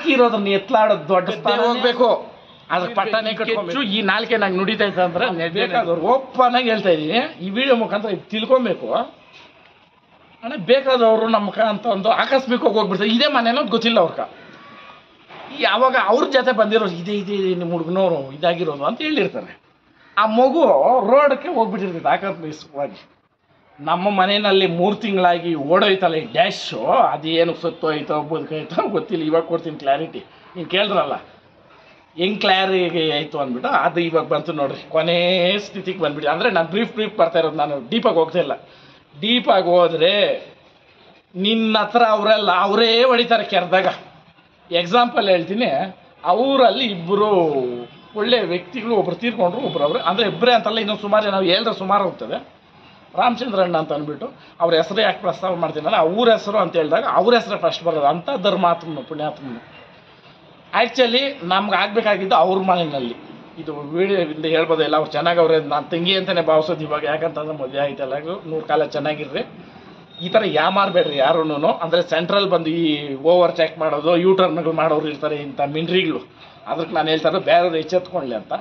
ಹಾಕಿರೋದನ್ನ ಎತ್ಲಾಡೋದು ದೊಡ್ಡ ಸ್ಥಾನ ಹೋಗ್ಬೇಕು. ಅದ್ರ ಪಟ್ಟನೆ ಕಟ್ಕೊಂಡ್ಬಿಟ್ಟು ಈ ನಾಲ್ಕೆ ನಂಗೆ ನುಡಿತೈತೆ ಅಂದ್ರೆ ಬೇಕಾದವ್ರು ಓಪನ್ ಆಗಿ ಹೇಳ್ತಾ ಇದೀನಿ, ಈ ವಿಡಿಯೋ ಮುಖಾಂತರ ತಿಳ್ಕೊಬೇಕು ಅಣ್ಣ. ಬೇಕಾದವರು ನಮ್ಮ ಅಂತ ಒಂದು ಆಕಸ್ಮಿಕವಾಗಿ ಹೋಗ್ಬಿಡ್ತಾರೆ, ಇದೇ ಮನೇನೋ ಗೊತ್ತಿಲ್ಲ ಅವ್ರಕ. ಯಾವಾಗ ಅವ್ರ ಜೊತೆ ಬಂದಿರೋದು ಇದೇ ನಿಮ್ಮ ಹುಡುಗನವರು ಇದಾಗಿರೋದು ಅಂತ ಹೇಳಿರ್ತಾರೆ. ಆ ಮಗು ರೋಡಕ್ಕೆ ಹೋಗ್ಬಿಟ್ಟಿರ್ತೈತೆ ಆಕಸ್ಮಿಕವಾಗಿ. ನಮ್ಮ ಮನೆಯಲ್ಲಿ 3 ತಿಂಗಳಾಗಿ ಓಡೋಯ್ತಲ್ಲ ಈ ಡ್ಯಾಶು, ಅದೇನು ಸತ್ತೋಯ್ತೋ ಬದುಕಾಯ್ತೋ ಗೊತ್ತಿಲ್ಲ. ಇವಾಗ ಕೊಡ್ತೀನಿ ಕ್ಲಾರಿಟಿ. ನೀವು ಕೇಳಿದ್ರಲ್ಲ ಹೆಂಗೆ ಕ್ಲಾರಿಟಿ ಆಯಿತು ಅಂದ್ಬಿಟ್ಟು, ಅದು ಇವಾಗ ಬಂತು ನೋಡ್ರಿ, ಕೊನೆ ಸ್ಥಿತಿಗೆ ಬಂದ್ಬಿಟ್ಟು. ಅಂದರೆ ನಾನು ಬ್ರೀಫ್ ಬರ್ತಾ ಇರೋದು, ನಾನು ಡೀಪಾಗಿ ಹೋಗ್ತಾ ಇಲ್ಲ. ಡೀಪಾಗಿ ಹೋದರೆ ನಿನ್ನ ಹತ್ರ ಅವರೆಲ್ಲ ಅವರೇ ಹೊಡಿತಾರೆ ಕೆರೆದಾಗ. ಎಕ್ಸಾಂಪಲ್ ಹೇಳ್ತೀನಿ, ಅವರಲ್ಲಿ ಇಬ್ಬರು ಒಳ್ಳೆ ವ್ಯಕ್ತಿಗಳು, ಒಬ್ರು ತೀರ್ಕೊಂಡ್ರು, ಒಬ್ರು ಅವರು ಅಂದರೆ ಇಬ್ಬರೇ ಅಂತಲ್ಲ, ಇನ್ನೊಂದು ಸುಮಾರು ನಾವು ಹೇಳಿದ್ರೆ ಸುಮಾರು ಹೋಗ್ತದೆ. ರಾಮಚಂದ್ರಣ್ಣ ಅಂತ ಅಂದ್ಬಿಟ್ಟು ಅವ್ರ ಹೆಸರು ಯಾಕೆ ಪ್ರಸ್ತಾವ ಮಾಡ್ತೀನಲ್ಲ, ಅವ್ರ ಹೆಸರು ಅಂತ ಹೇಳಿದಾಗ ಅವ್ರ ಹೆಸರೇ ಫಸ್ಟ್ ಬರೋದು. ಅಂಥ ಧರ್ಮಾತ್ಮನು ಪುಣ್ಯಾತ್ಮನು. ಆ್ಯಕ್ಚುಲಿ ನಮ್ಗೆ ಆಗಬೇಕಾಗಿದ್ದು ಅವ್ರ ಮನೆಯಲ್ಲಿ. ಇದು ವಿಡಿಯೋದಿಂದ ಹೇಳ್ಬೋದಿಲ್ಲ, ಅವ್ರು ಚೆನ್ನಾಗವ್ರೆ, ನಾನು ತಂಗಿ ಅಂತಲೇ ಭಾವಿಸೋದು ಇವಾಗ. ಯಾಕಂತಂದ್ರೆ ಮದುವೆ ಆಯ್ತಲ್ಲ, 100 ಕಾಲ ಚೆನ್ನಾಗಿರ್ರಿ. ಈ ಥರ ಯಾಮಾರಬೇಡ್ರಿ ಯಾರೂ. ಅಂದರೆ ಸೆಂಟ್ರಲ್ ಬಂದು ಈ ಓವರ್ ಚೆಕ್ ಮಾಡೋದು, ಯೂಟರ್ನ್ಗಳು ಮಾಡೋರು ಇರ್ತಾರೆ, ಇಂಥ ಮಿಂಡ್ರಿಗಳು. ಅದಕ್ಕೆ ನಾನು ಹೇಳ್ತಾರೆ ಬೇರೆಯವ್ರು ಎಚ್ಚೆತ್ಕೊಳ್ಳಿ ಅಂತ.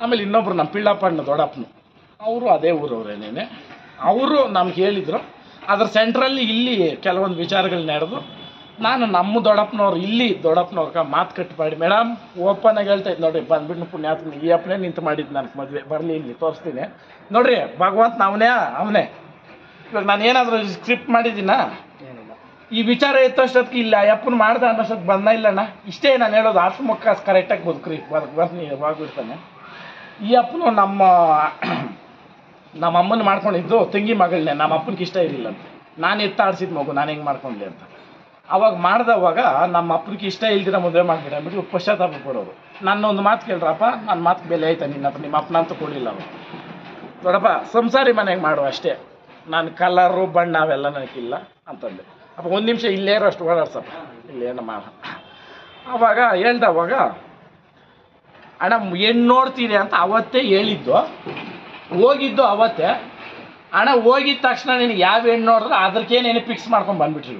ಆಮೇಲೆ ಇನ್ನೊಬ್ರು ನಮ್ಮ ಪಿಳ್ಳಪ್ಪಣ್ಣ ದೊಡ್ಡಪ್ಪನು, ಅವರು ಅದೇ ಊರವ್ರೇನೇನೆ. ಅವರು ನಮ್ಗೆ ಹೇಳಿದರು. ಅದ್ರ ಸೆಂಟ್ರಲ್ಲಿ ಇಲ್ಲಿ ಕೆಲವೊಂದು ವಿಚಾರಗಳು ನಡೆದು ನಾನು ನಮ್ಮ ದೊಡ್ಡಪ್ಪನವ್ರು ಇಲ್ಲಿ ದೊಡ್ಡಪ್ಪನವ್ರಿಗೆ ಮಾತು ಕಟ್ಟಿಪಾಡಿ, ಮೇಡಮ್ ಓಪನ್ ಆಗಿ ಹೇಳ್ತಾ ಇದ್ದು ನೋಡಿರಿ, ಬಂದ್ಬಿಟ್ಟು ಪುಣ್ಯಾತ್ಮ ಈ ಅಪ್ಪನೇ ನಿಂತು ಮಾಡಿದ್ದು ನನಗೆ ಮದುವೆ. ಬರಲಿ ಇಲ್ಲಿ ತೋರಿಸ್ತೀನಿ ನೋಡಿರಿ, ಭಗವಂತ ಅವನೇ. ಇವಾಗ ನಾನು ಏನಾದರೂ ಸ್ಕ್ರಿಪ್ಟ್ ಮಾಡಿದ್ದೀನ, ಈ ವಿಚಾರ ಎತ್ತೋಷ್ಟೊತ್ತಿಗೆ ಇಲ್ಲ ಅಪ್ಪನ ಮಾಡ್ದ ಅನ್ನೋಷ್ಟೊತ್ತಿಗೆ ಬಂದ ಇಲ್ಲಣ್ಣ. ಇಷ್ಟೇ ನಾನು ಹೇಳೋದು, ಆತ್ಮಕ್ಕ ಕರೆಕ್ಟಾಗಿ ಬದುಕ್ರಿ, ಬರ್ತಾನೆ. ಈ ಅಪ್ಪನು ನಮ್ಮ ಅಮ್ಮನ ಮಾಡ್ಕೊಂಡಿದ್ದು ತಂಗಿ ಮಗಳನ್ನೇ. ನಮ್ಮ ಅಪ್ಪನಿಗೆ ಇಷ್ಟ ಇರಲಿಲ್ಲ ಅಂತ, ನಾನು ಎತ್ತಾಡ್ಸಿದ ಮಗು ನಾನು ಹೆಂಗೆ ಮಾಡ್ಕೊಂಡ್ಲಿ ಅಂತ. ಅವಾಗ ಮಾಡ್ದವಾಗ ನಮ್ಮ ಅಪ್ಪನಿಗೆ ಇಷ್ಟ ಇಲ್ದಿರ ಮದುವೆ ಮಾಡಿಬಿಡ ಅಂದ್ಬಿಟ್ಟು ಪಶ್ಚಾತ್ತಾಪ ಪಡೋರು. ನನ್ನೊಂದು ಮಾತು ಕೇಳ್ರಪ್ಪ, ನನ್ನ ಮಾತು ಬೆಲೆ ಆಯ್ತಾ ನಿನ್ನ ಹತ್ರ? ನಿಮ್ಮ ಅಪ್ಪನ ಅಂತ ಕೊಡಲಿಲ್ಲ ಅವರು. ದೊಡ್ಡಪ್ಪ ಸಂಸಾರಿ ಮನೆಗೆ ಮಾಡುವ ಅಷ್ಟೇ, ನಾನು ಕಲರು ಬಣ್ಣ ಅವೆಲ್ಲ ನನಗಿಲ್ಲ ಅಂತಂದೆ. ಅಪ್ಪ 1 ನಿಮಿಷ ಇಲ್ಲೇ ಇರೋ ಅಷ್ಟು ಓಡಾಡ್ಸಪ್ಪ, ಇಲ್ಲೇನು ಅವಾಗ ಹೇಳ್ದವಾಗ ಅಣ್ಣ ಹೆಣ್ಣು ನೋಡ್ತೀರಿ ಅಂತ ಅವತ್ತೇ ಹೇಳಿದ್ದು, ಹೋಗಿದ್ದು ಅವತ್ತೇ. ಅಣ್ಣ ಹೋಗಿದ ತಕ್ಷಣ ನಿನಗೆ ಯಾವ ಹೆಣ್ಣು ನೋಡಿದ್ರೆ ಅದಕ್ಕೇನೇನು ಫಿಕ್ಸ್ ಮಾಡ್ಕೊಂಡು ಬಂದ್ಬಿಟ್ರಿ.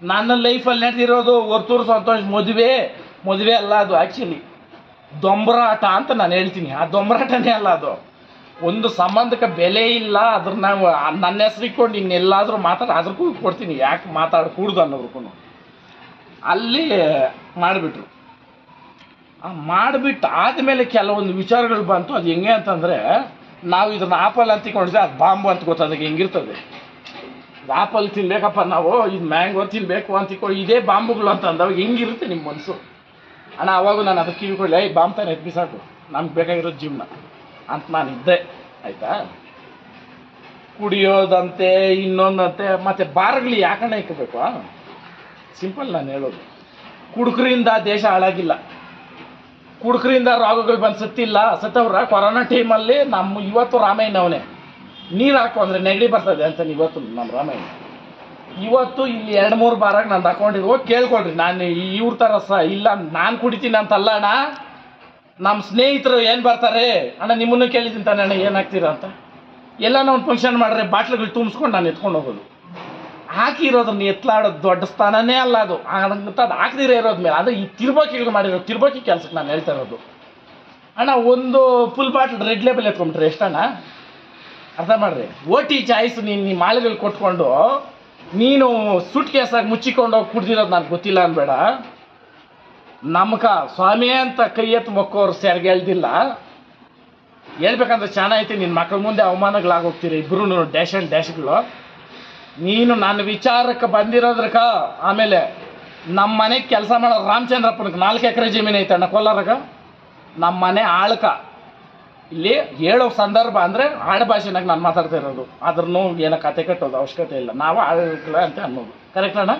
ನನ್ನ ಲೈಫಲ್ಲಿ ನಡೆದಿರೋದು ಹೊರ್ತೂರು ಸಂತೋಷ್ ಮದುವೆ ಅಲ್ಲ ಅದು. ಆ್ಯಕ್ಚುಲಿ ದೊಂಬರಾಟ ಅಂತ ನಾನು ಹೇಳ್ತೀನಿ. ಆ ದೊಂಬರಾಟನೇ ಅಲ್ಲ ಅದು. ಒಂದು ಸಂಬಂಧಕ್ಕೆ ಬೆಲೆ ಇಲ್ಲ, ಅದ್ರ ನಾವು ನನ್ನ ಹೆಸರಿಕೊಂಡು ಇನ್ನೆಲ್ಲಾದರೂ ಅದಕ್ಕೂ ಕೊಡ್ತೀನಿ, ಯಾಕೆ ಮಾತಾಡಕೂಡ್ದು ಅನ್ನೋರ್ಗೂ. ಅಲ್ಲಿ ಮಾಡಿಬಿಟ್ರು. ಮಾಡಿಬಿಟ್ಟು ಆದಮೇಲೆ ಕೆಲವೊಂದು ವಿಚಾರಗಳು ಬಂತು. ಅದು ಹೆಂಗೆ ಅಂತಂದರೆ, ನಾವು ಇದನ್ನು ಆಪಲ್ ಅಂತ ತಿಳ್ಕೊಂಡಿದ್ದೆ, ಅದು ಬಾಂಬು ಅಂತ ಗೊತ್ತಾದಾಗ ಹೆಂಗಿರ್ತದೆ. ಆಪಲ್ ತಿನ್ಬೇಕಪ್ಪ ನಾವು, ಇದು ಮ್ಯಾಂಗೋ ತಿನ್ನಬೇಕು ಅಂತ ಇದೇ ಬಾಂಬುಗಳು ಅಂತ ಅಂದಾಗ ಹೆಂಗಿರುತ್ತೆ ನಿಮ್ಮ ಮನಸ್ಸು. ಅಣ್ಣ ಅವಾಗೂ ನಾನು ಅದಕ್ಕೆ ಕಿವಿಕೊಳ್ಳಿ, ಬಾಂಬ್ ತಾನೆ ಎತ್ತಿ ಸಾಕು, ನಮ್ಗೆ ಬೇಕಾಗಿರೋದು ಜೀವನ ಅಂತ ನಾನು ಇದ್ದೆ. ಆಯಿತಾ? ಕುಡಿಯೋದಂತೆ ಇನ್ನೊಂದಂತೆ ಮತ್ತು ಬಾರ್ಗಳು ಯಾಕಣ್ಣ ಇಕ್ಕಬೇಕು? ಸಿಂಪಲ್ ನಾನು ಹೇಳೋದು, ಕುಡುಕರಿಂದ ದೇಶ ಹಾಳಾಗಿಲ್ಲ, ಕುಡುಕರಿಂದ ರೋಗಗಳು ಬಂದು ಸತ್ತವ್ರ. ಕೊರೋನಾ ಟೈಮಲ್ಲಿ ಇವತ್ತು ರಾಮಯ್ಯನವನೇ ನೀರು ಹಾಕು ಅಂದರೆ ನೆಗಡಿ ಬರ್ತದೆ ಅಂತ ಇವತ್ತು ನಮ್ಮ ರಾಮಯ್ಯ. ಇವತ್ತು ಇಲ್ಲಿ 2-3 ಬಾರಾಗ ನಾನು ತಗೊಂಡಿದ್ದು ಹೋಗಿ ಕೇಳ್ಕೊಳ್ರಿ. ನಾನು ಇವ್ರ ಥರ ಇಲ್ಲ, ನಾನು ಕುಡಿತೀನಿ ಅಂತಲ್ಲ ಅಣ್ಣ. ನಮ್ಮ ಸ್ನೇಹಿತರು ಏನು ಬರ್ತಾರೆ, ಅಣ್ಣ ನಿಮ್ಮನ್ನು ಕೇಳಿದ್ದೀನಿ ತಾನೆ ಅಣ್ಣ ಏನಾಗ್ತೀರಾ ಅಂತ. ಎಲ್ಲನೋ ಒಂದು ಫಂಕ್ಷನ್ ಮಾಡ್ರೆ ಬಾಟ್ಲುಗಳು ತುಂಬಿಸ್ಕೊಂಡು ನಾನು ಎತ್ಕೊಂಡು ಹೋಗೋದು. ಹಾಕಿರೋದನ್ನ ಎತ್ಲಾಡೋದು ದೊಡ್ಡ ಸ್ಥಾನನೇ ಅಲ್ಲ ಅದು. ಅಂತ ಅದು ಹಾಕದಿರೇ ಇರೋದ ಮೇಲೆ ಅದು ಈ ತಿರ್ಬೋಕಿಗಳು ಮಾಡಿರೋ ತಿರ್ಬೋಕಿ ಕೆಲಸಕ್ಕೆ ನಾನು ಹೇಳ್ತಾ ಇರೋದು. ಅಣ್ಣ ಒಂದು ಫುಲ್ ಬಾಟ್ಲ್ ರೆಡ್ ಲೇಬಲ್ ಎತ್ಕೊಂಡ್ಬಿಟ್ರೆ ಎಷ್ಟಣ್ಣ? ಅರ್ಥ ಮಾಡ್ರಿ. OT ಚಾಯ್ಸ್ ನೀನು ಮಾಲೆಗಳು ಕೊಟ್ಕೊಂಡು ನೀನು ಸುಟ್ ಕೇಸಾಗಿ ಮುಚ್ಚಿಕೊಂಡು ಹೋಗಿ ಕುಡ್ದಿರೋದು ನನಗೆ ಗೊತ್ತಿಲ್ಲ ಅನ್ಬೇಡ. ನಮ್ಕ ಸ್ವಾಮಿ ಅಂತ ಕೈ ಎತ್ತು ಮೊಕ್ಕೋರು ಸೆರ್ಗೆ ಹೇಳ್ದಿಲ್ಲ. ಹೇಳ್ಬೇಕಂದ್ರೆ ಚೆನ್ನಾಗೈತಿ, ನಿನ್ನ ಮಕ್ಕಳ ಮುಂದೆ ಅವಮಾನಗಳಾಗೋಗ್ತೀರಿ ಇಬ್ಬರು ಡ್ಯಾಶ್ಗಳು. ನೀನು ನನ್ನ ವಿಚಾರಕ್ಕೆ ಬಂದಿರೋದ್ರಕ. ಆಮೇಲೆ ನಮ್ಮ ಮನೆಗೆ ಕೆಲಸ ಮಾಡೋ ರಾಮಚಂದ್ರಪ್ಪನಿಗೆ 4 ಎಕರೆ ಜಮೀನು ಐತಣ್ಣ ಕೋಲಾರಾಗ. ನಮ್ಮ ಮನೆ ಆಳ್ಕ ಇಲ್ಲಿ ಹೇಳೋ ಸಂದರ್ಭ ಅಂದರೆ ಆಡುಭಾಷೆನಾಗ ನಾನು ಮಾತಾಡ್ತಾ ಇರೋದು. ಅದ್ರೂ ಏನೋ ಕತೆ ಕಟ್ಟೋದು ಅವಶ್ಯಕತೆ ಇಲ್ಲ, ನಾವು ಆಳ್ಕ ಅಂತ ಅನ್ನೋದು ಕರೆಕ್ಟ್ ಅಣ್ಣ.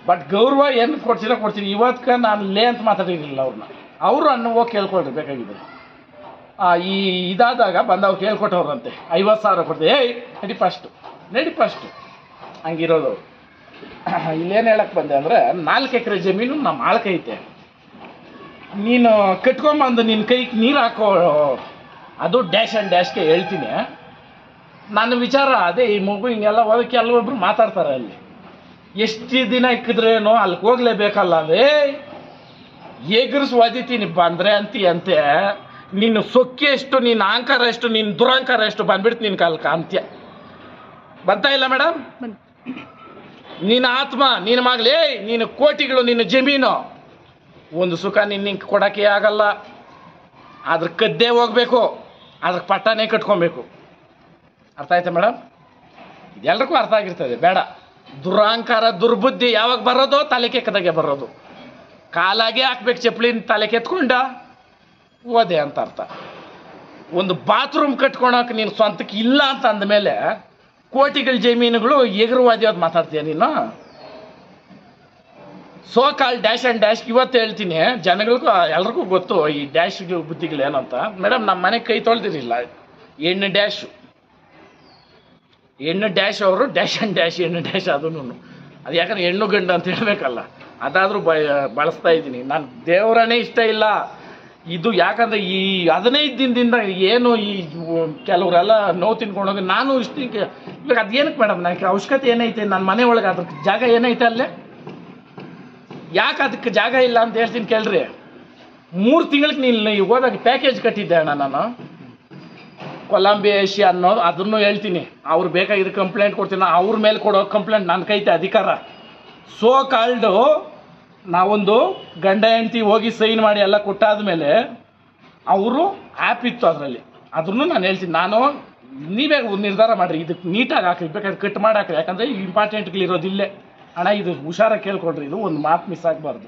ಬಟ್ ಗೌರವ ಏನು ಕೊಡ್ತೀನಿ. ಇವತ್ತು ನಾನು ಲೇ ಅಂತ ಮಾತಾಡಿರಲಿಲ್ಲ ಅವ್ರನ್ನ. ಅವರು ಹೋಗಿ ಕೇಳ್ಕೊಳ್ರಿ ಬೇಕಾಗಿದೆ. ಈ ಇದಾದಾಗ ಬಂದವ್ರು ಕೇಳ್ಕೊಟ್ಟವ್ರಂತೆ 50,000 ಕೊಡ್ತೀವಿ. ನಡಿ ಫಸ್ಟು ಹಂಗಿರೋದು. ಇಲ್ಲೇನು ಹೇಳಕ್ಕೆ ಬಂದೆ ಅಂದರೆ 4 ಎಕರೆ ಜಮೀನು ನಮ್ಮ ಆಳ್ಕೈತೆ. ನೀನು ಕಟ್ಕೊಂಬಂದು ನಿನ್ನ ಕೈಗೆ ನೀರು ಹಾಕೋ, ಅದು ಡ್ಯಾಶ್ಗೆ ಹೇಳ್ತೀನಿ. ನನ್ನ ವಿಚಾರ ಅದೇ. ಈ ಮಗು ಹಿಂಗೆಲ್ಲ ಹೋದಕ್ಕೆ ಕೆಲವೊಬ್ರು ಮಾತಾಡ್ತಾರೆ ಅಲ್ಲಿ. ಎಷ್ಟು ದಿನ ಇಕ್ಕಿದ್ರೇನೋ ಅಲ್ಲಿಗೆ ಹೋಗ್ಲೇಬೇಕಲ್ಲ ಅದೇ ಎಗರ್ಸ್ ಒದಿತೀನಿ ಬಂದರೆ ಅಂತೆ ನಿನ್ನ ಸೊಕ್ಕೆ ಎಷ್ಟು, ನಿನ್ನ ಅಹಂಕಾರ ಎಷ್ಟು, ನಿನ್ನ ದುರಹಂಕಾರ ಎಷ್ಟು ಬಂದ್ಬಿಡ್ತು ನಿನ್ನ ಕಾಲಕ್ಕೆ ಅಂತ್ಯ. ಬರ್ತಾ ಇಲ್ಲ ಮೇಡಮ್? ನಿನ್ನ ಆತ್ಮ, ನಿನ್ನ ಮಗಳೇ, ನಿನ್ನ ಕೋಟಿಗಳು, ನಿನ್ನ ಜಮೀನು, ಒಂದು ಸುಖ ನಿನ್ನ ಕೊಡೋಕ್ಕೆ ಆಗಲ್ಲ. ಅದ್ರ ಕದ್ದೇ ಹೋಗ್ಬೇಕು, ಅದ್ರ ಪಟ್ಟನೇ ಕಟ್ಕೊಬೇಕು. ಅರ್ಥ ಆಯ್ತಾ ಮೇಡಮ್? ಇದೆಲ್ಲರಿಗೂ ಅರ್ಥ ಆಗಿರ್ತದೆ. ಬೇಡ ದುರಹಂಕಾರ ದುರ್ಬುದ್ಧಿ ಯಾವಾಗ ಬರೋದು? ತಲೆ ಕೆಕ್ಕದಾಗೆ ಬರೋದು. ಕಾಲಾಗೆ ಹಾಕ್ಬೇಕು ಚಪ್ಪಲಿನ, ತಲೆ ಕೆತ್ಕೊಂಡ ಓದೆ ಅಂತ ಅರ್ಥ. ಒಂದು ಬಾತ್ರೂಮ್ ಕಟ್ಕೊಳಕ್ಕೆ ನೀನು ಸ್ವಂತಕ್ಕೆ ಇಲ್ಲ ಅಂತ ಅಂದಮೇಲೆ ಕೋಟಿಗಳ ಜಮೀನುಗಳು ಎಗರುವಾದಿಯೋದು ಮಾತಾಡ್ತೀಯ ನೀನು? So call dash and dash. ಇವತ್ತು ಹೇಳ್ತೀನಿ ಜನಗಳಿಗೂ ಎಲ್ರಿಗೂ ಗೊತ್ತು ಈ ಡ್ಯಾಶ್ ಬುದ್ಧಿಗಳು ಏನಂತ. ಮೇಡಮ್ ನಮ್ಮ ಮನೆಗೆ ಕೈ ತೊಳೆದಿರಲಿಲ್ಲ, ಹೆಣ್ಣು ಡ್ಯಾಶ್ ಅವರು ಡ್ಯಾಶ್ ಆ್ಯಂಡ್ ಡ್ಯಾಶ್, ಹೆಣ್ಣು ಡ್ಯಾಶ್. ಅದನ್ನು ಅದು ಯಾಕಂದ್ರೆ ಹೆಣ್ಣು ಗಂಡು ಅಂತ ಹೇಳಬೇಕಲ್ಲ, ಅದಾದರೂ ಬಳಸ್ತಾ ಇದ್ದೀನಿ. ನಾನು ದೇವರನ್ನೇ ಇಷ್ಟ ಇಲ್ಲ ಇದು. ಯಾಕಂದರೆ ಈ 15 ದಿನದಿಂದ ಏನು ಈ ಕೆಲವರೆಲ್ಲ ನೋವು ತಿನ್ಕೊಂಡೋಗಿ ನಾನು ಇಷ್ಟು ಇವಾಗ ಅದೇನಕ್ಕೆ ಮೇಡಮ್ ನನಗೆ ಅವಶ್ಯಕತೆ ಏನೈತೆ? ನನ್ನ ಮನೆ ಒಳಗೆ ಅದಕ್ಕೆ ಜಾಗ ಏನೈತೆ ಅಲ್ಲೇ? ಯಾಕೆ ಅದಕ್ಕೆ ಜಾಗ ಇಲ್ಲ ಅಂತ ಹೇಳ್ತೀನಿ ಕೇಳ್ರಿ. 3 ತಿಂಗಳಿಗೆ ನೀನು ಹೋದಾಗ ಪ್ಯಾಕೇಜ್ ಕಟ್ಟಿದ್ದೆ ಅಣ್ಣ ನಾನು, ಕೊಲಂಬಿ ಏಷ್ಯಾ ಅನ್ನೋ, ಅದನ್ನು ಹೇಳ್ತೀನಿ. ಅವ್ರು ಬೇಕಾಗಿದ್ದು ಕಂಪ್ಲೇಂಟ್ ಕೊಡ್ತೀನಿ, ಅವ್ರ ಮೇಲೆ ಕೊಡೋ ಕಂಪ್ಲೇಂಟ್ ನನ್ನ ಕೈತೆ ಅಧಿಕಾರ. ಸೋ ಕಾಲ್ಡು ನಾವೊಂದು ಗಂಡ ಹೆಂಡತಿ ಹೋಗಿ ಸೈನ್ ಮಾಡಿ ಎಲ್ಲ ಕೊಟ್ಟಾದ್ಮೇಲೆ ಅವರು ಆ್ಯಪ್ ಇತ್ತು ಅದರಲ್ಲಿ, ಅದನ್ನು ನಾನು ಹೇಳ್ತೀನಿ. ನಾನು ನೀವೇ ನಿರ್ಧಾರ ಮಾಡಿರಿ, ಇದಕ್ಕೆ ನೀಟಾಗಿ ಹಾಕಿ, ಬೇಕಾದ್ರೆ ಕಟ್ ಮಾಡಿ ಹಾಕ್ರಿ. ಯಾಕಂದರೆ ಇಂಪಾರ್ಟೆಂಟ್ಗಳಿರೋದಿಲ್ಲೇ. ಅಣ್ಣ ಇದು ಹುಷಾರಾಗಿ ಕೇಳ್ಕೊಡ್ರಿ, ಇದು ಒಂದು ಮಾತು ಮಿಸ್ ಆಗಬಾರ್ದು.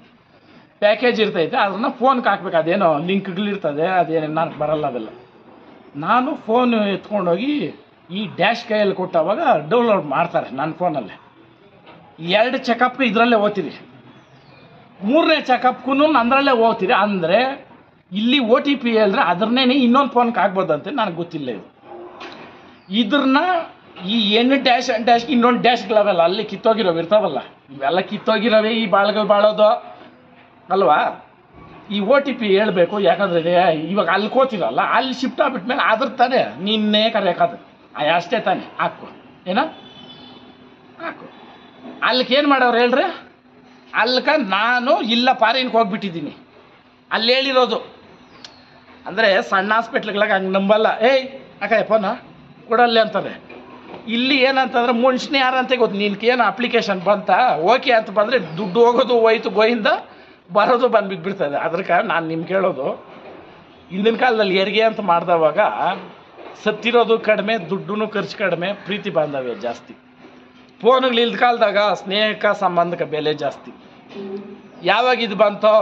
ಪ್ಯಾಕೇಜ್ ಇರ್ತೈತೆ, ಅದನ್ನು ಫೋನ್ಗೆ ಹಾಕ್ಬೇಕು. ಅದೇನೋ ಲಿಂಕ್ಗಳಿರ್ತದೆ, ಅದೇನು ನನಗೆ ಬರಲ್ಲ ಅದೆಲ್ಲ. ನಾನು ಫೋನ್ ಎತ್ಕೊಂಡೋಗಿ ಈ ಡ್ಯಾಶ್ ಕೈಯಲ್ಲಿ ಕೊಟ್ಟವಾಗ ಡೌನ್ಲೋಡ್ ಮಾಡ್ತಾರೆ ನನ್ನ ಫೋನಲ್ಲಿ. 2 ಚೆಕಪ್ಗೆ ಇದರಲ್ಲೇ ಓದ್ತೀರಿ, 3ನೇ ಚೆಕಪ್ಗೂ ಅಂದ್ರಲ್ಲೇ ಹೋಗ್ತೀರಿ. ಅಂದರೆ ಇಲ್ಲಿ OTP ಹೇಳಿದ್ರೆ ಅದನ್ನೇ ಇನ್ನೊಂದು ಫೋನ್ಗೆ ಆಗ್ಬೋದಂತೆ, ನನಗೆ ಗೊತ್ತಿಲ್ಲ ಇದು. ಇದ್ರನ್ನ ಈ ಹೆಣ್ಣು ಡ್ಯಾಶ್ ಆ್ಯಂಡ್ ಡ್ಯಾಶ್ಗೆ ಇನ್ನೊಂದು ಡ್ಯಾಶ್ಗಳವೆಲ್ಲ ಅಲ್ಲಿ ಕಿತ್ತೋಗಿರೋವು ಇರ್ತಾವಲ್ಲ, ಇವೆಲ್ಲ ಕಿತ್ತೋಗಿರೋವೆ ಈ ಬಾಳ್ಗಳು ಬಾಳೋದು ಅಲ್ವಾ. ಈ OTP ಹೇಳಬೇಕು. ಯಾಕಂದರೆ ಇವಾಗ ಅಲ್ಲಿ ಕೋತಿರಲ್ಲ, ಅಲ್ಲಿ ಶಿಫ್ಟ್ ಆಗ್ಬಿಟ್ಮೇಲೆ ಅದ್ರ ತಾನೇ ನಿನ್ನೆ ಕರೆಯೋಕ್ಕಾದ್ರೆ ಅಷ್ಟೇ ತಾನೇ ಹಾಕು. ಏನ ಹಾಕು. ಅಲ್ಲಿಗೆ ಏನು ಮಾಡೋರು ಹೇಳ್ರಿ? ಅಲ್ಕ ನಾನು ಇಲ್ಲ ಫಾರಿನ್ಗೆ ಹೋಗ್ಬಿಟ್ಟಿದ್ದೀನಿ, ಅಲ್ಲಿ ಹೇಳಿರೋದು. ಅಂದರೆ ಸಣ್ಣ ಹಾಸ್ಪಿಟ್ಲ್ಗಳಾಗ ಹಂಗೆ ನಂಬಲ್ಲ. ಏಯ್ ಅಕ್ಕ ಫೋನ ಕೊಡಲ್ಲೇ ಅಂತಾರೆ. ಇಲ್ಲಿ ಏನಂತಂದ್ರೆ ಮನುಷ್ಯನೇ ಯಾರಂತ ಗೊತ್ತು. ನಿನ್ಗೇನು ಅಪ್ಲಿಕೇಶನ್ ಬಂತ ಓಕೆ ಅಂತ ಬಂದರೆ ದುಡ್ಡು ಹೋಗೋದು ಹೋಯ್ತು, ಗೋಯಿಂದ ಬರೋದು ಬಂದುಬಿಟ್ಬಿಡ್ತದೆ. ಅದ್ರ ಕಾರಣ ನಾನು ನಿಮ್ಗೆ ಹೇಳೋದು, ಹಿಂದಿನ ಕಾಲದಲ್ಲಿ ಹೆರಿಗೆ ಅಂತ ಮಾಡಿದವಾಗ ಸತ್ತಿರೋದು ಕಡಿಮೆ, ದುಡ್ಡು ಖರ್ಚು ಕಡಿಮೆ, ಪ್ರೀತಿ ಬಾಂಧವ್ಯ ಜಾಸ್ತಿ. ಫೋನುಗಳು ಇಲ್ದ ಕಾಲದಾಗ ಸ್ನೇಹಕ್ಕೆ ಸಂಬಂಧಕ್ಕೆ ಬೆಲೆ ಜಾಸ್ತಿ. ಯಾವಾಗ ಇದು ಬಂತೋ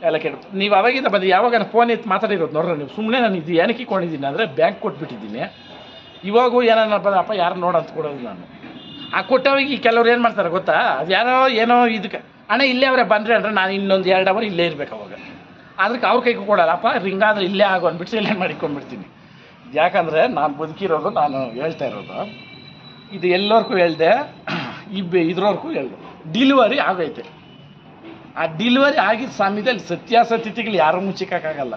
ಎಲ್ಲ ಕೇಳಿ ನೀವು ಅವಾಗಿಂದ ಬಂದು ಯಾವಾಗ ಫೋನ್ ಎತ್ತು ಮಾತಾಡಿರೋದು ನೋಡ್ರಿ ನೀವು. ಸುಮ್ಮನೆ ನಾನು ಇದು ಏನಕ್ಕೆ ಇಟ್ಕೊಂಡಿದ್ದೀನಿ ಅಂದರೆ ಬ್ಯಾಂಕ್ ಕೊಟ್ಬಿಟ್ಟಿದ್ದೀನಿ. ಇವಾಗೂ ಏನಾರ ಬಂದಪ್ಪ ಯಾರು ನೋಡಂತ ಕೊಡೋದು ನಾನು. ಆ ಕೊಟ್ಟವಾಗ ಈ ಕೆಲವ್ರು ಏನು ಮಾಡ್ತಾರೆ ಗೊತ್ತಾ, ಅದು ಯಾರೋ ಏನೋ ಇದಕ್ಕೆ ಅಣ್ಣ ಇಲ್ಲೇ ಅವರೇ ಬಂದರೆ ಅಂದರೆ ನಾನು ಇನ್ನೊಂದು 2 ಅವರ್ ಇಲ್ಲೇ ಇರಬೇಕು. ಅವಾಗ ಅದಕ್ಕೆ ಅವ್ರ ಕೈಗೂ ಕೊಡಲ್ಲಪ್ಪ, ರಿಂಗಾದ್ರೆ ಇಲ್ಲೇ ಆಗೋ ಅಂದ್ಬಿಟ್ಟು ಸೈಲೆಂಟ್ ಮಾಡಿಕೊಂಡ್ಬಿಡ್ತೀನಿ. ಯಾಕಂದರೆ ನಾನು ಬದುಕಿರೋದು, ನಾನು ಹೇಳ್ತಾ ಇರೋದು ಇದು ಎಲ್ಲರಿಗೂ ಹೇಳ್ದೆ, ಇದ್ರವ್ರಿಗೂ ಹೇಳ್ದೆ. ಡಿಲಿವರಿ ಆಗೈತೆ. ಆ ಡಿಲಿವರಿ ಆಗಿದ್ದ ಸಮಯದಲ್ಲಿ ಸತ್ಯಾಸತ್ಯತೆಗಳು ಯಾರೂ ಮುಚ್ಚಿಕ್ಕಾಗಲ್ಲ.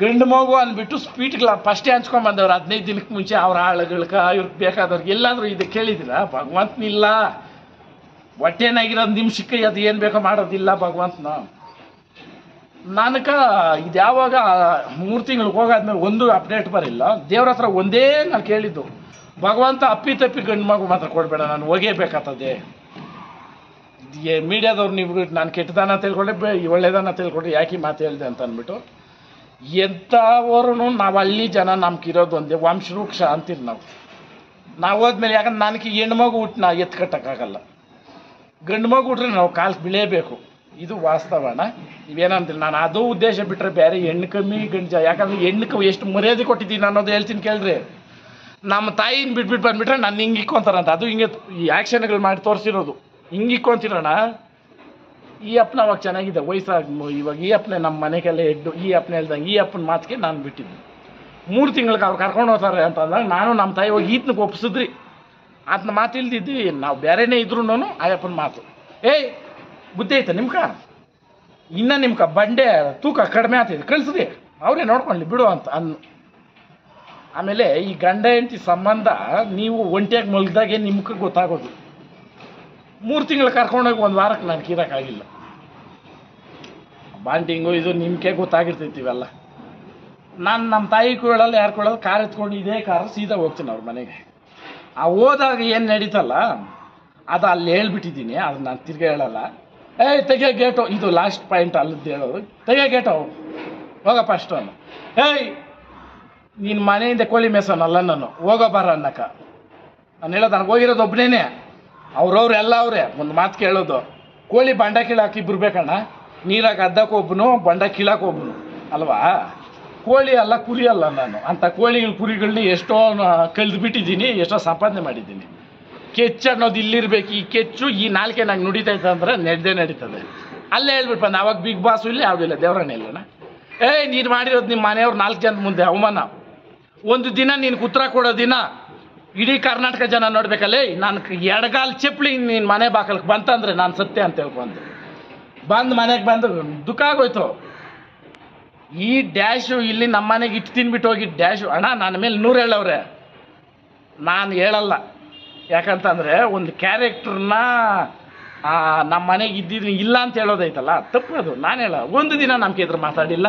ಗಂಡು ಮಗು ಅಂದ್ಬಿಟ್ಟು ಸ್ವೀಟ್ಗಳ ಫಸ್ಟೇ ಹಂಚ್ಕೊಂಡ್ಬಂದವ್ರು 15 ದಿನಕ್ಕೆ ಮುಂಚೆ ಅವ್ರ ಆಳುಗಳ್ಕ ಇವ್ರಿಗೆ ಬೇಕಾದವ್ರಿಗೆ. ಎಲ್ಲಾದರೂ ಇದು ಕೇಳಿದಿರ? ಭಗವಂತನಿಲ್ಲ, ಹೊಟ್ಟೆನಾಗಿರೋದು ನಿಮಿಷಕ್ಕೆ ಅದು ಏನು ಬೇಕೋ ಮಾಡೋದಿಲ್ಲ ಭಗವಂತನ. ನನಗೆ ಇದು ಯಾವಾಗ 3 ತಿಂಗಳಿಗೆ ಹೋಗಾದ್ಮೇಲೆ ಒಂದು ಅಪ್ಡೇಟ್ ಬರಿಲ್ಲ. ದೇವ್ರ ಹತ್ರ ಒಂದೇ ನಾನು ಕೇಳಿದ್ದು, ಭಗವಂತ ಅಪ್ಪಿ ತಪ್ಪಿ ಗಂಡು ಮಗು ಮಾತ್ರ ಕೊಡಬೇಡ, ನಾನು ಹೋಗೇಬೇಕಾಗ್ತದೆ. ಮೀಡಿಯಾದವ್ರು ನೀವು ನಾನು ಕೆಟ್ಟದಾನ ತಿಳ್ಕೊಂಡೆ, ಒಳ್ಳೆದಾನ ತಿಳ್ಕೊಂಡ್ರೆ ಯಾಕೆ ಮಾತು ಹೇಳಿದೆ ಅಂತ ಅಂದ್ಬಿಟ್ಟು. ಎಂಥವರು ನಾವು ಹಳ್ಳಿ ಜನ, ನಮ್ಗಿರೋದು ಒಂದೇ ವಂಶವೃಕ್ಷ ಅಂತೀರಿ ನಾವು ಹೋದ್ಮೇಲೆ. ಯಾಕಂದ್ರೆ ನನಗೆ ಹೆಣ್ಣು ಮಗು ಹುಟ್ಟು ನಾ ಎತ್ಕಟ್ಟಕ್ಕಾಗಲ್ಲ, ಗಂಡು ಮಗು ಹುಟ್ರೆ ನಾವು ಕಾಲಕ್ಕೆ ಬೀಳೇಬೇಕು. ಇದು ವಾಸ್ತವನ. ಇವೇನಂತಿಲ್ಲ ನಾನು ಅದು ಉದ್ದೇಶ ಬಿಟ್ಟರೆ ಬೇರೆ ಹೆಣ್ಣು ಕಮ್ಮಿ ಗಂಡು ಯಾಕಂದ್ರೆ ಹೆಣ್ಣು ಎಷ್ಟು ಮರ್ಯಾದೆ ಕೊಟ್ಟಿದ್ದೀನಿ ಅನ್ನೋದು ಹೇಳ್ತೀನಿ ಕೇಳ್ರಿ. ನಮ್ಮ ತಾಯಿನ ಬಿಟ್ಬಿಟ್ಟು ಬಂದುಬಿಟ್ರೆ ನಾನು ಹಿಂಗೆ ಇಕ್ಕೊಂತಾರಂತ. ಅದು ಹಿಂಗೆ ಈ ಆ್ಯಕ್ಷನ್ಗಳು ಮಾಡಿ ತೋರಿಸಿರೋದು. ಹಿಂಗೆ ಇಕ್ಕೊಂತಿರೋಣ. ಈ ಅಪ್ಪನ ಅವಾಗ ಚೆನ್ನಾಗಿದೆ ವಯಸ್ಸಾಗಿ. ಇವಾಗ ಈ ಅಪ್ಪನೇ ನಮ್ಮ ಮನೆಗೆಲ್ಲ ಹೆಡ್ಡು. ಈ ಅಪ್ಪನ ಹೇಳ್ದಂಗೆ ಈ ಅಪ್ಪನ ಮಾತಿಗೆ ನಾನು ಬಿಟ್ಟಿದ್ದೆ. 3 ತಿಂಗಳಿಗೆ ಅವ್ರು ಕರ್ಕೊಂಡು ಹೋಗ್ತಾರೆ ಅಂತ ಅಂದಾಗ ನಾನು ನಮ್ಮ ತಾಯಿ ಹೋಗಿ ಈತನಿಗೆ ಒಪ್ಪಿಸಿದ್ರಿ. ಆತನ ಮಾತು ಇಲ್ದಿದ್ವಿ ನಾವು ಬೇರೆನೇ ಇದ್ರೂ ಆಯಪ್ಪನ ಮಾತು. ಏಯ್ ಬುದ್ಧಿ ಐತೆ ನಿಮ್ಕ, ಇನ್ನು ನಿಮ್ಕ ಬಂಡೆ ತೂಕ ಕಡಿಮೆ ಆಗ್ತಿದೆ, ಕಳಿಸ್ರಿ ಅವರೇ ನೋಡ್ಕೊಳ್ಳಿ ಬಿಡು ಅಂತ ಆಮೇಲೆ ಈ ಗಂಡ ಹೆಂಡತಿ ಸಂಬಂಧ ನೀವು ಒಂಟಿಯಾಗಿ ಮಲಗಿದಾಗೆ ನಿಮ್ಗೆ ಗೊತ್ತಾಗೋದು. 3 ತಿಂಗಳು ಕರ್ಕೊಂಡೋಗಿ 1 ವಾರಕ್ಕೆ ನಾನು ಕೀರಕ್ಕಾಗಿಲ್ಲ. ಬಾಂಟಿಂಗು ಇದು ನಿಮ್ಗೆ ಗೊತ್ತಾಗಿರ್ತೈತಿ ಇವೆಲ್ಲ. ನಾನು ನಮ್ಮ ತಾಯಿ ಕೊಡಲ್ಲ ಯಾರು ಕೊಡಲ್ಲ, ಕಾರ್ ಎತ್ಕೊಂಡು ಇದೇ ಕಾರ್ ಸೀದಾ ಹೋಗ್ತೀನಿ ಅವ್ರ ಮನೆಗೆ. ಆ ಹೋದಾಗ ಏನು ನಡೀತಲ್ಲ ಅದು ಅಲ್ಲಿ ಹೇಳ್ಬಿಟ್ಟಿದ್ದೀನಿ, ಅದು ನಾನು ತಿರ್ಗಿ ಹೇಳಲ್ಲ. ತೆಗೆ ಗೇಟು, ಇದು ಲಾಸ್ಟ್ ಪಾಯಿಂಟ್ ಅಲ್ಲದ್ದು ಹೇಳೋದು. ತೆಗೆ ಗೇಟು, ಹೋಗಪ್ಪ ಅಷ್ಟು ಅನ್ನು. ನೀನು ಮನೆಯಿಂದ ಕೋಳಿ ಮೇಸೋನಲ್ಲ ನಾನು, ಹೋಗೋ ಬರ ಅನ್ನಕ್ಕ. ನಾನು ಹೇಳೋದು ನನಗೆ ಹೋಗಿರೋದು ಒಬ್ಬನೇ, ಅವ್ರವ್ರು ಎಲ್ಲ ಅವರೇ. ಒಂದು ಮಾತು ಕೇಳೋದು, ಕೋಳಿ ಬಂಡ ಕೀಳಾಕಿ ಇಬ್ಬರು ಬೇಕಣ್ಣ, ನೀರಾಗ ಅದ್ದಕ್ಕೆ ಒಬ್ಬನು, ಬಂಡ ಕೀಳಾಕ ಒಬ್ಬನು ಅಲ್ವಾ. ಕೋಳಿ ಅಲ್ಲ, ಕುರಿ ಅಲ್ಲ ನಾನು. ಅಂಥ ಕೋಳಿಗಳು ಕುರಿಗಳನ್ನ ಎಷ್ಟೋ ಕಳೆದುಬಿಟ್ಟಿದ್ದೀನಿ, ಎಷ್ಟೋ ಸಂಪಾದನೆ ಮಾಡಿದ್ದೀನಿ. ಕೆಚ್ಚು ಅನ್ನೋದು ಇಲ್ಲಿರ್ಬೇಕು. ಈ ಕೆಚ್ಚು ಈ ನಾಲ್ಕೆ ನಂಗೆ ನುಡಿತೈತೆ ಅಂದ್ರೆ ನಡೀತದೆ. ಅಲ್ಲೇ ಹೇಳ್ಬಿಟ್ಟು ಬಂದು ಅವಾಗ ಬಿಗ್ ಬಾಸು ಇಲ್ಲ, ಯಾವುದೂ ಇಲ್ಲ, ದೇವರನ್ನೇ ಇಲ್ಲಣ್ಣ. ನೀನು ಮಾಡಿರೋದು ನಿಮ್ಮ ಮನೆಯವ್ರು 4 ಜನದ ಮುಂದೆ ಅವಮಾನ. ಒಂದು ದಿನ ನೀನು ಉತ್ತರ ಕೊಡೋ ದಿನ ಇಡೀ ಕರ್ನಾಟಕ ಜನ ನೋಡ್ಬೇಕಲ್ಲೇ. ನಾನು ಎಡಗಾಲ್ ಚಪ್ಪಲಿ ನೀನು ಮನೆ ಬಾಕಲ್ಗೆ ಬಂತಂದ್ರೆ ನಾನು ಸತ್ಯ ಅಂತ ಹೇಳ್ಕೊಂಡು ಬಂದು ಮನೆಗೆ ಬಂದು ದುಃಖ ಆಗೋಯ್ತು. ಈ ಡ್ಯಾಶು ಇಲ್ಲಿ ನಮ್ಮ ಮನೆಗೆ ಇಟ್ಟು ತಿನ್ಬಿಟ್ಟು ಹೋಗಿ ಡ್ಯಾಶು ಅಣ್ಣ ನನ್ನ ಮೇಲೆ 100 ಹೇಳವ್ರೆ. ನಾನು ಹೇಳಲ್ಲ, ಯಾಕಂತಂದರೆ ಒಂದು ಕ್ಯಾರೆಕ್ಟ್ರನ್ನ ನಮ್ಮ ಮನೆಗೆ ಇದ್ದಿದ್ದು ಇಲ್ಲ ಅಂತ ಹೇಳೋದೈತಲ್ಲ, ತಪ್ಪದು. ನಾನು ಹೇಳ ಒಂದು ದಿನ ನಮ್ಗೆ ಎದುರು ಮಾತಾಡಿಲ್ಲ,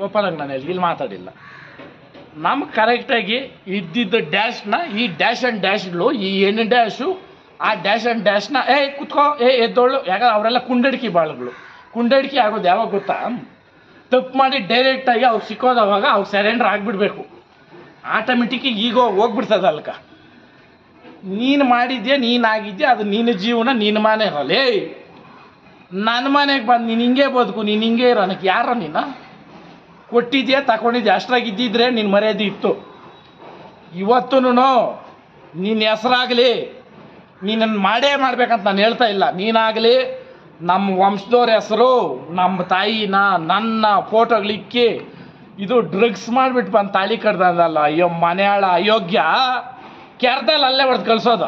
ಓಪನಾಗಿ ನಾನು ಇಲ್ಲಿ ಮಾತಾಡಿಲ್ಲ. ನಮ್ಗೆ ಕರೆಕ್ಟಾಗಿ ಇದ್ದಿದ್ದ ಡ್ಯಾಶ್ನ, ಈ ಡ್ಯಾಶ್ ಆ್ಯಂಡ್ ಡ್ಯಾಶ್ಗಳು, ಈ ಎಣ್ಣೆ ಡ್ಯಾಶು, ಆ ಡ್ಯಾಶ್ ಆ್ಯಂಡ್ ಡ್ಯಾಶ್ನ ಕುತ್ಕೋ ಎದ್ದೋಳು. ಯಾಕಂದ್ರೆ ಅವರೆಲ್ಲ ಕುಂಡಡಿಕೆ ಬಾಳುಗಳು. ಕುಂಡಡಿಕೆ ಆಗೋದು ಯಾವಾಗ ಗೊತ್ತಾ, ತಪ್ಪು ಮಾಡಿ ಡೈರೆಕ್ಟಾಗಿ ಅವ್ರು ಸಿಕ್ಕೋದವಾಗ ಅವ್ರು ಸರೆಂಡ್ರ್ ಆಗಿಬಿಡ್ಬೇಕು. ಆಟೋಮೆಟಿಕ್ಕಾಗಿ ಈಗ ಹೋಗ್ಬಿಡ್ತದೆ ಅಲ್ಕ. ನೀನು ಮಾಡಿದ್ಯಾ, ನೀನಾಗಿದ್ಯಾ, ಅದು ನಿನ್ನ ಜೀವನ, ನಿನ್ನ ಮನೆ ಇರಲ್ಲ. ನನ್ನ ಮನೆಗೆ ಬಂದು ನೀನು ಹಿಂಗೆ ಬದುಕು, ನೀನು ಹಿಂಗೆ ಇರೋ ನನಗೆ ಯಾರ ನೀನು ಕೊಟ್ಟಿದ್ಯಾ, ತಗೊಂಡಿದ್ಯಾ, ಅಷ್ಟಾಗಿದ್ದಿದ್ರೆ ನಿನ್ನ ಮರ್ಯಾದೆ ಇತ್ತು. ಇವತ್ತೂ ನಿನ್ನ ಹೆಸರಾಗಲಿ, ನೀನನ್ನು ಮಾಡೇ ಮಾಡ್ಬೇಕಂತ ನಾನು ಹೇಳ್ತಾ ಇಲ್ಲ. ನೀನಾಗಲಿ, ನಮ್ಮ ವಂಶದವ್ರ ಹೆಸರು, ನಮ್ಮ ತಾಯಿನ, ನನ್ನ ಫೋಟೋಗಳಿಕ್ಕಿ ಇದು ಡ್ರಗ್ಸ್ ಮಾಡಿಬಿಟ್ಟು ಬಂದು ತಾಳಿ ಕಡ್ದಲ್ಲ. ಅಯ್ಯೋ ಮನೆಯಾಳ ಅಯೋಗ್ಯ, ಕೆರ್ದಲ್ಲಿ ಅಲ್ಲೇ ಹೊಡೆದು ಕಳಿಸೋದು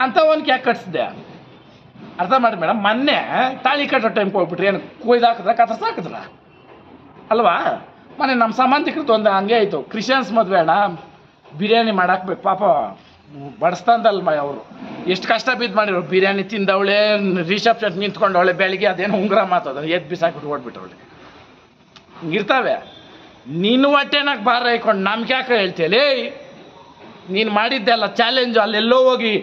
ಅಂಥವನ್ಗೆ ಯಾಕೆ ಕಟ್ಸಿದೆ? ಅರ್ಥ ಮಾಡಿ ಮೇಡಮ್. ಮೊನ್ನೆ ತಾಳಿ ಕಟ್ಟೋ ಟೈಮ್ಗೆ ಹೋಗ್ಬಿಟ್ರಿ, ಏನು ಕೊಯ್ದಾಕಿದ್ರ ಕತ್ತರ್ಸಾಕಿದ್ರ ಅಲ್ವಾ? ಮೊನ್ನೆ ನಮ್ಮ ಸಂಬಂಧಿಕರದ್ದು ಒಂದು ಹಂಗೆ ಆಯಿತು. ಕ್ರಿಶ್ಚಿಯನ್ಸ್ ಮದುವೆ ಅಣ್ಣ, ಬಿರಿಯಾನಿ ಮಾಡಾಕ್ಬೇಕು ಪಾಪ, ಬಡಿಸ್ತಾಂದಲ್ಲ ಅವರು ಎಷ್ಟು ಕಷ್ಟ ಬಿದ್ದು ಮಾಡಿರೋ. ಬಿರಿಯಾನಿ ತಿಂದವಳೆ, ರಿಸೆಪ್ಷನ್ ನಿಂತ್ಕೊಂಡವಳೆ, ಬೆಳಿಗ್ಗೆ ಅದೇನು ಉಂಗುರ ಮಾತದ ಎದ್ದು ಬಿಸಾಕ್ಬಿಟ್ಟು ಓಡ್ಬಿಟ್ಟವಳೆ. ಹಿಂಗಿರ್ತಾವೆ. ನಿನ್ನ ಹೊಟ್ಟೆನಾಗ ಭಾರ ಹಾಕೊಂಡು ನಮ್ಗೆ ಯಾಕೆ ಹೇಳ್ತೀಯಲೇ? ನೀನು ಮಾಡಿದ್ದೆಲ್ಲ ಚಾಲೆಂಜು, ಅಲ್ಲೆಲ್ಲೋ ಹೋಗಿ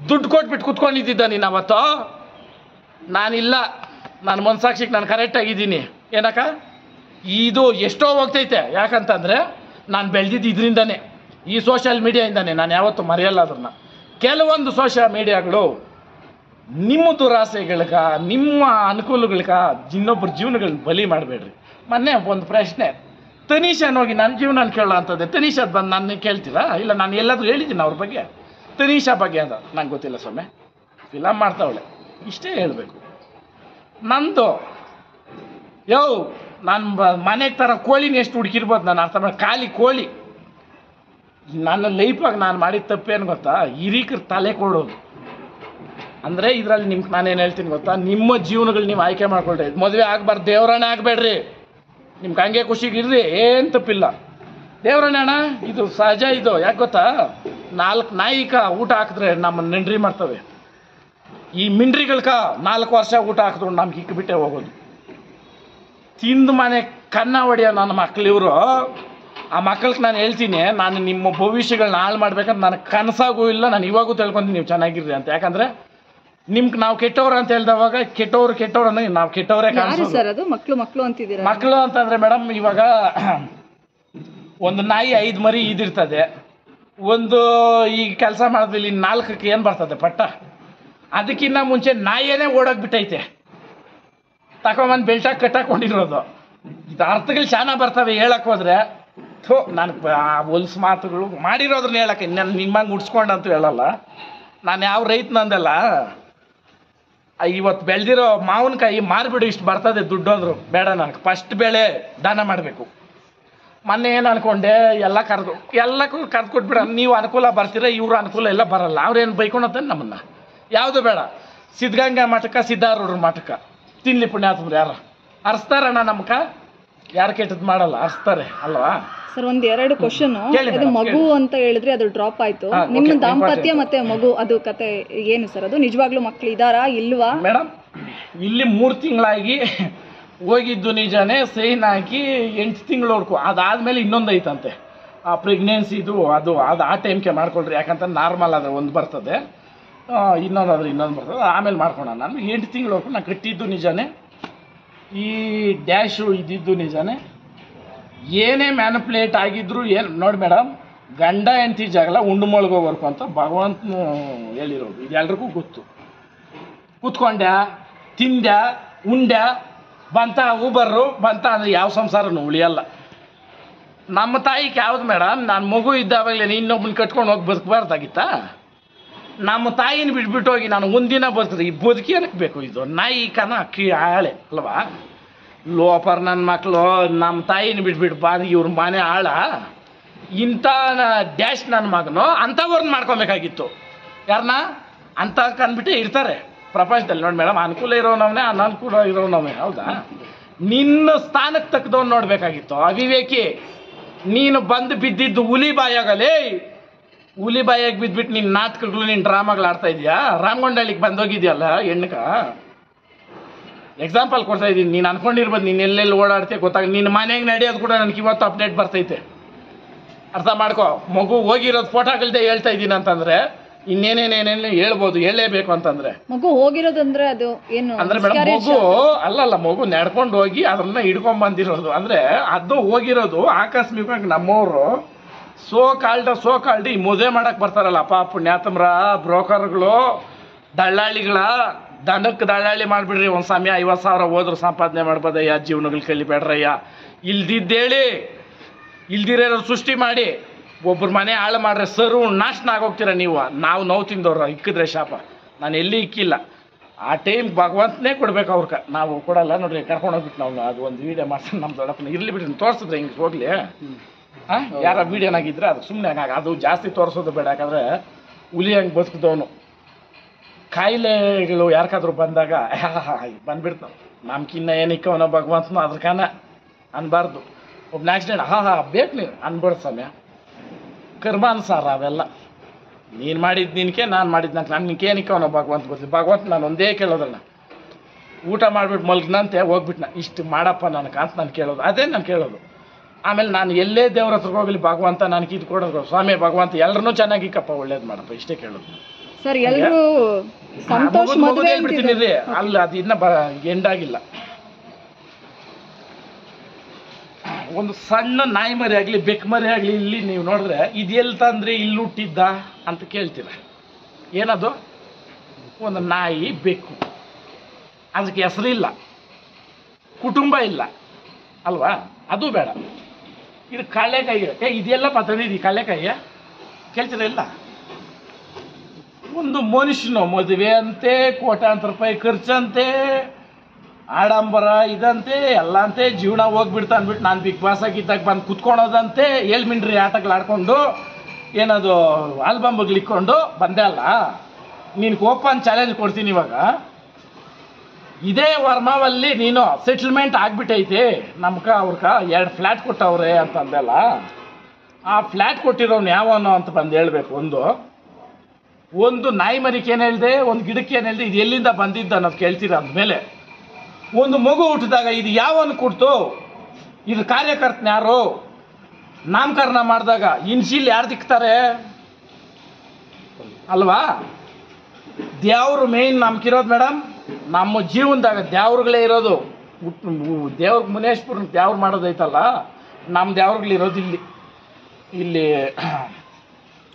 ದುಡ್ಡು ಕೊಟ್ಬಿಟ್ಟು ಕುತ್ಕೊಂಡಿದ್ದ ನೀನು ಅವತ್ತು. ನಾನಿಲ್ಲ, ನಾನು ಮನಸಾಕ್ಷಿಗೆ ನಾನು ಕರೆಕ್ಟಾಗಿದ್ದೀನಿ. ಏನಕ್ಕ ಇದು ಎಷ್ಟೋ ಹೋಗ್ತೈತೆ. ಯಾಕಂತಂದರೆ ನಾನು ಬೆಳೆದಿದ್ದು ಇದರಿಂದನೇ, ಈ ಸೋಷಿಯಲ್ ಮೀಡಿಯಾಯಿಂದನೇ. ನಾನು ಯಾವತ್ತೂ ಮರೆಯಲ್ಲ ಅದನ್ನು. ಕೆಲವೊಂದು ಸೋಷಿಯಲ್ ಮೀಡಿಯಾಗಳು ನಿಮ್ಮ ದುರಾಸೆಗಳ್ಗೆ, ನಿಮ್ಮ ಅನುಕೂಲಗಳ್ಗೆ ಇನ್ನೊಬ್ಬರ ಜೀವನಗಳನ್ನ ಬಲಿ ಮಾಡಬೇಡ್ರಿ. ಮೊನ್ನೆ ಒಂದು ಪ್ರಶ್ನೆ, ತನೀಶನ್ ಹೋಗಿ ನನ್ನ ಜೀವನ ಕೇಳೋ ಅಂಥದ್ದೇ. ತನೀಶದ್ ಬಂದು ನನ್ನ ಕೇಳ್ತೀರಾ? ಇಲ್ಲ, ನಾನು ಎಲ್ಲಾದರೂ ಹೇಳಿದ್ದೀನಿ ಅವ್ರ ಬಗ್ಗೆ. ತನೀಶಾ ಬಗ್ಗೆ ಅಂತ ನಂಗೆ ಗೊತ್ತಿಲ್ಲ ಸ್ವಾಮಿ, ಫಿಲಮ್ ಮಾಡ್ತಾವಳೆ, ಇಷ್ಟೇ ಹೇಳಬೇಕು. ನಂದು ನಾನು ಮನೆಗೆ ಥರ ಕೋಳಿನ ಎಷ್ಟು ಹುಡುಕಿರ್ಬೋದು ನಾನು ಅರ್ಥ ಮಾಡಿ. ಖಾಲಿ ಕೋಳಿ. ನನ್ನ ಲೈಫಾಗಿ ನಾನು ಮಾಡಿದ ತಪ್ಪೇನು ಗೊತ್ತಾ? ಹಿರೀಕರು ತಲೆ ಕೊಡೋದು. ಅಂದರೆ ಇದರಲ್ಲಿ ನಿಮ್ಗೆ ನಾನೇನು ಹೇಳ್ತೀನಿ ಗೊತ್ತಾ, ನಿಮ್ಮ ಜೀವನಗಳು ನೀವು ಆಯ್ಕೆ ಮಾಡ್ಕೊಳ್ರಿ. ಮದುವೆ ಆಗಬಾರ್ದು, ದೇವರಾಣೆ ಆಗಬೇಡ್ರಿ. ನಿಮ್ಗೆ ಹಂಗೆ ಖುಷಿಗಿರ್ರಿ, ಏನು ತಪ್ಪಿಲ್ಲ. ದೇವರಾಣೆ ಅಣ್ಣ, ಇದು ಸಹಜ. ಇದು ಯಾಕೆ ಗೊತ್ತಾ, 4 ನಾಯಿಕ ಊಟ ಹಾಕಿದ್ರೆ ನಮ್ಮ ನೆಂಡ್ರಿ ಮಾಡ್ತವೆ. ಈ ಮಿಂಡ್ರಿಗಳ್ಕ 4 ವರ್ಷ ಊಟ ಹಾಕಿದ್ರು ನಮ್ಗೆ ಇಕ್ಕಿಬಿಟ್ಟೆ ಹೋಗೋದು. ತಿಂದು ಮನೆ ಕನ್ನ ಹೊಡೆಯೋ ನನ್ನ ಮಕ್ಳು ಇವರು. ಆ ಮಕ್ಕಳಿಗೆ ನಾನು ಹೇಳ್ತೀನಿ, ನಾನು ನಿಮ್ಮ ಭವಿಷ್ಯಗಳನ್ನ ಹಾಳು ಮಾಡ್ಬೇಕಂತ ನನಗೆ ಕನಸಾಗೂ ಇಲ್ಲ. ನಾನು ಇವಾಗೂ ತಿಳ್ಕೊಂತೀನಿ ನೀವು ಚೆನ್ನಾಗಿರ್ರಿ ಅಂತ. ಯಾಕಂದರೆ ನಿಮ್ಗೆ ನಾವು ಕೆಟ್ಟವ್ರು ಅಂತ ಹೇಳ್ದವಾಗ ಕೆಟ್ಟವ್ರು ಅಂದ್ರೆ ನಾವು ಕೆಟ್ಟವರೇ ಕಾಣಿಸೋದು. ಮಕ್ಕಳು ಅಂತಂದರೆ ಮೇಡಮ್, ಇವಾಗ ಒಂದು ನಾಯಿ 5 ಮರಿ ಇದಿರ್ತದೆ. ಒಂದು ಈಗ ಕೆಲಸ ಮಾಡಿದ್ವಿ, ಇಲ್ಲಿ 4ಕ್ಕೆ ಏನು ಬರ್ತದೆ ಪಟ್ಟ. ಅದಕ್ಕಿಂತ ಮುಂಚೆ ನಾಯಿಯೇ ಓಡೋಗ್ಬಿಟ್ಟೈತೆ, ತಗೊಂಬಂದು ಬೆಲ್ಟಾಗಿ ಕಟ್ಟಾಕೊಂಡಿರೋದು. ಇದು ಅರ್ಥಗಳು ಚೆನ್ನಾಗಿ ಬರ್ತವೆ ಹೇಳಕ್ಕೆ ಹೋದರೆ. ನನಗೆ ಹೊಲ್ಸು ಮಾತುಗಳು ಮಾಡಿರೋದ್ರನ್ನ ಹೇಳಕ್ಕೆ ನಾನು ನಿಮ್ಮಂಗೆ ಉಡ್ಸ್ಕೊಂಡಂತೂ ಹೇಳಲ್ಲ. ನಾನು ಯಾವ ರೈತನಂದಲ್ಲ, ಇವತ್ತು ಬೆಳೆದಿರೋ ಮಾವಿನಕಾಯಿ ಮಾರಿಬಿಡು, ಇಷ್ಟು ಬರ್ತದೆ ದುಡ್ಡು ಅಂದರು. ಬೇಡ, ನನಗೆ ಫಸ್ಟ್ ಬೆಳೆ ದಾನ ಮಾಡಬೇಕು. ಮೊನ್ನೆ ಏನು ಅಂದ್ಕೊಂಡೆ, ಎಲ್ಲಕ್ಕೂ ಕರೆದು ಕೊಟ್ಬಿಡ. ನೀವು ಅನುಕೂಲ ಬರ್ತೀರ, ಇವರು ಅನುಕೂಲ ಎಲ್ಲ ಬರಲ್ಲ. ಅವ್ರೇನು ಬೈಕೊಂಡಂತಾನೆ ನಮ್ಮನ್ನು. ಯಾವುದು ಬೇಡ, ಸಿದ್ಧಗಂಗಾ ಮಠಕ್ಕೆ, ಸಿದ್ಧಾರೂಢರ ಮಠಕ್ಕೆ ತಿನ್ಲಿ ಪುಣ್ಯಾತ್ಮರು ಯಾರು ಅರ್ಸ್ತಾರಣ್ಣ ನಮ್ಗೆ. ಯಾರು ಕೆಟ್ಟದ್ದು ಮಾಡಲ್ಲ, ಹರಿಸ್ತಾರೆ ಅಲ್ವಾ ಸರ್. ಒಂದ್ 2 ಕ್ವಶನ್. ಅದು ಮಗು ಅಂತ ಹೇಳಿದ್ರೆ ಅದು ಡ್ರಾಪ್ ಆಯ್ತು. ನಿಮ್ಮ ದಾಂಪತ್ಯ ಮತ್ತೆ ಮಗು ಅದು ಕತೆ ಏನು ಸರ್? ಅದು ನಿಜವಾಗ್ಲೂ ಮಕ್ಳು ಇದಾರಾ ಇಲ್ವಾ? ಮೇಡಮ್, ಇಲ್ಲಿ 3 ತಿಂಗಳಾಗಿ ಹೋಗಿದ್ದು ನಿಜಾನೇ, ಸೈನ್ ಹಾಕಿ 8 ತಿಂಗಳು ಹೊಡ್ಕೊ, ಅದಾದ್ಮೇಲೆ ಇನ್ನೊಂದು ಐತಂತೆ ಆ ಪ್ರೆಗ್ನೆನ್ಸಿದು. ಅದು ಆ ಟೈಮ್ಗೆ ಮಾಡ್ಕೊಳ್ರಿ, ಯಾಕಂತ ನಾರ್ಮಲ್ ಆದರೆ ಒಂದು ಬರ್ತದೆ, ಇನ್ನೊಂದಾದ್ರೆ ಇನ್ನೊಂದು ಬರ್ತದೆ, ಆಮೇಲೆ ಮಾಡ್ಕೊಳ. ನಾನು 8 ತಿಂಗಳು ಹೊಡ್ಕೊಂಡು ನಾನು ಕಟ್ಟಿದ್ದು ನಿಜಾನೇ, ಈ ಡ್ಯಾಶು ಇದ್ದಿದ್ದು ನಿಜಾನೇ. ಏನೇ ಮ್ಯಾನಿಪ್ಯುಲೇಟ್ ಆಗಿದ್ರು ಏನು ನೋಡಿ ಮೇಡಮ್, ಗಂಡ ಹೆಂಡತಿ ಜಗಳ ಉಂಡು ಮೊಳ್ಗೋವರ್ಕು ಅಂತ ಭಗವಂತನು ಹೇಳಿರೋದು, ಇದು ಎಲ್ರಿಗೂ ಗೊತ್ತು. ಕೂತ್ಕೊಂಡ್ಯ, ತಿಂದ್ಯ, ಉಂಡ್ಯ, ಬಂತ ಊಬರ್ರು ಬಂತ ಅಂದರೆ ಯಾವ ಸಂಸಾರನೂ ಉಳಿಯಲ್ಲ. ನಮ್ಮ ತಾಯಿಗೆ ಯಾವ್ದು ಮೇಡಮ್, ನಾನು ಮಗು ಇದ್ದಾವಾಗಲೇ ಇನ್ನೊಬ್ಬನ ಕಟ್ಕೊಂಡು ಹೋಗಿ ಬದುಕಬಾರ್ದಾಗಿತ್ತಾ? ನಮ್ಮ ತಾಯಿನ ಬಿಟ್ಬಿಟ್ಟು ಹೋಗಿ ನಾನು ಒಂದಿನ ಬದುಕಿದ್ರೆ ಈ ಬದುಕಿ ಏನಕ್ಕೆ ಬೇಕು? ಇದು ನಾಯಿ ಕನ ಅಕ್ಕಿ ಆಳೆ ಅಲ್ವಾ? ಲೋಪರ್ ನನ್ನ ಮಕ್ಕಳು ನಮ್ಮ ತಾಯಿನ ಬಿಟ್ಬಿಟ್ಟು ಇವ್ರ ಮನೆ ಆಳ, ಇಂಥ ಡ್ಯಾಶ್ ನನ್ನ ಮಗನು ಅಂಥವ್ರನ್ನ ಮಾಡ್ಕೊಬೇಕಾಗಿತ್ತು. ಯಾರನ್ನ ಅಂತ ಕಂದ್ಬಿಟ್ಟೆ ಇರ್ತಾರೆ ಪ್ರಪಂಚದಲ್ಲಿ. ನೋಡಿ ಮೇಡಮ್, ಅನುಕೂಲ ಇರೋನವನೇ, ಅನನುಕೂಲ ಇರೋನವೇ, ಹೌದಾ? ನಿನ್ನ ಸ್ಥಾನಕ್ಕೆ ತಕ್ಕದವ್ನು ನೋಡಬೇಕಾಗಿತ್ತು. ಅವಿವೇಕಿ, ನೀನು ಬಂದು ಬಿದ್ದಿದ್ದು ಹುಲಿ ಬಾಯಾಗಲೇ, ಹುಲಿ ಬಾಯಾಗಿ ಬಿದ್ದುಬಿಟ್ಟು ನಿನ್ನ ನಾಟಕಗಳು, ನಿನ್ನ ಡ್ರಾಮಾಗಳು ಆಡ್ತಾ ಇದೆಯಾ? ರಾಮಗೊಂಡಳ್ಳಿಗೆ ಬಂದೋಗಿದ್ಯಲ್ಲ ಹೆಣ್ಣಕ. ಎಕ್ಸಾಂಪಲ್ ಕೊಡ್ತಾ ಇದ್ದೀನಿ, ನೀನು ಅನ್ಕೊಂಡಿರ್ಬೋದು ನೀನು ಎಲ್ಲೆಲ್ಲಿ ಓಡಾಡ್ತೀಯ ಗೊತ್ತಾಗ. ನಿನ್ನ ಮನೆಗೆ ನಡೆಯೋದು ಕೂಡ ನನಗೆ ಇವತ್ತು ಅಪ್ಡೇಟ್ ಬರ್ತೈತೆ, ಅರ್ಥ ಮಾಡ್ಕೊ. ಮಗು ಹೋಗಿರೋದು ಫೋಟೋಗಳದೇ ಹೇಳ್ತಾ ಇದ್ದೀನಿ ಅಂತಂದ್ರೆ ಇನ್ನೇನೇನೇನೇನು ಹೇಳ್ಬೋದು, ಹೇಳಲೇಬೇಕು ಅಂತಂದ್ರೆ. ಮಗು ಹೋಗಿರೋದಂದ್ರೆ ಅದು ಏನು ಅಂದ್ರೆ ಮೇಡಮ್, ಮಗು ಅಲ್ಲಲ್ಲ, ಮಗು ನಡ್ಕೊಂಡು ಹೋಗಿ ಅದನ್ನ ಹಿಡ್ಕೊಂಡ್ ಬಂದಿರೋದು. ಅಂದ್ರೆ ಅದು ಹೋಗಿರೋದು ಆಕಸ್ಮಿಕವಾಗಿ ನಮ್ಮವರು ಸೋ ಕಾಲ್ಡ್ ಈ ಮದುವೆ ಮಾಡಕ್ ಬರ್ತಾರಲ್ಲ, ಪುಣ್ಯಾತಮ್ರ, ಬ್ರೋಕರ್ಗಳು, ದಳ್ಳಾಳಿಗಳ, ದನಕ್ಕೆ ದಳ್ಳಾಳಿ ಮಾಡಿಬಿಡ್ರಿ. ಒಂದು ಸಮಯ 50,000 ಹೋದ್ರು ಸಂಪಾದನೆ ಮಾಡ್ಬೋದಯ್ಯ, ಜೀವನಗಳು ಕಲಿಬೇಡ್ರಯ್ಯ. ಇಲ್ದಿದ್ದೇಳಿ ಇಲ್ದಿರೋ ಸೃಷ್ಟಿ ಮಾಡಿ ಒಬ್ಬರ ಮನೆ ಹಾಳು ಮಾಡ್ರೆ ಸರು ನಾಶನ ಆಗೋಗ್ತೀರ ನೀವು. ನಾವು ನೋವು ತಿಂದವ್ರು, ಇಕ್ಕಿದ್ರೆ ಶಾಪ. ನಾನು ಎಲ್ಲಿ ಇಕ್ಕಿಲ್ಲ. ಆ ಟೈಮ್ ಭಗವಂತನೇ ಕೊಡ್ಬೇಕು ಅವ್ರಿಗೆ, ನಾವು ಕೊಡಲ್ಲ. ನೋಡ್ರಿ, ಕರ್ಕೊಂಡೋಗ್ಬಿಟ್ಟು ನಾವು ಅದು ಒಂದು ವೀಡಿಯೋ ಮಾಡ್ಕೊಂಡು ನಮ್ಮ ದೊಡ್ಡಪ್ಪನ ಇರ್ಲಿ ಬಿಡ್ರಿ ತೋರಿಸಿದ್ರೆ ಹಿಂಗೆ ಹೋಗ್ಲಿ. ಯಾರ ವೀಡಿಯೋನಾಗಿದ್ರೆ ಅದು ಸುಮ್ಮನೆ ಅದು ಜಾಸ್ತಿ ತೋರಿಸೋದು ಬೇಡ, ಯಾಕಂದರೆ ಹುಲಿ ಹಂಗೆ ಬದುಕಿದವನು. ಕಾಯಿಲೆಗಳು ಯಾರಿಗಾದ್ರೂ ಬಂದಾಗ ಬಂದ್ಬಿಡ್ತಾವ, ನಮ್ಗಿನ್ನ ಏನಿಕ್ಕವನ ಭಗವಂತನು ಅದ್ರಕಾನ ಅನ್ಬಾರ್ದು. ಒಬ್ಬನ ಆಕ್ಸಿಡೆಂಟ್ ಬೇಕು ನೀನು ಅನ್ಬಾರ್ದು ಸಮಯ. ಕರ್ಮಾನುಸಾರ ಅವೆಲ್ಲ. ನೀನು ಮಾಡಿದ್ದು ನಿನಗೆ, ನಾನು ಮಾಡಿದ್ದು ನನಗೆ ಏನಿಕ್ಕವನ ಭಗವಂತ ಗೊತ್ತಿಲ್ಲ. ಭಗವಂತ ನಾನು ಒಂದೇ ಕೇಳೋದಲ್ಲ, ಊಟ ಮಾಡಿಬಿಟ್ಟು ಮಲ್ಗನಂತೆ ಹೋಗ್ಬಿಟ್ನ, ಇಷ್ಟು ಮಾಡಪ್ಪ ನನಗೆ ಅಂತ ನಾನು ಕೇಳೋದು, ಅದೇ ನಾನು ಕೇಳೋದು. ಆಮೇಲೆ ನಾನು ಎಲ್ಲೇ ದೇವ್ರ ಹತ್ರಕ್ಕೆ ಹೋಗಲಿ, ಭಗವಂತ ನನಗೆ ಇದು ಕೊಡೋದು, ಸ್ವಾಮಿ ಭಗವಂತ ಎಲ್ಲರನ್ನೂ ಚೆನ್ನಾಗಿಕ್ಕಪ್ಪ, ಒಳ್ಳೇದು ಮಾಡಪ್ಪ, ಇಷ್ಟೇ ಕೇಳೋದು ಸರ್. ಎಲ್ಲರೂ ಹೇಳ್ಬಿಡ್ತೀನಿ ರೀ, ಅಲ್ಲ ಅದು ಇನ್ನ ಎಂಡಾಗಿಲ್ಲ. ಒಂದು ಸಣ್ಣ ನಾಯಿ ಮರಿ ಆಗಲಿ, ಬೆಕ್ಕು ಮರಿ ಆಗಲಿ, ಇಲ್ಲಿ ನೀವು ನೋಡಿದ್ರೆ ಇದು ಎಲ್ಲಿ ತಂದ್ರೆ ಇಲ್ಲಿ ಹುಟ್ಟಿದ್ದ ಅಂತ ಕೇಳ್ತೀರ. ಏನದು? ಒಂದು ನಾಯಿ, ಬೆಕ್ಕು, ಅದಕ್ಕೆ ಹೆಸರಿಲ್ಲ, ಕುಟುಂಬ ಇಲ್ಲ ಅಲ್ವಾ? ಅದು ಬೇಡ. ಇದು ಕಳ್ಳೆಕಾಯಿ, ಇದೆಲ್ಲಪ್ಪ ತಂದಿದ್ದು ಕಳ್ಳೆಕಾಯಿ ಕೇಳ್ತೀರ ಇಲ್ಲ? ಒಂದು ಮನುಷ್ಯನು ಮದುವೆ ಅಂತೆ, ಕೋಟ್ಯಾಂತರ ರೂಪಾಯಿ ಖರ್ಚಂತೆ, ಆಡಂಬರ ಇದಂತೆ, ಎಲ್ಲ ಅಂತೆ, ಜೀವನ ಹೋಗ್ಬಿಡ್ತಾ ಅಂದ್ಬಿಟ್ಟು ನಾನು ಬಿಗ್ ಬಾಸ್ ಆಗಿದ್ದಾಗ ಬಂದು ಕುತ್ಕೊಳೋದಂತೆ, ಮಿಂಡ್ರಿ ಆಟಗಳು ಆಡ್ಕೊಂಡು ಏನದು ಆಲ್ಬಮ್ಗಳಿಕ್ಕೊಂಡು ಬಂದೆ ಅಲ್ಲ. ನೀನು ಓಪನ್ ಚಾಲೆಂಜ್ ಕೊಡ್ತೀನಿ ಇವಾಗ. ಇದೇ ವರ್ಮಾವಲ್ಲಿ ನೀನು ಸೆಟಲ್ಮೆಂಟ್ ಆಗ್ಬಿಟ್ಟೈತೆ, ನಮ್ಕ ಅವ್ರಕ 2 ಫ್ಲ್ಯಾಟ್ ಕೊಟ್ಟವ್ರೆ ಅಂತ ಅಂದೆಲ್ಲ. ಆ ಫ್ಲ್ಯಾಟ್ ಕೊಟ್ಟಿರೋನು ಯಾವನು ಅಂತ ಬಂದು ಹೇಳ್ಬೇಕು. ಒಂದು ನಾಯಿ ಮರಿಕೆ ಏನು ಹೇಳಿದೆ, ಒಂದು ಗಿಡಕ್ಕೆ ಏನು ಹೇಳಿದೆ, ಇದು ಎಲ್ಲಿಂದ ಬಂದಿದ್ದ ಅನ್ನೋದು ಕೇಳ್ತೀರ. ಅಂದಮೇಲೆ ಒಂದು ಮಗು ಹುಟ್ಟಿದಾಗ ಇದು ಯಾವನು ಕೊಡ್ತು, ಇದು ಕಾರ್ಯಕರ್ತನ ಯಾರು, ನಾಮಕರಣ ಮಾಡಿದಾಗ ಇನ್ಶಿಲ್ ಯಾರು ದಿಕ್ತಾರೆ ಅಲ್ವಾ? ದೇವ್ರು ಮೇಯ್ನ್ ನಮ್ಗಿರೋದು ಮೇಡಮ್. ನಮ್ಮ ಜೀವನದಾಗ ದೇವ್ರುಗಳೇ ಇರೋದು. ದೇವ್ರ ಮುನೇಶ್ಪುರ ದೇವ್ರು ಮಾಡೋದೈತಲ್ಲ, ನಮ್ಮ ದೇವ್ರುಗಳಿರೋದು ಇಲ್ಲಿ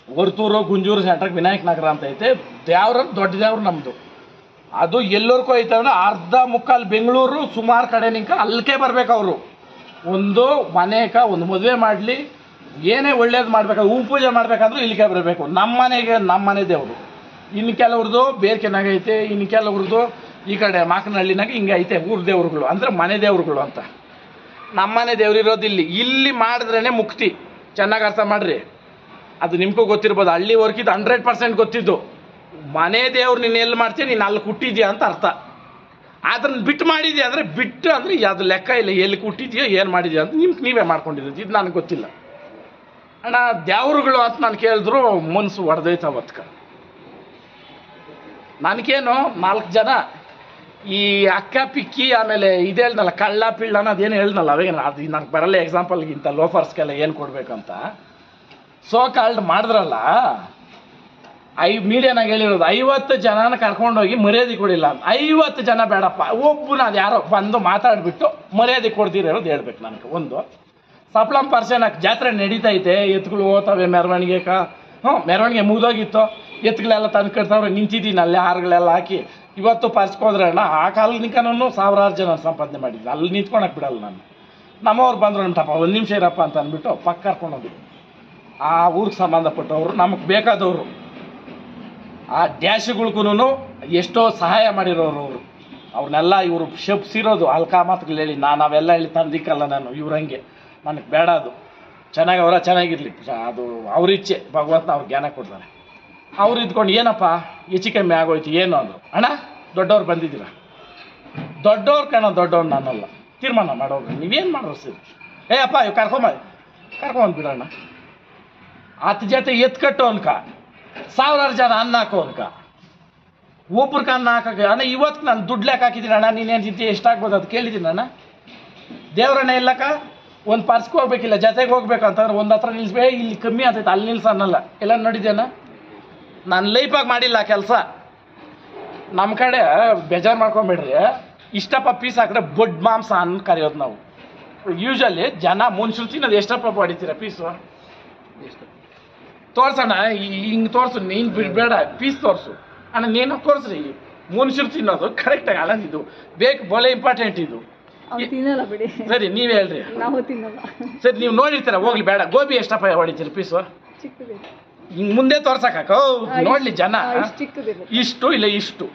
ವರ್ತೂರು, ಗುಂಜೂರು ಸೆಂಟ್ರಿಗೆ ವಿನಾಯಕ ನಗರ ಅಂತ ಐತೆ. ದೇವ್ರ ದೊಡ್ಡ ದೇವ್ರು ನಮ್ಮದು. ಅದು ಎಲ್ಲರಿಗೂ ಐತಂದ್ರೆ ಅರ್ಧ ಮುಕ್ಕಾಲು ಬೆಂಗಳೂರು ಸುಮಾರು ಕಡೆ ನಿಂಕ ಅಲ್ಲಿಗೆ ಬರ್ಬೇಕು ಅವರು. ಒಂದು ಮನೆಕ ಒಂದು ಮದುವೆ ಮಾಡಲಿ, ಏನೇ ಒಳ್ಳೇದು ಮಾಡ್ಬೇಕಾದ್ರೆ, ಹೂ ಪೂಜೆ ಮಾಡ್ಬೇಕಂದ್ರೂ ಇಲ್ಲಿಗೆ ಬರಬೇಕು. ನಮ್ಮ ಮನೆ ದೇವರು. ಇನ್ನು ಕೆಲವ್ರದ್ದು ಬೇರ್ಕೆನಾಗ ಐತೆ, ಇನ್ನು ಕೆಲವ್ರದ್ದು ಈ ಕಡೆ ಮಾಕನಹಳ್ಳಿನಾಗ ಹಿಂಗೆ ಐತೆ ಊರು ದೇವ್ರುಗಳು, ಅಂದರೆ ಮನೆ ದೇವ್ರುಗಳು ಅಂತ. ನಮ್ಮನೆ ದೇವ್ರು ಇರೋದು ಇಲ್ಲಿ ಮಾಡಿದ್ರೇ ಮುಕ್ತಿ. ಚೆನ್ನಾಗಿ ಅರ್ಥ ಮಾಡ್ರಿ. ಅದು ನಿಮಗೂ ಗೊತ್ತಿರ್ಬೋದು. ಹಳ್ಳಿ ವರ್ಕಿದ್ದು 100% ಗೊತ್ತಿದ್ದು. ಮನೆ ದೇವ್ರು ನೀನು ಎಲ್ಲಿ ಮಾಡ್ತೀಯ, ನೀನು ಅಲ್ಲಿ ಹುಟ್ಟಿದ್ಯಾ ಅಂತ ಅರ್ಥ. ಅದನ್ನ ಬಿಟ್ಟು ಮಾಡಿದ್ಯಾ ಅಂದರೆ ಬಿಟ್ಟು ಅಂದರೆ ಅದು ಲೆಕ್ಕ ಇಲ್ಲ, ಎಲ್ಲಿ ಹುಟ್ಟಿದ್ಯೋ ಏನು ಮಾಡಿದ್ಯೋ ಅಂತ ನೀವೇ ಮಾಡ್ಕೊಂಡಿರೋದು. ಇದು ನನಗೆ ಗೊತ್ತಿಲ್ಲ ಅಣ್ಣ. ದ್ಯಾವ್ರುಗಳು ಅಂತ ನಾನು ಕೇಳಿದ್ರು ಮನಸ್ಸು ಹೊಡೆದೈತೆ ಅವತ್ಕ. ನನಗೇನು 4 ಜನ ಈ ಅಕ್ಕ ಪಿಕ್ಕಿ ಆಮೇಲೆ ಇದು ಹೇಳ್ದಲ್ಲ ಕಳ್ಳ ಪಿಳ್ಳನ ಅದೇನು ಹೇಳ್ದಲ್ಲ ಅವೇನು ಅದು ನನಗೆ ಬರಲ್ಲ ಎಕ್ಸಾಂಪಲ್ಗಿಂತ ಲೋಫರ್ಸ್ಗೆಲ್ಲ ಏನು ಕೊಡಬೇಕಂತ ಸೋ ಕಾಲ್ಡ್ ಮಾಡಿದ್ರಲ್ಲ. ಮೀಡಿಯಾನಾಗ ಹೇಳಿರೋದು 50 ಜನನ ಕರ್ಕೊಂಡೋಗಿ ಮರ್ಯಾದೆ ಕೊಡಿಲ್ಲ ಅಂತ. 50 ಜನ ಬೇಡಪ್ಪ, ಒಬ್ಬನ ಅದು ಯಾರೋ ಬಂದು ಮಾತಾಡಿಬಿಟ್ಟು ಮರ್ಯಾದೆ ಕೊಡ್ತಿರೋದು ಹೇಳ್ಬೇಕು ನನಗೆ. ಒಂದು ಸಪ್ಲಂ ಪರ್ಸೆನಾಗ ಜಾತ್ರೆ ನಡೀತೈತೆ, ಎತ್ತುಗಳು ಹೋಗ್ತವೆ ಮೆರವಣಿಗೆ. ಮೆರವಣಿಗೆ ಮುಗಿದೋಗಿತ್ತು, ಎತ್ತುಗಳೆಲ್ಲ ತಂದು ಕಟ್ತವ್ರೆ, ನಿಂತಿದ್ದೀನಿ ಅಲ್ಲೇ ಹಾರುಗಳೆಲ್ಲ ಹಾಕಿ. ಇವತ್ತು ಪರ್ಸ್ಕೋದ್ರೆ ಅಣ್ಣ ಆ ಕಾಲನಿಕನೂ 1000 ಜನ ಸಂಪಾದನೆ ಮಾಡಿದ್ದೆ, ಅಲ್ಲಿ ನಿಂತ್ಕೊಳಕ್ಕೆ ಬಿಡಲ್ಲ ನಾನು. ನಮ್ಮವ್ರು ಬಂದರು ಅಂತಪ್ಪ 1 ನಿಮಿಷ ಇರಪ್ಪ ಅಂತ ಅಂದ್ಬಿಟ್ಟು ಪಕ್ಕ ಕರ್ಕೊಂಡೋಗಿ ಆ ಊರಿಗೆ ಸಂಬಂಧಪಟ್ಟವರು ನಮಗೆ ಬೇಕಾದವರು ಆ ಡ್ಯಾಶ್ಗಳಿಗೂ ಎಷ್ಟೋ ಸಹಾಯ ಮಾಡಿರೋರು ಅವರು. ಅವ್ರನ್ನೆಲ್ಲ ಇವರು ಶಪ್ಸಿರೋದು ಅಲ್ಕಾ ಮಾತುಗಳು ಹೇಳಿ ನಾವೆಲ್ಲ ಹೇಳಿ ತಂದಿಕ್ಕಲ್ಲ ನಾನು. ಇವ್ರಂಗೆ ನನಗೆ ಬೇಡ, ಅದು ಚೆನ್ನಾಗಿ ಚೆನ್ನಾಗಿರಲಿ, ಅದು ಅವ್ರಿಚ್ಛೆ, ಭಗವಂತನ ಅವ್ರಿಗೆ ಜ್ಞಾನ ಕೊಡ್ತಾರೆ. ಅವ್ರು ಇದ್ಕೊಂಡು ಏನಪ್ಪ ಹೆಚ್ಚು ಕಮ್ಮಿ ಆಗೋಯ್ತು ಏನು ಅಂದರು. ಅಣ್ಣ ದೊಡ್ಡವ್ರು ಬಂದಿದ್ದೀರ, ದೊಡ್ಡವ್ರು ದೊಡ್ಡವ್ರು ನಾನಲ್ಲ, ತೀರ್ಮಾನ ಮಾಡೋರು ನೀವೇನು ಮಾಡೋರು ಸರಿ. ಅಪ್ಪ ಇವ್ ಕರ್ಕೊಂಬಂದು ಬಿಡೋಣ. 10 ಜೊತೆ ಎತ್ಕಟ್ಟು ಅನ್ಕ 1000 ಜನ ಅನ್ನ ಹಾಕೋ ಅನ್ಕ, ಒಬ್ರಿಗೆ ಅನ್ನ ಹಾಕಕ್ಕೆ. ಅಣ್ಣ ಇವತ್ತು ನಾನು ದುಡ್ಡು ಲೆಕ್ಕ ಹಾಕಿದ್ದೀನಿ ಅಣ್ಣ, ನೀನೇನು ತಿಂತಿ ಎಷ್ಟಾಗ್ಬೋದು ಅದು ಕೇಳಿದ್ದೀನಿ ಅಣ್ಣ. ದೇವ್ರಣ್ಣ ಇಲ್ಲಕ್ಕ ಒಂದು ಪರ್ಸ್ಗೆ ಹೋಗ್ಬೇಕಿಲ್ಲ, ಜೊತೆಗೆ ಹೋಗ್ಬೇಕು ಅಂತಂದ್ರೆ ಒಂದು ಹತ್ರ ನಿಲ್ಲಿಸ್ಬೇ, ಇಲ್ಲಿ ಕಮ್ಮಿ ಆಗ್ತೈತೆ ಅಲ್ಲಿ ನಿಲ್ಸ ಅನ್ನಲ್ಲ. ಎಲ್ಲ ನೋಡಿದ್ದೇನ, ನಾನು ಲೈಫಾಗಿ ಮಾಡಿಲ್ಲ ಕೆಲಸ. ನಮ್ಮ ಕಡೆ ಬೇಜಾರು ಮಾಡ್ಕೊಂಬೇಡ್ರಿ, ಇಷ್ಟಪ್ಪ ಪೀಸ್ ಹಾಕಿದ್ರೆ ಬೊಡ್ ಮಾಂಸ ಅನ್ನ ಕರೆಯೋದು ನಾವು. ಯೂಶಲಿ ಜನ ಮುನ್ಸೂರು ತಿನ್ನೋದು ಎಷ್ಟಪ್ಪ ಹೊಡಿತೀರ ಪೀಸು? ತೋರ್ಸೋಣ, ಹಿಂಗೆ ತೋರಿಸು, ನೀನು ಬಿಡಬೇಡ, ಪೀಸ್ ತೋರಿಸು ಅಣ್ಣ. ನೀನು ತೋರಿಸ್ರಿ, ಮುನ್ಸೂರು ತಿನ್ನೋದು ಕರೆಕ್ಟಾಗಿ ಅಲ್ಲ, ಇದು ಬೇಕು, ಬಹಳ ಇಂಪಾರ್ಟೆಂಟ್ ಇದು. ಸರಿ ನೀವೇ ಹೇಳ್ರಿ. ಸರಿ ನೀವು ನೋಡಿರ್ತೀರ, ಹೋಗ್ಲಿ ಬೇಡ. ಗೋಬಿ ಎಷ್ಟಪ್ಪ ಹೊಡಿತೀರಿ ಪೀಸು? ಹಿಂಗೆ ಮುಂದೆ ತೋರ್ಸಕ್ಕ ನೋಡ್ಲಿ ಜನ. ಇಷ್ಟು ಇಲ್ಲ ಇಷ್ಟು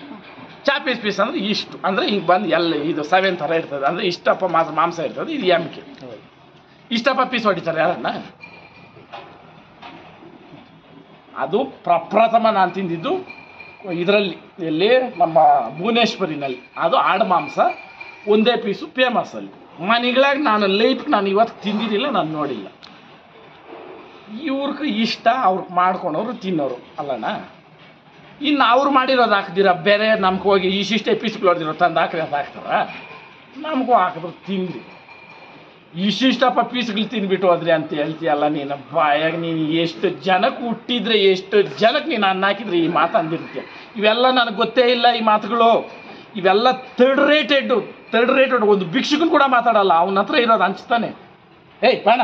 ಪೀಸ್ ಅಂದ್ರೆ ಇಷ್ಟು ಅಂದ್ರೆ ಹಿಂಗೆ ಬಂದು ಎಲ್ಲ ಇದು 7 ಥರ ಇರ್ತದೆ ಅಂದ್ರೆ ಇಷ್ಟಪ್ಪ ಮಾಂಸ ಇರ್ತದೆ. ಇದು ಎಮ್ಕೆ ಇಷ್ಟಪ್ಪ ಪೀಸ್ ಹೊಡಿತಾರೆ ಯಾರನ್ನ? ಅದು ಪ್ರಪ್ರಥಮ ನಾನು ತಿಂದಿದ್ದು ಇದರಲ್ಲಿ, ಎಲ್ಲಿ ನಮ್ಮ ಭುವನೇಶ್ವರಿನಲ್ಲಿ. ಅದು ಆಡು ಮಾಂಸ ಒಂದೇ ಪೀಸು ಫೇಮಸ್ ಅಲ್ಲಿ. ಮನೆಗಳಾಗ ನಾನು ನಾನು ಇವತ್ತು ತಿಂದಿದ್ದಿಲ್ಲ, ನಾನು ನೋಡಿಲ್ಲ. ಇವ್ರಿಗೆ ಇಷ್ಟ, ಅವ್ರಿಗೆ ಮಾಡ್ಕೊಂಡವ್ರು ತಿನ್ನೋರು ಅಲ್ಲಣ್ಣ. ಇನ್ನು ಅವ್ರು ಮಾಡಿರೋದು ಹಾಕ್ದಿರ ಬೇರೆ ನಮ್ಗೆ ಹೋಗಿ ಇಷ್ಟಿಷ್ಟೇ ಪೀಸ್ಗಳು ಹೊಡೆದಿರೋ ತಂದು ಹಾಕ್ರಿ ಅಂತ ಹಾಕ್ತಾರ, ನಮಗೂ ಹಾಕಿದ್ರು ತಿಂದ್ರಿ. ಇಷ್ಟಿಷ್ಟಪ್ಪ ಪೀಸ್ಗಳು ತಿಂದ್ಬಿಟ್ಟು ಹೋದ್ರಿ ಅಂತ ಹೇಳ್ತೀಯಲ್ಲ ನೀನು. ಬಾಯಾಗ ನೀನು ಎಷ್ಟು ಜನಕ್ಕೆ ಹುಟ್ಟಿದ್ರೆ, ಎಷ್ಟು ಜನಕ್ಕೆ ನೀನು ಅನ್ನ ಹಾಕಿದ್ರೆ ಈ ಮಾತು ಅಂದಿರ್ತೀಯ. ಇವೆಲ್ಲ ನನಗೆ ಗೊತ್ತೇ ಇಲ್ಲ ಈ ಮಾತುಗಳು. ಇವೆಲ್ಲ ಥರ್ಡ್ ರೇಟೆಡ್. ಒಂದು ಭಿಕ್ಷುಕನ್ ಕೂಡ ಮಾತಾಡಲ್ಲ, ಅವನ ಹತ್ರ ಇರೋದು ಹಂಚ್ತಾನೆ. ಬಾಣ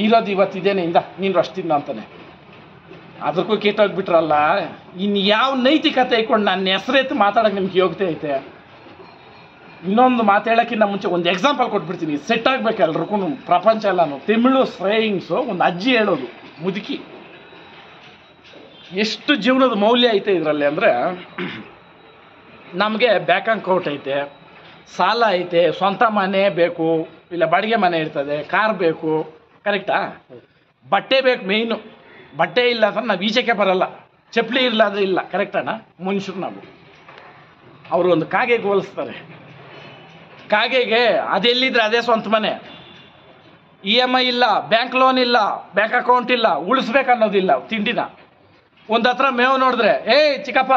ಇರೋದು ಇವತ್ತಿದ್ದೇನೆ ಇಂದ ನೀನು ಅಷ್ಟು ತಿನ್ನ ಅಂತಾನೆ. ಅದಕ್ಕೂ ಕೆಟ್ಟೋಗ್ಬಿಟ್ರಲ್ಲ. ಇನ್ನು ಯಾವ ನೈತಿಕತೆ ಇಟ್ಕೊಂಡು ನನ್ನ ಹೆಸರೆತ್ತು ಮಾತಾಡೋಕೆ ನಿಮ್ಗೆ ಯೋಗ್ಯತೆ ಐತೆ? ಇನ್ನೊಂದು ಮಾತಾಡೋಕ್ಕಿಂತ ಮುಂಚೆ ಒಂದು ಎಕ್ಸಾಂಪಲ್ ಕೊಟ್ಬಿಡ್ತೀನಿ, ಸೆಟ್ ಆಗಬೇಕು ಎಲ್ರಿಗೂ. ಪ್ರಪಂಚ ಎಲ್ಲನೂ ತಮಿಳು ಶ್ರೇಯಿಂಗ್ಸು ಒಂದು ಅಜ್ಜಿ ಹೇಳೋದು, ಮುದುಕಿ. ಎಷ್ಟು ಜೀವನದ ಮೌಲ್ಯ ಐತೆ ಇದರಲ್ಲಿ ಅಂದರೆ, ನಮಗೆ ಬ್ಯಾಂಕ್ ಅಕೌಂಟ್ ಐತೆ, ಸಾಲ ಐತೆ, ಸ್ವಂತ ಮನೆ ಬೇಕು, ಇಲ್ಲ ಬಾಡಿಗೆ ಮನೆ ಇರ್ತದೆ, ಕಾರ್ ಬೇಕು, ಕರೆಕ್ಟಾ? ಬಟ್ಟೆ ಬೇಕು ಮೇಯ್ನು. ಬಟ್ಟೆ ಇಲ್ಲ ಅಂದ್ರೆ ನಾವು ಈಚೆಗೆ ಬರಲ್ಲ, ಚಪ್ಪಲಿ ಇರಲಾದ್ರೆ ಇಲ್ಲ, ಕರೆಕ್ಟಣ್ಣ? ಮನುಷ್ಯರು ನಾವು. ಅವರು ಒಂದು ಕಾಗೆಗೆ ಹೋಲಿಸ್ತಾರೆ. ಕಾಗೆಗೆ ಅದೆಲ್ಲಿದ್ರೆ ಅದೇ ಸ್ವಂತ ಮನೆ. EMI ಇಲ್ಲ, ಬ್ಯಾಂಕ್ ಲೋನ್ ಇಲ್ಲ, ಬ್ಯಾಂಕ್ ಅಕೌಂಟ್ ಇಲ್ಲ, ಉಳಿಸ್ಬೇಕನ್ನೋದಿಲ್ಲ ತಿಂಡಿನ. ಒಂದು ಹತ್ರ ಮೇವು ನೋಡಿದ್ರೆ ಚಿಕ್ಕಪ್ಪ,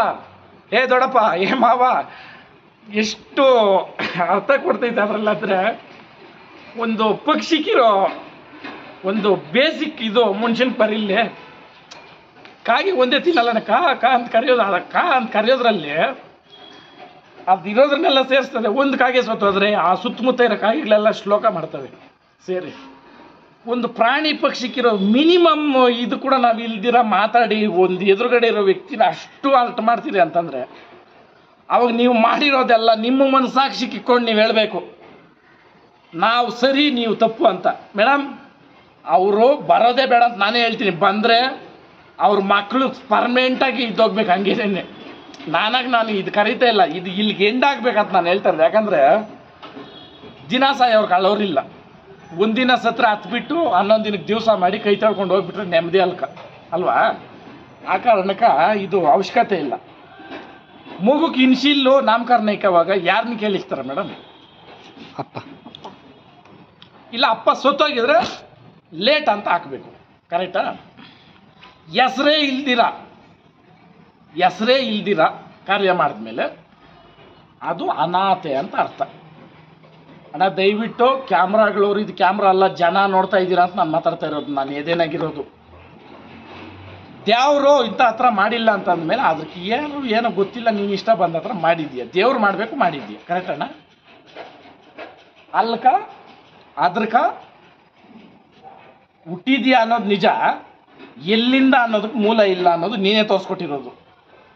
ದೊಡ್ಡಪ್ಪ, ಮಾವ, ಎಷ್ಟು ಅರ್ಥ ಕೊಡ್ತೈತೆ ಅದರಲ್ಲಾದ್ರೆ. ಒಂದು ಪಕ್ಷಿಗಿರೋ ಒಂದು ಬೇಸಿಕ್ ಇದು ಮನುಷ್ಯನ ಪರಿಲ್ಲೇ. ಕಾಗೆ ಒಂದೇ ತಿನ್ನಲ್ಲ, ಕಾ ಅಂತ ಕರೆಯೋದು. ಕಾ ಅಂತ ಕರೆಯೋದ್ರಲ್ಲಿ ಅದು ಇರೋದ್ರನ್ನೆಲ್ಲ ಸೇರಿಸ್ತದೆ. ಒಂದು ಕಾಗೆ ಸತ್ತೋದ್ರೆ ಆ ಸುತ್ತಮುತ್ತ ಇರೋ ಕಾಗೆಗಳೆಲ್ಲ ಶ್ಲೋಕ ಮಾಡ್ತವೆ ಸೇರಿ. ಒಂದು ಪ್ರಾಣಿ ಪಕ್ಷಿಗಿರೋ ಮಿನಿಮಮ್ ಇದು ಕೂಡ ನಾವು ಇಲ್ದಿರ ಮಾತಾಡಿ ಒಂದು ಎದುರುಗಡೆ ಇರೋ ವ್ಯಕ್ತಿನ ಅಷ್ಟು ಅರ್ಥ ಮಾಡ್ತೀರಿ ಅಂತಂದರೆ, ಅವಾಗ ನೀವು ಮಾಡಿರೋದೆಲ್ಲ ನಿಮ್ಮ ಮನಸ್ಸಾಕ್ಷಿಗೆ ಇಟ್ಕೊಂಡು ನೀವು ಹೇಳಬೇಕು, ನಾವು ಸರಿ ನೀವು ತಪ್ಪು ಅಂತ. ಮೇಡಮ್, ಅವರು ಬರೋದೇ ಬೇಡ ಅಂತ ನಾನೇ ಹೇಳ್ತೀನಿ. ಬಂದರೆ ಅವ್ರ ಮಕ್ಕಳು ಪರ್ಮನೆಂಟಾಗಿ ಇದ್ದೋಗ್ಬೇಕು ಹಂಗೇನೆ. ನಾನು ಇದು ಕರೀತಾ ಇಲ್ಲ, ಇದು ಇಲ್ಲಿಗೆ ಎಂಡಾಗಬೇಕಂತ ನಾನು ಹೇಳ್ತಾ ಇರೋದು. ಯಾಕಂದರೆ ದಿನ ಸಾಯೋರು ಕಳ್ಳೋರಿಲ್ಲ. ಒಂದಿನ ಸತ್ರ ಹತ್ಬಿಟ್ಟು 11 ದಿನಕ್ಕೆ ದಿವಸ ಮಾಡಿ ಕೈ ತೊಳ್ಕೊಂಡು ಹೋಗ್ಬಿಟ್ರೆ ನೆಮ್ಮದಿ ಅಲ್ವಾ? ಆ ಕಾರಣಕ್ಕೆ ಇದು ಅವಶ್ಯಕತೆ ಇಲ್ಲ. ಮಗುಗೆ ಇನ್ಶಿಲ್ಲು ನಾಮಕರಣ ಇಕ್ಕವಾಗ ಯಾರನ್ನ ಕೇಳಿಸ್ತಾರ ಮೇಡಮ್? ಅಪ್ಪ. ಇಲ್ಲ ಅಪ್ಪ ಸೊತ್ತೋಗಿದ್ರೆ ಲೇಟ್ ಅಂತ ಹಾಕಬೇಕು, ಕರೆಕ್ಟಾ? ಹೆಸರೇ ಇಲ್ದಿರ ಕಾರ್ಯ ಮಾಡಿದ್ಮೇಲೆ ಅದು ಅನಾಥೆ ಅಂತ ಅರ್ಥ. ಅಣ್ಣ ದಯವಿಟ್ಟು ಕ್ಯಾಮ್ರಾಗಳವ್ರು, ಇದು ಕ್ಯಾಮ್ರಾ ಅಲ್ಲ, ಜನ ನೋಡ್ತಾ ಇದ್ದೀರಾ ಅಂತ ನಾನು ಮಾತಾಡ್ತಾ ಇರೋದು, ನಾನು ಎದೇನಾಗಿರೋದು. ದೇವರು ಇಂಥ ಹತ್ರ ಮಾಡಿಲ್ಲ ಅಂತಂದ್ಮೇಲೆ ಅದಕ್ಕೆ ಏನೋ ಗೊತ್ತಿಲ್ಲ, ನೀನು ಇಷ್ಟ ಬಂದ ಹತ್ರ ಮಾಡಿದ್ದೀಯ, ದೇವ್ರು ಮಾಡಬೇಕು ಮಾಡಿದ್ದೀಯ, ಕರೆಕ್ಟ್ ಅಣ್ಣ? ಅಲ್ಕ ಅದ್ರಕ ಹುಟ್ಟಿದ್ಯಾ ಅನ್ನೋದು ನಿಜ, ಎಲ್ಲಿಂದ ಅನ್ನೋದಕ್ಕೆ ಮೂಲ ಇಲ್ಲ ಅನ್ನೋದು ನೀನೇ ತೋರಿಸ್ಕೊಟ್ಟಿರೋದು.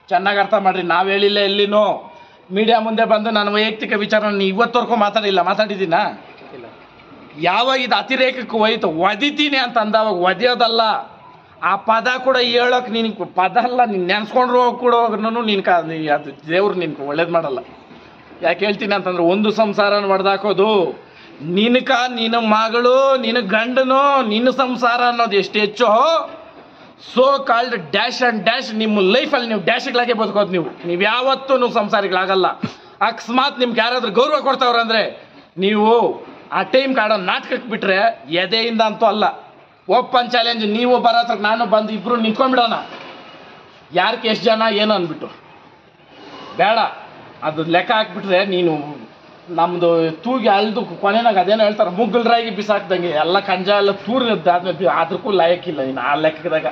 ಚೆನ್ನಾಗಿ ಅರ್ಥ ಮಾಡ್ರಿ. ನಾವು ಹೇಳಿಲ್ಲ ಎಲ್ಲಿನೋ, ಮೀಡಿಯಾ ಮುಂದೆ ಬಂದು ನನ್ನ ವೈಯಕ್ತಿಕ ವಿಚಾರ ಇವತ್ತವರೆಗೂ ಮಾತಾಡಿದ್ದೀನ? ಯಾವಾಗ ಇದು ಅತಿರೇಕಕ್ಕೆ ಹೋಯ್ತು, ಒದಿತೀನಿ ಅಂತ ಅಂದವಾಗ ಒದೆಯೋದಲ್ಲ, ಆ ಪದ ಕೂಡ ಹೇಳೋಕೆ ನಿನಗೆ ಪದ ಅಲ್ಲ, ನೀನು ನೆನೆಸ್ಕೊಂಡ್ರು ಕೂಡ ಅದು ದೇವ್ರು ನಿನ್ಗೆ ಒಳ್ಳೇದು ಮಾಡಲ್ಲ. ಯಾಕೆ ಹೇಳ್ತೀನಿ ಅಂತಂದ್ರೆ, ಒಂದು ಸಂಸಾರನ ಹೊಡೆದಾಕೋದು ನಿನ್ನ ಮಗಳು, ನಿನ್ನ ಗಂಡನೋ, ನಿನ್ನ ಸಂಸಾರ ಅನ್ನೋದು ಎಷ್ಟು ಹೆಚ್ಚೋ, so called dash and dash ನಿಮ್ಮ ಲೈಫಲ್ಲಿ ನೀವು ಡ್ಯಾಶ್ಗಳಾಗೆ ಬದುಕೋದು. ನೀವು ಯಾವತ್ತೂ ಸಂಸಾರಿಗಳಾಗಲ್ಲ. ಅಕಸ್ಮಾತ್ ನಿಮ್ಗೆ ಯಾರಾದ್ರೂ ಗೌರವ ಕೊಡ್ತಾವ್ರಂದ್ರೆ ನೀವು ಆ ಟೈಮ್ ಕಾಡೋ ನಾಟಕಕ್ಕೆ ಬಿಟ್ಟರೆ ಎದೆಯಿಂದ ಅಂತೂ ಅಲ್ಲ. ಓಪನ್ ಚಾಲೆಂಜ್, ನೀವು ಬರೋ ಹತ್ರ ನಾನು ಬಂದು ಇಬ್ಬರು ನಿಂತ್ಕೊಂಡ್ಬಿಡೋಣ, ಯಾರಿಗೆ ಎಷ್ಟು ಜನ ಏನು ಅಂದ್ಬಿಟ್ಟು. ಬೇಡ, ಅದು ಲೆಕ್ಕ ಹಾಕ್ಬಿಟ್ರೆ ನೀನು ನಮ್ಮದು ತೂಗಿ ಅಳ್ದು ಕೊನೆನಾಗ ಅದೇನೋ ಹೇಳ್ತಾರೆ, ಮುಗ್ಗಲ್ರಾಗಿ ಬಿಸಾಕ್ದಂಗೆ ಎಲ್ಲ ಕಂಜ ಎಲ್ಲ ತೂರಿದ್ದಾದ್ಮೇಲೆ ಅದಕ್ಕೂ ಲಾಯಕ್ಕಿಲ್ಲ ನೀನು ಆ ಲೆಕ್ಕದಾಗ.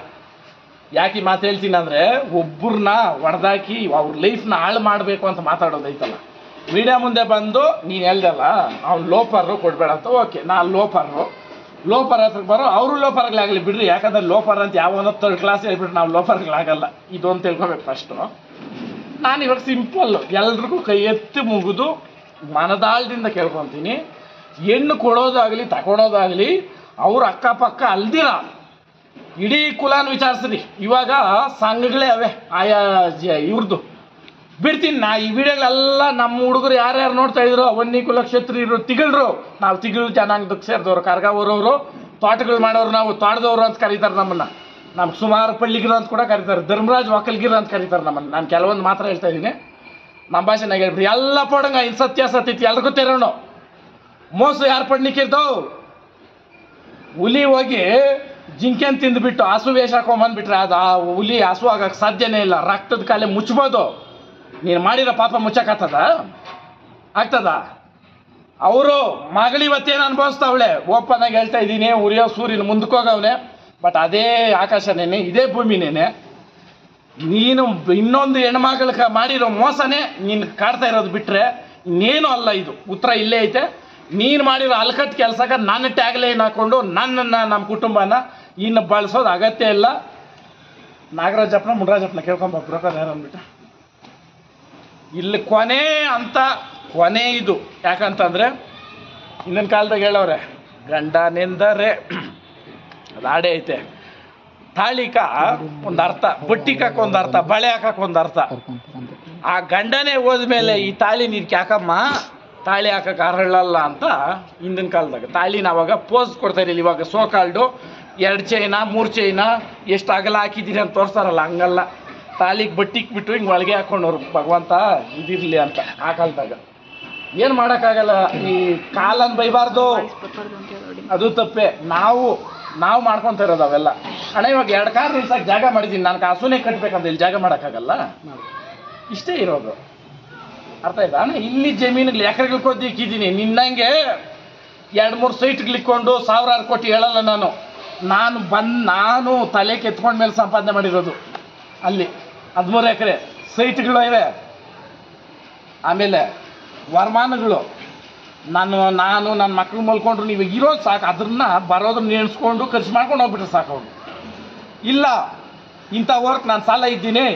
ಯಾಕೆ ಮಾತು ಹೇಳ್ತೀನಿ ಅಂದರೆ, ಒಬ್ಬರನ್ನ ಹೊಡೆದಾಕಿ ಅವ್ರ ಲೈಫ್ನ ಹಾಳು ಮಾಡಬೇಕು ಅಂತ ಮಾತಾಡೋದೈತಲ್ಲ. ಮೀಡಿಯಾ ಮುಂದೆ ಬಂದು ನೀನು ಹೇಳ್ದಲ್ಲ ಅವ್ನು ಲೋಪರು ಕೊಡಬೇಡ ಅಂತ, ಓಕೆ, ನಾನು ಲೋಪರ್ ಹತ್ರಕ್ಕೆ ಬರೋ, ಅವರು ಲೋಪರ್ಗಳಾಗಲಿ ಬಿಡ್ರಿ. ಯಾಕಂದ್ರೆ ಲೋಪರ್ ಅಂತ ಯಾವನೋ 3rd ಕ್ಲಾಸ್ ಹೇಳ್ಬಿಟ್ರೆ ನಾವು ಲೋಪರ್ಗಳಾಗಲ್ಲ, ಇದೊಂದು ತಿಳ್ಕೊಬೇಕು ಫಸ್ಟು. ನಾನು ಇವಾಗ ಸಿಂಪಲ್ಲು ಎಲ್ರಿಗೂ ಕೈ ಎತ್ತಿ ಮುಗಿದು ಮನದಾಳದಿಂದ ಕೇಳ್ಕೊತೀನಿ, ಹೆಣ್ಣು ಕೊಡೋದಾಗಲಿ ತಗೊಳೋದಾಗಲಿ ಅವ್ರ ಅಕ್ಕಪಕ್ಕ ಅಲ್ದಿರ ಇಡೀ ಕುಲಾನ ವಿಚಾರಿಸ್ರಿ. ಇವಾಗ ಸಂಘಗಳೇ ಅವೆ ಆಯಾ ಇವ್ರದ್ದು ಬಿಡ್ತೀನಿ ನಾ. ಈ ವಿಡಿಯೋಗಳೆಲ್ಲ ನಮ್ಮ ಹುಡುಗರು ಯಾರ್ಯಾರು ನೋಡ್ತಾ ಇದ್ರು, ವನ್ನಿ ಕುಲ ಕ್ಷತ್ರಿಯರು, ತಿಗಳರು, ನಾವು ತಿಗಳು ಜನಾಂಗದಕ್ಕೆ ಸೇರಿದವರು, ಕರ್ಗಾವೂರವರು, ತೋಟಗಳು ಮಾಡೋರು, ನಾವು ತೋಟದವರು ಅಂತ ಕರೀತಾರೆ ನಮ್ಮನ್ನು. ನಮ್ಗೆ ಸುಮಾರು ಪಳ್ಳಿಗಿರು ಅಂತ ಕೂಡ ಕರೀತಾರೆ, ಧರ್ಮರಾಜ್ ಒಕ್ಕಲ್ಗಿರು ಅಂತ ಕರೀತಾರೆ ನಮ್ಮನ್ನು. ನಾನು ಕೆಲವೊಂದು ಮಾತ್ರ ಹೇಳ್ತಾ ಇದ್ದೀನಿ, ನಮ್ಮ ಭಾಷೆನಾಗ ಹೇಳ್ಬಿಡಿ. ಎಲ್ಲ ಪಡಂಗ ಇನ್ನು ಸತ್ಯತಿ ಎಲ್ರಿಗೂ ತೆರೋಣ. ಮೋಸ ಯಾರು ಪಡ್ನಿಕ್ಕಿರ್ತಾವ್? ಹುಲಿ ಹೋಗಿ ಜಿಂಕೆನ್ ತಿಂದುಬಿಟ್ಟು ಹಸು ವೇಷ ಹಾಕೊಂಬಂದ್ಬಿಟ್ರೆ ಅದು ಆ ಹುಲಿ ಹಸು ಆಗಕ್ಕೆ ಸಾಧ್ಯನೇ ಇಲ್ಲ. ರಕ್ತದ ಕಾಲೆ ಮುಚ್ಬೋದು, ನೀನು ಮಾಡಿರೋ ಪಾಪ ಮುಚ್ಚಕ್ಕಾಗ್ತದ? ಆಗ್ತದ? ಅವರು ಮಗಳಿವತ್ತೇನು ಅನುಭವಿಸ್ತಾವಳೆ, ಓಪನ್ ಆಗಿ ಹೇಳ್ತಾ ಇದ್ದೀನಿ. ಉರಿಯೋ ಸೂರ್ಯನ ಮುಂದಕ್ಕೆ ಹೋಗವನೆ, ಬಟ್ ಅದೇ ಆಕಾಶನೇನೆ, ಇದೇ ಭೂಮಿನೇನೆ. ನೀನು ಇನ್ನೊಂದು ಹೆಣ್ಮಗಳಿಗೆ ಮಾಡಿರೋ ಮೋಸನೇ ನೀನು ಕಾಡ್ತಾ ಇರೋದು ಬಿಟ್ಟರೆ ಇನ್ನೇನು ಅಲ್ಲ. ಇದು ಉತ್ತರ ಇಲ್ಲೇ ಐತೆ. ನೀನು ಮಾಡಿರೋ ಅಲ್ಕಟ್ ಕೆಲಸಕ್ಕೆ ನನ್ನ ಟ್ಯಾಗ್ಲೈನ್ ಹಾಕ್ಕೊಂಡು ನನ್ನನ್ನು, ನಮ್ಮ ಕುಟುಂಬನ ಇನ್ನು ಬಳಸೋದು ಅಗತ್ಯ ಇಲ್ಲ. ನಾಗರಾಜಪ್ಪನ ಮುನ್ರಾಜಪ್ಪನ ಕೇಳ್ಕೊಂಬ ಬ್ರೋಕರ್ ಯಾರು ಅಂದ್ಬಿಟ್ಟು ಇಲ್ಲಿ ಕೊನೆ ಇದು. ಯಾಕಂತಂದರೆ ಇನ್ನೊಂದು ಕಾಲದಾಗ ಹೇಳವ್ರೆ, ಗಂಡನೆಂದರೆ ಅದು ಆಡೇ ಐತೆ, ತಾಳಿಕ ಒಂದು ಅರ್ಥ, ಬಟ್ಟಿಕಕ್ಕೆ ಒಂದು ಅರ್ಥ, ಬಳೆ ಹಾಕಕ್ಕೆ ಒಂದು ಅರ್ಥ. ಆ ಗಂಡನೇ ಹೋದ್ಮೇಲೆ ಈ ತಾಳಿ ನೀನು ಯಾಕಮ್ಮ ತಾಳಿ ಹಾಕಕ್ಕೆ ಅರಳಲ್ಲ ಅಂತ ಹಿಂದಿನ ಕಾಲದಾಗ ತಾಳಿನ ಅವಾಗ ಪೋಸ್ ಕೊಡ್ತಾ ಇರಲಿಲ್ಲ. ಇವಾಗ ಸೋಕಾಲ್ಡು 2 ಚೈನಾ 3 ಚೈನಾ ಎಷ್ಟು ಅಗಲ ಹಾಕಿದ್ದೀರಿ ಅಂತ ತೋರಿಸ್ತಾರಲ್ಲ, ಹಂಗಲ್ಲ. ತಾಳಿಗೆ ಬಟ್ಟಿಗೆ ಬಿಟ್ಟು ಹಿಂಗೆ ಒಳಗೆ ಹಾಕೊಂಡವ್ರು, ಭಗವಂತ ಇದಿರಲಿ ಅಂತ. ಆ ಕಾಲದಾಗ ಏನು ಮಾಡೋಕ್ಕಾಗಲ್ಲ. ಈ ಕಾಲನ್ನು ಬೈಬಾರ್ದು, ಅದು ತಪ್ಪೆ. ನಾವು ಮಾಡ್ಕೊತ ಇರೋದು ಅವೆಲ್ಲ. ಅಣ್ಣ ಇವಾಗ 2 ಕಾರ್ ನಿಲ್ಸಕ್ಕೆ ಜಾಗ ಮಾಡಿದ್ದೀನಿ, ನಾನು ಹಸುನೇ ಕಟ್ಬೇಕಂತ ಇಲ್ಲಿ ಜಾಗ ಮಾಡೋಕ್ಕಾಗಲ್ಲ. ಇಷ್ಟೇ ಇರೋದು, ಅರ್ಥ ಆಯ್ತಾ ಅಣ್ಣ? ಇಲ್ಲಿ ಜಮೀನುಗಳು ಎಕರೆಗಳು ಕೊದ್ದು ಇಕ್ಕಿದ್ದೀನಿ. ನಿನ್ನಂಗೆ 2-3 ಸೈಟ್ಗಳಿಕ್ಕೊಂಡು 1000 ಕೋಟಿ ಹೇಳಲ್ಲ ನಾನು ತಲೆ ಕೆತ್ಕೊಂಡ್ಮೇಲೆ ಸಂಪಾದನೆ ಮಾಡಿರೋದು. ಅಲ್ಲಿ 13 ಎಕರೆ ಸೈಟ್ಗಳು ಇವೆ, ಆಮೇಲೆ ವರಮಾನಗಳು. ನಾನು ನನ್ನ ಮಕ್ಳು ಮಲ್ಕೊಂಡ್ರು ನೀವು ಇರೋದು ಸಾಕು, ಅದನ್ನ ಬರೋದನ್ನ ನೆನೆಸ್ಕೊಂಡು ಖರ್ಚು ಮಾಡ್ಕೊಂಡು ಹೋಗ್ಬಿಟ್ರೆ ಸಾಕು. ಅವ್ರು ಇಲ್ಲ ಇಂಥ ವರ್ಕ್ ನಾನು ಸಾಲ ಇದ್ದೀನಿ,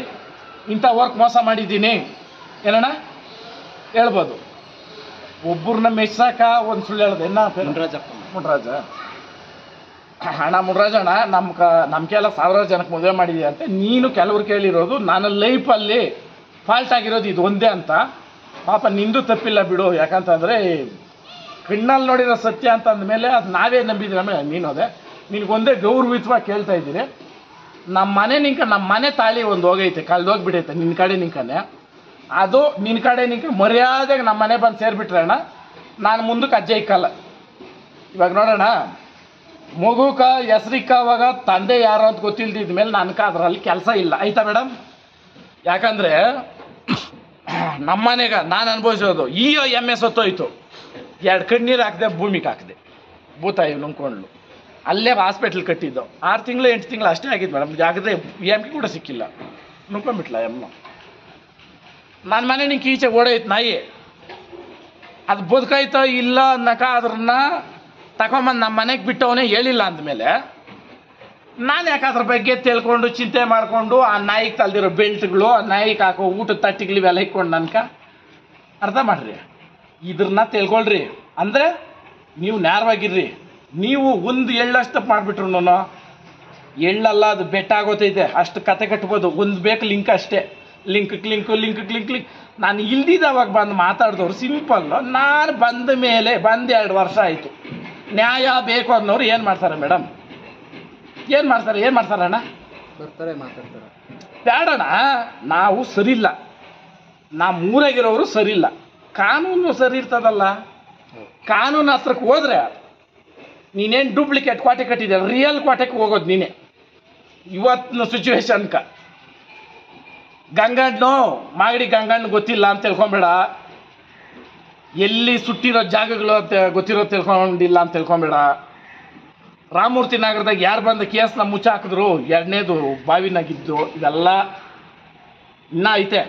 ಇಂಥ ವರ್ಕ್ ಮೋಸ ಮಾಡಿದ್ದೀನಿ ಏನಣ್ಣ ಹೇಳ್ಬೋದು. ಒಬ್ಬರನ್ನ ಮೆಚ್ಚಾಕ ಒಂದು ಸುಳ್ಳು ಹೇಳ್ದೆ. ಮುನ್ರಾಜ ಅಣ್ಣ, ಮುನ್ರಾಜ ಅಣ್ಣ ನಮ್ಗೆಲ್ಲ 1000 ಜನಕ್ಕೆ ಮದುವೆ ಮಾಡಿದೆ ಅಂತ ನೀನು ಕೆಲವ್ರು ಕೇಳಿರೋದು. ನನ್ನ ಲೈಫಲ್ಲಿ ಫಾಲ್ಟ್ ಆಗಿರೋದು ಇದು ಒಂದೇ ಅಂತ. ಪಾಪ ನಿಂದು ತಪ್ಪಿಲ್ಲ ಬಿಡು, ಯಾಕಂತಂದರೆ ಕಣ್ಣಲ್ಲಿ ನೋಡಿರೋ ಸತ್ಯ ಅಂತ ಅಂದಮೇಲೆ ಅದು ನಾವೇ ನಂಬಿದ್ದೀವಿ. ಆಮೇಲೆ ನೀನು ಅದೇ ನಿನಗೊಂದೇ ಗೌರವಿತವಾಗಿ ಕೇಳ್ತಾ ಇದ್ದೀನಿ. ನಮ್ಮ ಮನೆ ತಾಳಿ ಒಂದು ಹೋಗೈತೆ, ಕಳೆದೋಗ್ಬಿಡೈತೆ ನಿನ್ನ ಕಡೆ ನಿಂಕನೆ. ಅದು ನಿನ್ನ ಕಡೆ ಮರ್ಯಾದೆಗೆ ನಮ್ಮ ಮನೆ ಬಂದು ಸೇರಿಬಿಟ್ರೆ ಅಣ್ಣ, ನಾನು ಮುಂದಕ್ಕೆ ಅಜ್ಜೆ ಇಕ್ಕಲ್ಲ. ಇವಾಗ ನೋಡೋಣ, ಮಗುಕ ಹೆಸ್ರಿಕ್ಕವಾಗ ತಂದೆ ಯಾರು ಅಂತ ಗೊತ್ತಿಲ್ದಿದ ಮೇಲೆ ನನಗೆ ಅದರಲ್ಲಿ ಕೆಲಸ ಇಲ್ಲ, ಆಯ್ತಾ ಮೇಡಮ್? ಯಾಕಂದರೆ ನಮ್ಮ ಮನೆಗೆ ನಾನು ಅನುಭವಿಸೋದು MS ಹೊತ್ತೋಯ್ತು, 2 ಕಣ್ಣೀರು ಹಾಕಿದೆ, ಭೂಮಿಗೆ ಹಾಕಿದೆ, ಭೂತಾಯಿ ನುಂಗ್ಕೊಂಡ್ಲು. ಅಲ್ಲೇ ಹಾಸ್ಪಿಟ್ಲ್ ಕಟ್ಟಿದ್ದು 6 ತಿಂಗಳು 8 ತಿಂಗಳು ಅಷ್ಟೇ ಆಗಿದ್ದು ಮೇಡಮ್. ಜಾಗದೆ EMK ಕೂಡ ಸಿಕ್ಕಿಲ್ಲ, ನುಂಗ್ಕೊಂಡ್ಬಿಟ್ಲ ಎಮ್ಮ. ನನ್ನ ಮನೆ ನಿಂಗೆ ಈಚೆ ಓಡೋಯ್ತು ನಾಯಿ, ಅದು ಬದುಕಾಯ್ತೋ ಇಲ್ಲ ಅನ್ನಕ ಅದ್ರನ್ನ ತಗೊಂಬಂದು ನಮ್ಮ ಮನೆಗೆ ಬಿಟ್ಟವನೇ ಹೇಳಿಲ್ಲ ಅಂದಮೇಲೆ ನಾನು ಯಾಕೆ ಅದ್ರ ಬಗ್ಗೆ ತಿಳ್ಕೊಂಡು ಚಿಂತೆ ಮಾಡಿಕೊಂಡು ಆ ನಾಯಿಗೆ ತಲ್ದಿರೋ ಬೆಲ್ಟ್ಗಳು, ಆ ನಾಯಿಗೆ ಹಾಕೋ ಊಟದ ತಟ್ಟಿಗಳು ಇವೆಲ್ಲ ಇಕ್ಕೊಂಡು ನನ್ಕ ಅರ್ಥ ಮಾಡ್ರಿ. ಇದ್ರನ್ನ ತಿಳ್ಕೊಳ್ರಿ. ಅಂದರೆ ನೀವು ನೇರವಾಗಿರ್ರಿ. ನೀವು ಒಂದು ಎಳ್ಳಷ್ಟು ಮಾಡಿಬಿಟ್ರು ಎಳ್ಳಲ್ಲ, ಅದು ಬೆಟ್ಟ ಆಗೋತೈತೆ, ಅಷ್ಟು ಕತೆ ಕಟ್ಬೋದು. ಒಂದು ಬೇಕು ಲಿಂಕ್ ಅಷ್ಟೇ, ಲಿಂಕ್. ನಾನು ಇಲ್ದಿದ್ದವಾಗ ಬಂದು ಮಾತಾಡಿದವ್ರು ಸಿಂಪಲ್ಲು. ನಾನು ಬಂದ ಮೇಲೆ 2 ವರ್ಷ ಆಯಿತು. ನ್ಯಾಯ ಬೇಕು ಅನ್ನೋರು ಏನು ಮಾಡ್ತಾರೆ ಮೇಡಮ್? ಏನು ಮಾಡ್ತಾರೆ ಅಣ್ಣ? ಬರ್ತಾರೆ, ಮಾತಾಡ್ತಾರೆ. ಬೇಡಣ್ಣ, ನಾವು ಸರಿಯಿಲ್ಲ, ನಮ್ಮೂರಾಗಿರೋರು ಸರಿಯಿಲ್ಲ. ಕಾನೂನು ಸರಿ ಇರ್ತದಲ್ಲ, ಕಾನೂನು ಹತ್ರಕ್ಕೆ ಹೋದ್ರೆ ನೀನೇನು ಡೂಪ್ಲಿಕೇಟ್ ಕ್ವಾಟೆ ಕಟ್ಟಿದ್ದೆ, ರಿಯಲ್ ಕ್ವಾಟೆಗೆ ಹೋಗೋದು ನೀನೇ. ಇವತ್ತಿನ ಸಿಚುವೇಶನ್ಕ ಗಂಗಣ್ಣು ಮಾಗಡಿ ಗಂಗಣ್ಣು ಗೊತ್ತಿಲ್ಲ ಅಂತ ತಿಳ್ಕೊಂಬೇಡ, ಎಲ್ಲಿ ಸುಟ್ಟಿರೋ ಜಾಗಗಳು ಅಂತ ಗೊತ್ತಿರೋ ತಿಳ್ಕೊಂಡಿಲ್ಲ ಅಂತ ತಿಳ್ಕೊಂಬೇಡ. ರಾಮಮೂರ್ತಿ ನಗರದಾಗ ಯಾರು ಬಂದ ಕೇಸ್ನ ಮುಚ್ಚಾಕಿದ್ರು, 2ನೇದು ಬಾವಿನಾಗಿದ್ದು, ಇವೆಲ್ಲ ಇನ್ನೂ ಐತೆ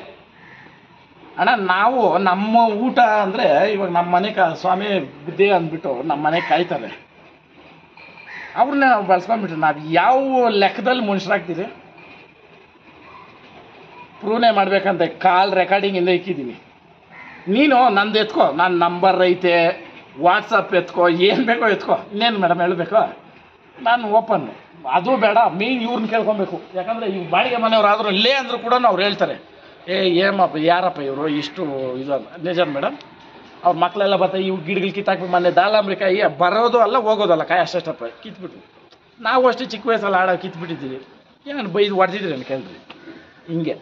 ಅಣ್ಣ. ನಾವು ನಮ್ಮ ಊಟ ಅಂದರೆ ಇವಾಗ ನಮ್ಮ ಮನೆ ಸ್ವಾಮಿ ಬುದ್ಧಿ ಅಂದ್ಬಿಟ್ಟು ನಮ್ಮ ಮನೆಗೆ ಕಾಯ್ತಾರೆ, ಅವ್ರನ್ನೇ ನಾವು ಬಳಸ್ಕೊಂಡ್ಬಿಟ್ರೆ ನಾವು ಯಾವ ಲೆಕ್ಕದಲ್ಲಿ ಮನುಷ್ಯರಾಗ್ತೀರಿ? ಪ್ರೂವ್ನೇ ಮಾಡ್ಬೇಕಂತ ಕಾಲ್ ರೆಕಾರ್ಡಿಂಗಿಂದ ಇಕ್ಕಿದ್ದೀನಿ. ನೀನು ನಂದು ಎತ್ಕೋ, ನನ್ನ ನಂಬರ್ ಐತೆ, ವಾಟ್ಸಪ್ ಎತ್ಕೋ, ಏನು ಬೇಕೋ ಎತ್ಕೋ. ಇನ್ನೇನು ಮೇಡಮ್ ಹೇಳಬೇಕು? ನಾನು ಓಪನ್ನು. ಅದು ಬೇಡ, ಇವ್ರನ್ನ ಕೇಳ್ಕೊಬೇಕು. ಯಾಕಂದರೆ ಇವು ಬಾಡಿಗೆ ಮನೆಯವ್ರು ಆದರೂ ಲೇ ಅಂದರೂ ಕೂಡ ಅವ್ರು ಹೇಳ್ತಾರೆ, ಏಮಪ್ಪ ಯಾರಪ್ಪ ಇವರು ಇಷ್ಟು ಇದು ನಿಜ ಮೇಡಮ್. ಅವ್ರ ಮಕ್ಕಳೆಲ್ಲ ಬರ್ತಾರೆ, ಇವು ಗಿಡಗಳು ಕಿತ್ತಾಕ್ಬೇಕು. ಮೊನ್ನೆ ದಾಳಂಬ್ರಿಕಾಯಿ ಬರೋದು ಅಲ್ಲ ಹೋಗೋದಲ್ಲ, ಕಾಯಿ ಅಷ್ಟಪ್ಪ ಕಿತ್ಬಿಟ್ಟು. ನಾವು ಅಷ್ಟೇ ಚಿಕ್ಕ ವಯಸ್ಸಲ್ಲಿ ಆಡೋ ಕಿತ್ಬಿಟ್ಟಿದ್ದೀವಿ. ಏನಾನು ಬೈದು ಹೊಡೆದಿದ್ರಿ ಅಂತ ಕೇಳ್ರಿ. ಹಿಂಗೆ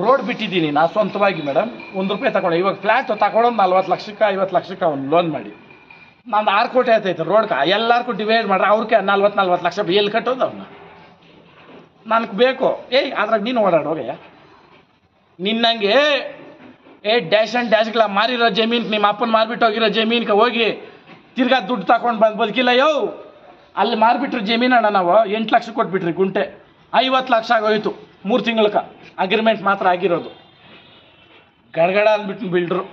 ರೋಡ್ ಬಿಟ್ಟಿದ್ದೀನಿ ನಾ ಸ್ವಂತವಾಗಿ ಮೇಡಮ್. ₹1 ತಗೊಂಡೆ. ಇವಾಗ ಫ್ಲ್ಯಾಟ್ ತಗೊಳೋದು 40 ಲಕ್ಷಕ್ಕೆ 50 ಲಕ್ಷಕ್ಕೆ ಅವ್ನು ಲೋನ್ ಮಾಡಿ. ನಂದು 6 ಕೋಟಿ ಆಯ್ತೈತೆ ರೋಡ್ಗೆ. ಎಲ್ಲರಿಗೂ ಡಿವೈಡ್ ಮಾಡ್ರೆ ಅವ್ರಿಗೆ 40 ಲಕ್ಷ ಎಲ್ಲಿ ಕಟ್ಟೋದು ಅವನ್ನ? ನನಗೆ ಬೇಕು. ಅದ್ರಾಗ ನೀನು ಓಡಾಡೋಗಯ್ಯ. ನಿನ್ನಂಗೆ ಡ್ಯಾಶ್ ಆ್ಯಂಡ್ ಡ್ಯಾಶ್ಗಳ ಮಾರಿರೋ ಜಮೀನ್ಗೆ, ನಿಮ್ಮ ಅಪ್ಪನ ಮಾರ್ಬಿಟ್ಟು ಹೋಗಿರೋ ಜಮೀನ್ಗೆ ಹೋಗಿ ತಿರ್ಗಾ ದುಡ್ಡು ತಗೊಂಡು ಬಂದು ಬದುಕಿಲ್ಲ ಯೋ. ಅಲ್ಲಿ ಮಾರ್ಬಿಟ್ರು ಜಮೀನಣ್ಣ ನಾವು 8 ಲಕ್ಷ ಕೊಟ್ಬಿಟ್ರಿ ಗುಂಟೆ. 50 ಲಕ್ಷ ಆಗೋಯ್ತು 3 ತಿಂಗಳಕ್ಕೆ. ಅಗ್ರಿಮೆಂಟ್ ಮಾತ್ರ ಆಗಿರೋದು. ಗಡಗಡ ಅಂದ್ಬಿಟ್ಟು ಬಿಲ್ಡ್ರು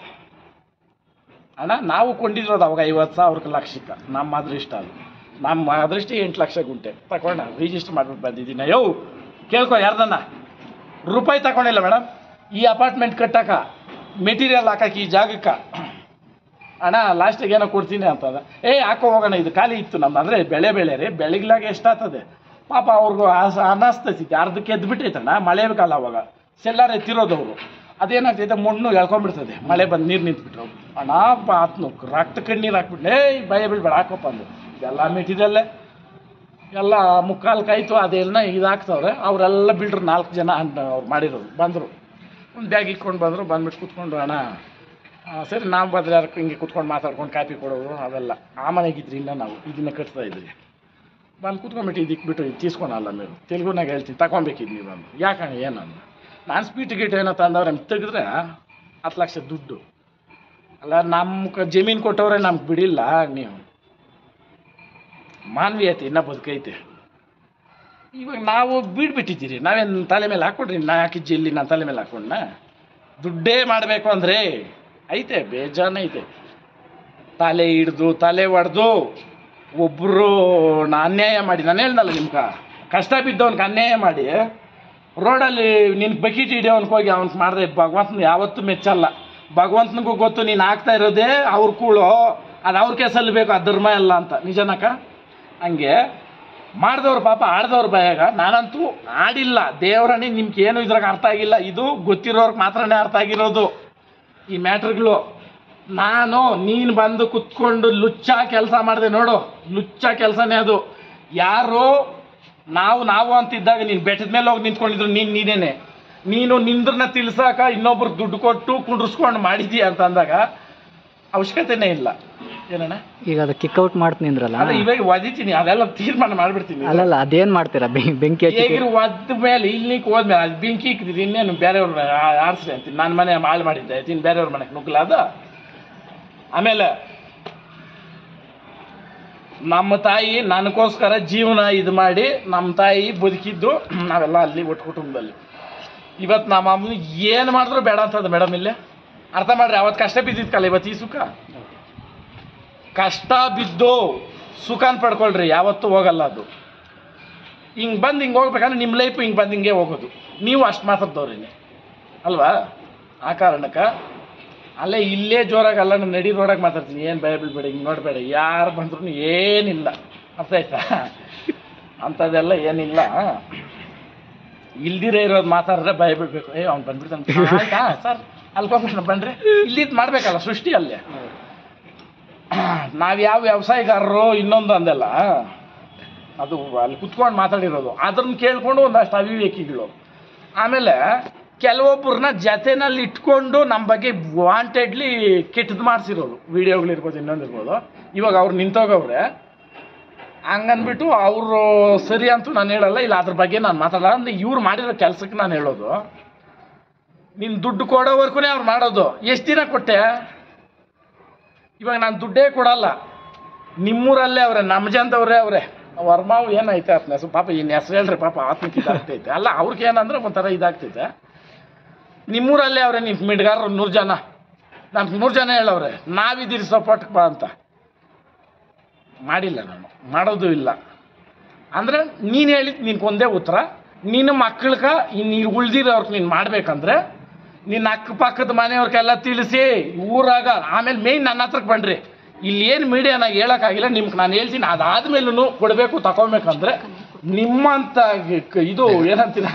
ಅಣ್ಣ. ನಾವು ಕೊಂಡಿರೋದು ಅವಾಗ 50,000 ಲಕ್ಷಕ್ಕೆ. ನಮ್ಮ ಅದೃಷ್ಟ ಅದು. ನಮ್ಮ ಅದೃಷ್ಟ 8 ಲಕ್ಷ ಗುಂಟೆ ತಗೊಂಡ ರಿಜಿಸ್ಟರ್ ಮಾಡ್ಬಿಟ್ಟು ಬಂದಿದ್ದೀನಿ. ಯೋ ಕೇಳ್ಕೊ, ಯಾರ್ದನ್ನ ರೂಪಾಯಿ ತಗೊಂಡಿಲ್ಲ ಮೇಡಮ್. ಈ ಅಪಾರ್ಟ್ಮೆಂಟ್ ಕಟ್ಟಕ, ಮೆಟೀರಿಯಲ್ ಹಾಕಕ್ಕೆ, ಈ ಜಾಗಕ್ಕೆ ಅಣ್ಣ ಲಾಸ್ಟಿಗೆ ಏನೋ ಕೊಡ್ತೀನಿ ಅಂತದ. ಹಾಕೋ ಹೋಗೋಣ, ಇದು ಖಾಲಿ ಇತ್ತು ನಮ್ದು. ಅಂದರೆ ಬೆಳೆ ರೀ, ಬೆಳಗ್ಲಾಗ ಎಷ್ಟಾಗ್ತದೆ ಪಾಪ. ಅವ್ರಿಗೂ ಅನಿಸ್ತೈತಿ, ಅರ್ಧಕ್ಕೆ ಎದ್ಬಿಟ್ಟೈತಣ್ಣ. ಮಳೆ ಕಾಲ ಅವಾಗ ಸೆಲ್ಲಾರ ಎತ್ತಿರೋದವರು. ಅದೇನಾಗ್ತೈತೆ, ಮಣ್ಣು ಎಳ್ಕೊಂಡ್ಬಿಡ್ತದೆ, ಮಳೆ ಬಂದು ನೀರು ನಿಂತ್ಬಿಟ್ರು. ಅಣ್ಣ ಆತ್ನು ರಕ್ತ ಕಣ್ಣೀರು ಹಾಕ್ಬಿಟ್ಟು ಭಯ ಬೀಳ್ಬೇಡ ಹಾಕಪ್ಪ ಅಂದು. ಎಲ್ಲ ಮೆಟೀರಿಯಲ್ಲೇ ಎಲ್ಲ ಮುಕ್ಕಾಲು ಕಾಯ್ತು. ಅದೆಲ್ಲ ಇದಾಗ್ತವ್ರೆ. ಅವರೆಲ್ಲ ಬಿಲ್ಡ್ರು 4 ಜನ ಅವ್ರು ಮಾಡಿರೋರು ಬಂದರು. ಒಂದು ಬ್ಯಾಗ್ ಇಟ್ಕೊಂಡು ಬಂದ್ಬಿಟ್ಟು ಕೂತ್ಕೊಂಡು, ಅಣ್ಣ ಸರಿ ನಾವು ಬಂದರೆ ಯಾರಕ್ಕೆ ಹಿಂಗೆ ಕೂತ್ಕೊಂಡು ಮಾತಾಡ್ಕೊಂಡು ಕಾಪಿ ಕೊಡೋರು ಅವೆಲ್ಲ. ಆ ಮನೆಗಿದ್ರಿ ಇಲ್ಲ, ನಾವು ಇದನ್ನ ಕಟ್ತಾ ಇದ್ರಿ. ಬಂದು ಕೂತ್ಕೊಂಡ್ಬಿಟ್ಟು ಇದಕ್ಬಿಟ್ಟು ಇದು ತೀಸ್ಕೊಳಲ್ಲ ಮೇಲೆ ತೆಲುಗುನಾಗ ಹೇಳ್ತೀನಿ, ತಗೊಬೇಕಿದ್ದು ನೀವು ಬಂದು. ಯಾಕಣ್ಣ ಏನಂದು? ನಾನು ಸ್ಪೀಟ್ ಗಿಟ್ ಏನೋ ತಂದವ್ರೆ ತೆಗೆದ್ರೆ 10 ಲಕ್ಷ ದುಡ್ಡು ಅಲ್ಲ. ನಮ್ಮ ಜಮೀನು ಕೊಟ್ಟವ್ರೆ ನಮ್ಗೆ ಬಿಡಿಲ್ಲ. ನೀವು ಮಾನವೀಯತೆ ಇನ್ನೂ ಬದುಕೈತೆ. ಇವಾಗ ನಾವು ಬಿಟ್ಬಿಟ್ಟಿದ್ದೀರಿ. ನಾವೇನು ತಲೆ ಮೇಲೆ ಹಾಕ್ಕೊಡ್ರಿ? ನಾ ಹಾಕಿದ ಜಿಲ್ಲಿ ನಾನು ತಲೆ ಮೇಲೆ ಹಾಕ್ಕೊಂಡ ದುಡ್ಡೇ ಮಾಡಬೇಕು ಅಂದರೆ ಐತೆ, ಬೇಜಾನೈತೆ. ತಲೆ ಹಿಡ್ದು ತಲೆ ಒಡೆದು ಒಬ್ಬರು ಅನ್ಯಾಯ ಮಾಡಿ, ನಾನು ಹೇಳ್ದಲ್ಲ ನಿಮ್ಗೆ, ಕಷ್ಟ ಬಿದ್ದವನ್ಗೆ ಅನ್ಯಾಯ ಮಾಡಿ ರೋಡಲ್ಲಿ ನಿನ್ನ ಬಕೆಟ್ ಹಿಡಿಯೋನ್ಗೆ ಹೋಗಿ ಅವ್ನಿಗೆ ಮಾಡಿದ್ರೆ ಭಗವಂತನ ಯಾವತ್ತೂ ಮೆಚ್ಚಲ್ಲ. ಭಗವಂತನಿಗೂ ಗೊತ್ತು ನೀನು ಆಗ್ತಾ ಇರೋದೇ ಅವ್ರ ಕೂಳು, ಅದು ಅವ್ರಿಗೆ ಸಲ್ಲಬೇಕು, ಆ ಧರ್ಮ ಎಲ್ಲ ಅಂತ. ನಿಜನಕ್ಕ? ಹಂಗೆ ಮಾಡಿದವ್ರು ಪಾಪ ಆಡ್ದವ್ರು ಬಾಯಾಗ. ನಾನಂತೂ ಆಡಿಲ್ಲ. ದೇವರನ್ನೇ ನಿಮ್ಗೆ ಏನು ಇದ್ರಾಗ ಅರ್ಥ ಆಗಿಲ್ಲ. ಇದು ಗೊತ್ತಿರೋರ್ಗೆ ಮಾತ್ರನೇ ಅರ್ಥ ಆಗಿರೋದು ಈ ಮ್ಯಾಟ್ರ್ಗಳು. ನೀನು ಬಂದು ಕುತ್ಕೊಂಡು ಲುಚ್ಚ ಕೆಲಸ ಮಾಡಿದೆ ನೋಡು, ಲುಚ್ಚ ಕೆಲಸನೇ ಅದು. ಯಾರು ನಾವು ಅಂತಿದ್ದಾಗ ನೀನು ಬೆಟ್ಟದ ಮೇಲೆ ಹೋಗಿ ನಿಂತ್ಕೊಂಡಿದ್ರು ನೀನೇನೆ. ನೀನು ನಿಂದ್ರನ್ನ ತಿಳಿಸಾಕ ಇನ್ನೊಬ್ರಿಗೆ ದುಡ್ಡು ಕೊಟ್ಟು ಕುಂಡ್ರಿಸ್ಕೊಂಡು ಮಾಡಿದೀಯ ಅಂತ ಅಂದಾಗ ಅವಶ್ಯಕತೆನೇ ಇಲ್ಲ. ಏನಣ್ಣ ಈಗ ಅದು ಕಿಕ್ಔಟ್ ಮಾಡ್ತೀನಿ ಅಂದ್ರಲ್ಲ, ಅಲ್ಲ ಇವಾಗ ಒದಿತೀನಿ, ಅದೆಲ್ಲ ತೀರ್ಮಾನ ಮಾಡ್ಬಿಡ್ತೀನಿ. ಅಲ್ಲಲ್ಲ ಅದೇನ್ ಮಾಡ್ತೀರಾ? ಬೆಂಕಿ ಹೇಗಿರು ಒದ್ದ ಮೇಲೆ ಇಲ್ಲಿ ಹೋದ್ಮೇಲೆ ಅದು ಬೆಂಕಿ ಇಕ್ಕಿದ್ರಿ, ಇನ್ನೇನು ಬೇರೆಯವ್ರ ಆರಿಸ್ರಿ ಅಂತೀನಿ. ನಾನು ಮನೆ ಹಾಳು ಮಾಡಿದ್ದೆ ತಿನ್ ಬೇರೆಯವ್ರ ಮನೆಗೆ ನುಗ್ಗಲ ಅದು. ಆಮೇಲೆ ನಮ್ಮ ತಾಯಿ ನನಗೋಸ್ಕರ ಜೀವನ ಇದು ಮಾಡಿ ನಮ್ಮ ತಾಯಿ ಬದುಕಿದ್ದು ನಾವೆಲ್ಲ ಅಲ್ಲಿ ಒಟ್ಟು ಕುಟುಂಬದಲ್ಲಿ. ಇವತ್ತು ನಮ್ಮ ಅಮ್ಮನ ಏನು ಮಾಡಿದ್ರು ಬೇಡ ಅಂತದ ಮೇಡಮ್. ಇಲ್ಲೇ ಅರ್ಥ ಮಾಡ್ರಿ, ಅವತ್ತು ಕಷ್ಟ ಬಿದ್ದಿದ್ಕಲ್ಲ, ಇವತ್ತು ಈ ಸುಖ. ಕಷ್ಟ ಬಿದ್ದು ಸುಖನ ಪಡ್ಕೊಳ್ರಿ, ಯಾವತ್ತೂ ಹೋಗಲ್ಲ ಅದು. ಹಿಂಗೆ ಬಂದು ಹಿಂಗೆ ಹೋಗ್ಬೇಕಂದ್ರೆ ನಿಮ್ಮ ಲೈಫು ಹಿಂಗೆ ಬಂದು ಹಿಂಗೆ ಹೋಗೋದು. ನೀವು ಅಷ್ಟು ಮಾತಾಡ್ದವ್ರೇನೆ ಅಲ್ವಾ? ಆ ಕಾರಣಕ್ಕೆ ಅಲ್ಲೇ ಇಲ್ಲೇ ಜೋರಾಗಿ ಅಲ್ಲ ನಾನು ನಡಿ ರೋಡಾಗಿ ಮಾತಾಡ್ತೀನಿ. ಏನು ಭಯ ಬೀಳ್ಬೇಡ, ಹಿಂಗೆ ನೋಡಬೇಡ, ಯಾರು ಬಂದ್ರೂ ಏನಿಲ್ಲ. ಅರ್ಥ ಆಯ್ತಾ? ಅಂಥದ್ದೆಲ್ಲ ಏನಿಲ್ಲ. ಇಲ್ದಿರೇ ಇರೋದು ಮಾತಾಡಿದ್ರೆ ಭಯ ಬೀಳ್ಬೇಕು. ಅವ್ನು ಬಂದ್ಬಿಡ್ತಾನೆ ಆಯ್ತಾ ಸರ್ ಅಲ್ಕೊಂಡ್ಬಿಟ್ಟು ಬನ್ರಿ, ಇಲ್ಲಿದ್ದು ಮಾಡಬೇಕಲ್ಲ ಸೃಷ್ಟಿ. ಅಲ್ಲೇ ನಾವು ಯಾವ ವ್ಯವಸಾಯಗಾರರು ಇನ್ನೊಂದು ಅಂದೆಲ್ಲ, ಅದು ಅಲ್ಲಿ ಕುತ್ಕೊಂಡು ಮಾತಾಡಿರೋದು, ಅದನ್ನ ಕೇಳ್ಕೊಂಡು ಒಂದಷ್ಟು ಅವಿವೇಕಿಗಳು. ಆಮೇಲೆ ಕೆಲವೊಬ್ಬರನ್ನ ಜೊತೆನಲ್ಲಿ ಇಟ್ಕೊಂಡು ನಮ್ಮ ಬಗ್ಗೆ ವಾಂಟೆಡ್ಲಿ ಕೆಟ್ಟದ್ದು ಮಾಡಿಸಿರೋದು ವಿಡಿಯೋಗಳಿರ್ಬೋದು, ಇನ್ನೊಂದಿರ್ಬೋದು. ಇವಾಗ ಅವ್ರು ನಿಂತೋಗವ್ರೆ, ಹಂಗನ್ಬಿಟ್ಟು ಅವರು ಸರಿ ಅಂತೂ ನಾನು ಹೇಳಲ್ಲ, ಇಲ್ಲ ಅದ್ರ ಬಗ್ಗೆ ನಾನು ಮಾತಾಡಲ್ಲ. ಅಂದರೆ ಇವ್ರು ಮಾಡಿರೋ ಕೆಲಸಕ್ಕೆ ನಾನು ಹೇಳೋದು, ನೀನು ದುಡ್ಡು ಕೊಡೋವರೆಗೂ ಅವ್ರು ಮಾಡೋದು. ಎಷ್ಟು ದಿನ ಕೊಟ್ಟೆ? ಇವಾಗ ನಾನು ದುಡ್ಡೇ ಕೊಡಲ್ಲ, ನಿಮ್ಮೂರಲ್ಲೇ ಅವರೇ, ನಮ್ಮ ಜನದವ್ರೇ ಅವರೇ. ವರ್ಮಾವು ಏನೈತೆ ಆತನ ಹೆಸರು, ಪಾಪ ಇನ್ನು ಹೆಸರು ಹೇಳ್ರಿ, ಪಾಪ ಆತ್ಮಕ್ಕೆ ಇದಾಗ್ತೈತೆ. ಅಲ್ಲ ಅವ್ರಿಗೆ ಏನಂದ್ರೆ ಒಂಥರ ಇದಾಗ್ತೈತೆ. ನಿಮ್ಮೂರಲ್ಲೇ ಅವರೇ, ನಿಮ್ಮ ಮಿಡ್ಗಾರರು 100 ಜನ, ನಮ್ಗೆ 100 ಜನ ಹೇಳವ್ರೆ ನಾವಿದ್ದೀರಿ ಸಪೋರ್ಟ್ಗೆ ಬಾ ಅಂತ. ಮಾಡಿಲ್ಲ, ನಾನು ಮಾಡೋದು ಇಲ್ಲ. ಅಂದರೆ ನೀನು ಹೇಳಿದ್ದು ನಿನ್ಗೊಂದೇ ಉತ್ತರ. ನಿನ್ನ ಮಕ್ಕಳಿಗೆ ಇನ್ನು ಉಳ್ದಿರೋರ್ಗೆ ನೀನು ಮಾಡಬೇಕಂದ್ರೆ ನಿನ್ನ ಅಕ್ಕಪಕ್ಕದ ಮನೆಯವ್ರಿಗೆಲ್ಲ ತಿಳಿಸಿ ಊರಾಗ, ಆಮೇಲೆ ಮೇಯ್ನ್ ನನ್ನ ಹತ್ರಕ್ಕೆ ಬನ್ನಿರಿ. ಇಲ್ಲಿ ಏನು ಮೀಡಿಯಾನಾಗ ಹೇಳೋಕ್ಕಾಗಿಲ್ಲ ನಿಮ್ಗೆ ನಾನು ಹೇಳ್ತೀನಿ. ಅದಾದ್ಮೇಲೂ ಕೊಡಬೇಕು ತಗೊಬೇಕಂದ್ರೆ ನಿಮ್ಮಂಥ ಇದು ಏನಂತೀರ,